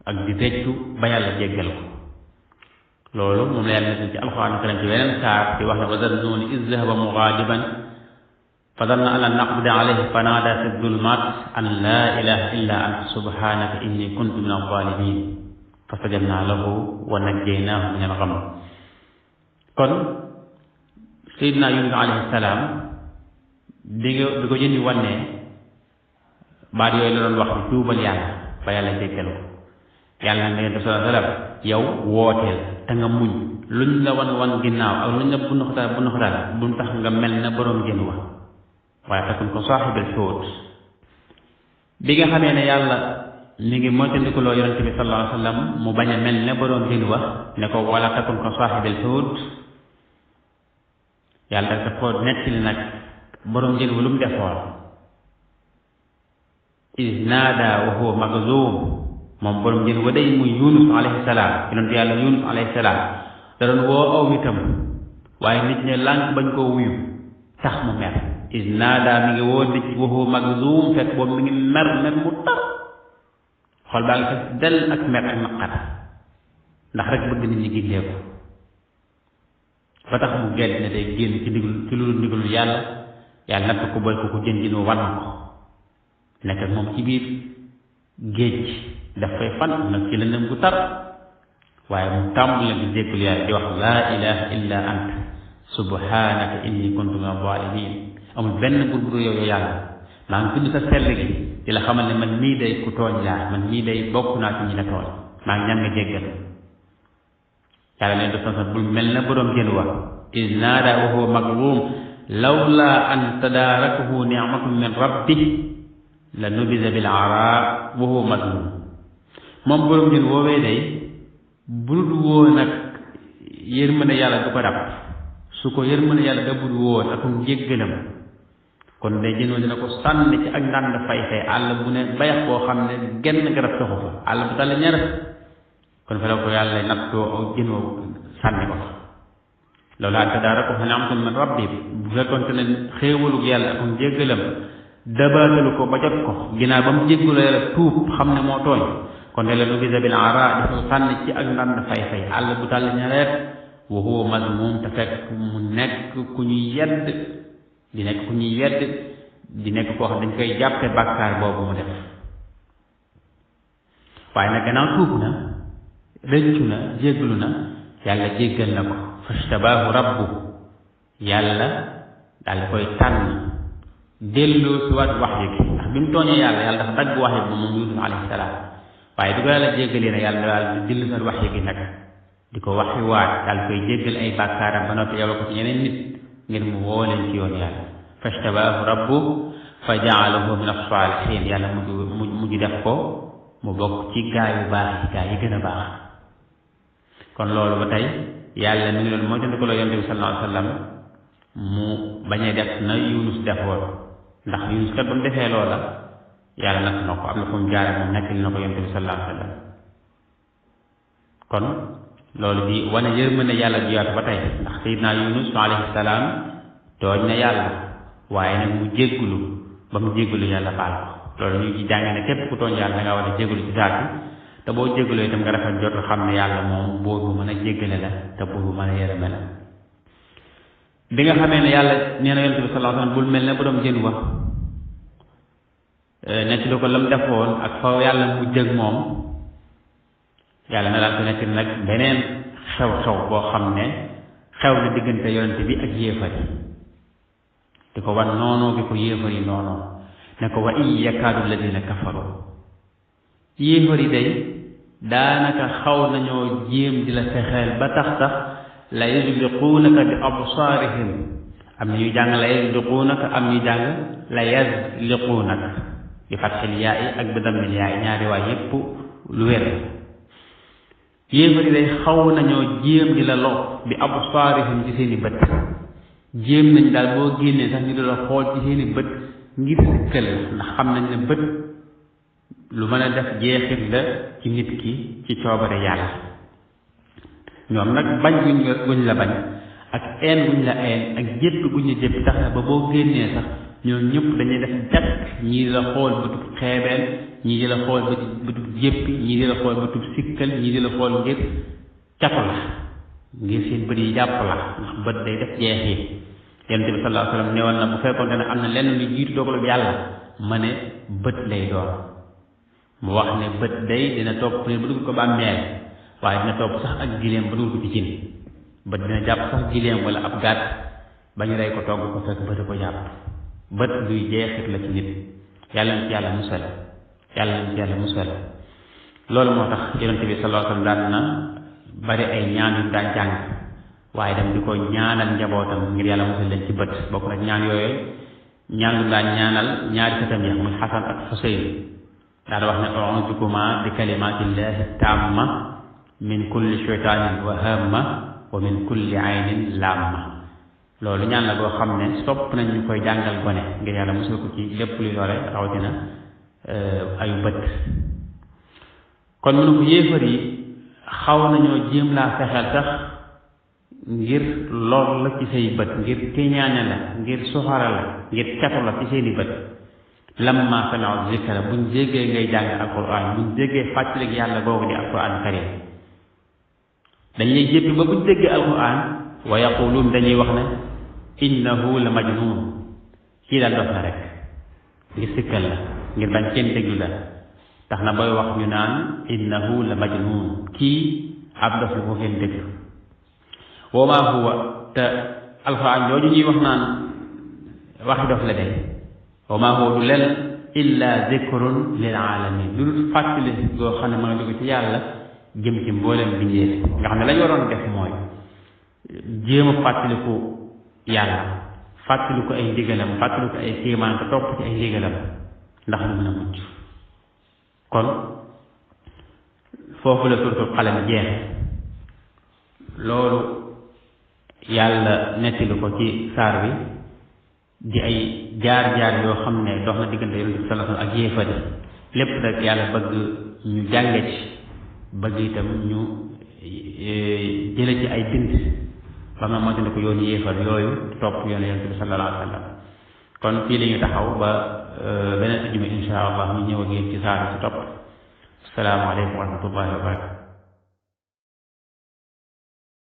Speaker 1: ak di reccu ba yàlla jéggal ko loolu moom la yàlla nekk ci alxuraan karim ci weneen saar di wax ne wa zannuuni iz zahaba mugaadiban fa danna an lan naqdira alayhi fa naada fi dulumat an laa ilaha illa anta subhanaka inni kuntu min alzalimin fastajabna lahu wa najjaynaahu min algham. kon Seydina Yunus alayhi salaam di ko jëndi wane baat yooyu la doon wax ni tuubal yàlla ba yàlla jéggal ko. yàlla na ngeen def sallallahu alayhi wa sallam yow wooteel te nga muñ luñ la wan ginnaaw ak luñ la bu noxtaal bu tax nga mel na boroom jën wa waaye takun ko saaxibil xuut. bi nga xamee ne yàlla mi ngi moytandikuloo yonente bi sallallahu alayhi wa sallam mu bañ a mel ne boroom jën wa ne ko wala takun ko saaxibil xuut, yàlla daf ko nettali nag boroom jën wa lu mu defoon. iz naada wa huwa magzuum, moom boroom jën wa day muy Yunus alayhi salaam, yonente yàlla Yunus alayhi salaam da doon woo aw nitam waaye nit ñi lànk bañ koo wuyu tax mu mer. iz naada mi ngi woo nit wa huwa magzuum fekk boobu mi ngi mer mu tar xol baa ngi fes del ak mer ak naqar ndax rek bëgg nit ñi gindeeku ba tax mu gedd ne day génn ci lu ndigalul yàlla. yàlla natt ko boy ko jën ji nu wan ko nekk ak moom ci biir géej daf fay fan nag ci lëndëm gu tar waaye mu tàmbali di jéggul yàlla di wax laa ilaha illa anta subhanaka inni kuntu min az-zalimin. amul benn buur bu yow yàlla maa ngi tudd sa sell gi di la xamal ne man mii day ku tooñ laa, man mii day bokk naa ci ñi la tooñ, maa ngi ñaan nga jéggal. yàlla ne def na bul mel na boroom jën wa iz naada wa huwa magzuum lawla an tadaarakahu ni'matun min rabbih la nubiza bil araa wa huwa mazmuum. moom boroom jën woowee day budul woon ak yërmande yàlla du ko dab, su ko yërmande yàlla dabul woon ak njéggalam kon day jën wa dina ko sànni ci ak ndànd fay àll bu ne bayax boo xam ne genn garab soxu fa, àll bu tàll ñaar kon fa la ko yàlla nattoo aw jën wa sànni ko fa. lawlaa an tadaarakahu ni'matun min rabbih, bu fekkoonte ne xéewalug yàlla ak njéggalam dabaatalu ko ba jot ko ginnaaw ba mu jéggalu yàlla tuub xam ne moo tooñ kon de la nubiza bil araa dafa sànni ci ak ndànd fay àll bu tàll ñareet wa huwa mazmuum te fekk mu nekk ku ñuy yedd di nekk koo xam dañ koy jàppe bàkkaar boobu mu def. waaye nag gannaaw tuub na rëccu na jéggalu na yàlla jéggal na ko fastabaahu rabbu, yàlla daal koy tànn delloo si waat wax yi ndax bi mu tooñee yàlla dafa dagg wax yi moom Yunus alayhi salaam waaye du ko yàlla jéggalee ne yàlla daal di dellu si wax yi nag di ko waxi waat daal koy jéggal ay bàkkaaram ba noppi yabal ko ci ñeneen nit ngir mu woo leen ci yoon yàlla. fastabaahu rabbu fa ja'alahu min as-saalihiin, yàlla mujj def ko mu bokk ci gaa yu baax gaa yi gën a baax. kon loolu ba tey yàlla mi ngi doon mooy tënd ko la yonent bi sallallahu alayhi wa sallam mu bañ a def na Yunus defoon ndax Yunus kat ba mu defee loola yàlla natt na ko am na fu mu jaare moom nekkil na ko yonent bi sallallahu alayhi wa sallam. kon loolu di wane yërmande yàlla ju yaatu ba tey ndax Seydina Yunus alayhi salaam tooñ na yàlla waaye nag mu jéggulu ba mu jéggulu yàlla baal ko. loolu ñu ci jàng ne képp ku tooñ yàlla da ngaa war a jéggulu ci saati te boo jéggaloo itam nga rafet jot xam ne yàlla moom buur bu mën a jéggale la te buur bu mën a yërëme la. bi nga xamee ne yàlla nee na yonent bi sallallahu alayhi wasallam bul mel ne borom jën wa nekk lu ko lam defoon ak fa yàlla mu jëg moom yàlla na daal ko nekk nag beneen xew-xew boo xam ne xew na diggante yonent bi ak yéefar yi di ko wan noonoo gi ko yéefar yi noonoo ne ko wa in yakaadu alladina kafaru, yéefar yi day daanaka xaw nañoo jéem di la fexeel ba tax la yuzliquunaka bi absaarihim, am na ñuy jàng la yuzliquunaka am ñuy jàng la yazliquunaka bi fatxil yaa yi ak bi dammil yaa yi ñaari waay yépp lu wér. yéefar yi day xaw nañoo jéem di la lox bi absaarihim ci seeni bët, jéem nañ daal boo génnee sax ñu di la xool ci seeni bët ngir sikkal ndax xam nañ ne bët lu mën a def jeexit la ci nit ki ci coobare yàlla. ñoom nag bañ guñ la bañ ak een guñ la een ak jépp guñ la jépp tax na ba boo génnee sax ñoom ñëpp dañuy def jàkk ñii di la xool bëtub xeebeen, ñii di la xool bëtub jéppi, ñii di la xool bëtub sikkal, ñii di la xool ngir catu la ngir seen bët yi jàpp la ndax bët day def jeexit. yonent bi sallallahu alayhi wa sallam newoon na bu fekkoon ne am na lenn lu jiitu dogalu yàlla ma ne bët lay doon mu wax ne bët day dina topp ne ba dugg ko bàmmeel waaye dina topp sax ak gileem ba dugg ko ci cin bët dina jàpp sax gileem wala ab gàtt bañ rey ko togg ko fekk bët ko jàpp bët luy jeexit la ci nit yàlla na ci yàlla musal yàlla na ci yàlla musal loolu moo tax yonent bi sallallahu alayhi wa sallam daan na bari ay ñaan yu daan jàng waaye dem di ko ñaanal njabootam ngir yàlla musal leen ci bët bokk na ñaan yooyu ñaan lu daan ñaanal ñaari sëtam ya muy Xasan ak Xuseyn daan wax ne a'uudukuma bi kalimatillahi tamma min kulli shaytanin wa hamma wa min kulli aynin lamma loolu ñaan la boo xam ne sopp nañ ñu koy jàngal gone ngir yàlla musal ko ci lépp luy lore rawatina ayu bët kon mënu ko yéefar yi xaw nañoo jéem laa fexeel sax ngir lor la ci say bët ngir téñaane la ngir soxara la ngir catu la ci seeni bët lamma sami'u zikra buñ déggee ngay jàng alquran buñ déggee fàttalik yàlla googu di alquran karim dañ lay jéppi ba buñ déggee alquran wa yaquluun dañuy wax ne innahu la majnun kii daal dof na rek ngir sikkal la ngir bañ kenn déglu la tax na booy wax ñu naan innahu la majnun kii ab dof la ko kenn déglu wa maa huwa te alquran jooju ñuy wax naan waxi dof la de wa maa huwa du len illa zikrun lil alamin lu dul fàttali goo xam ne mën a jóge ci yàlla jëm ci mboolem bindéef nga xam ne lañ waroon def mooy jéem a fàttaliku yàlla fàttaliku ay ndigalam fàttaliku ay kéemaan te topp ci ay ndigalam ndax lu mën a mucc kon foofu la suratul qalam jeex loolu yàlla nettali ko ci saar bi di ay jaar-jaar yoo xam ne dox na diggante yonent bi sallallahu alayhi wa sallam ak yéefar yi lépp rek yàlla bëgg ñu jànge ci bëgg itam ñu jële ci ay bind ba nga moo ne ko yoonu yéefar yooyu topp yoonu yonent bi sallallahu alayhi wa sallam kon fii la ñu taxaw ba beneen ajuma insha allah ñu ñëw ak yéen ci saar ci topp asalaamaaleykum wa rahmatullahi wa barakatu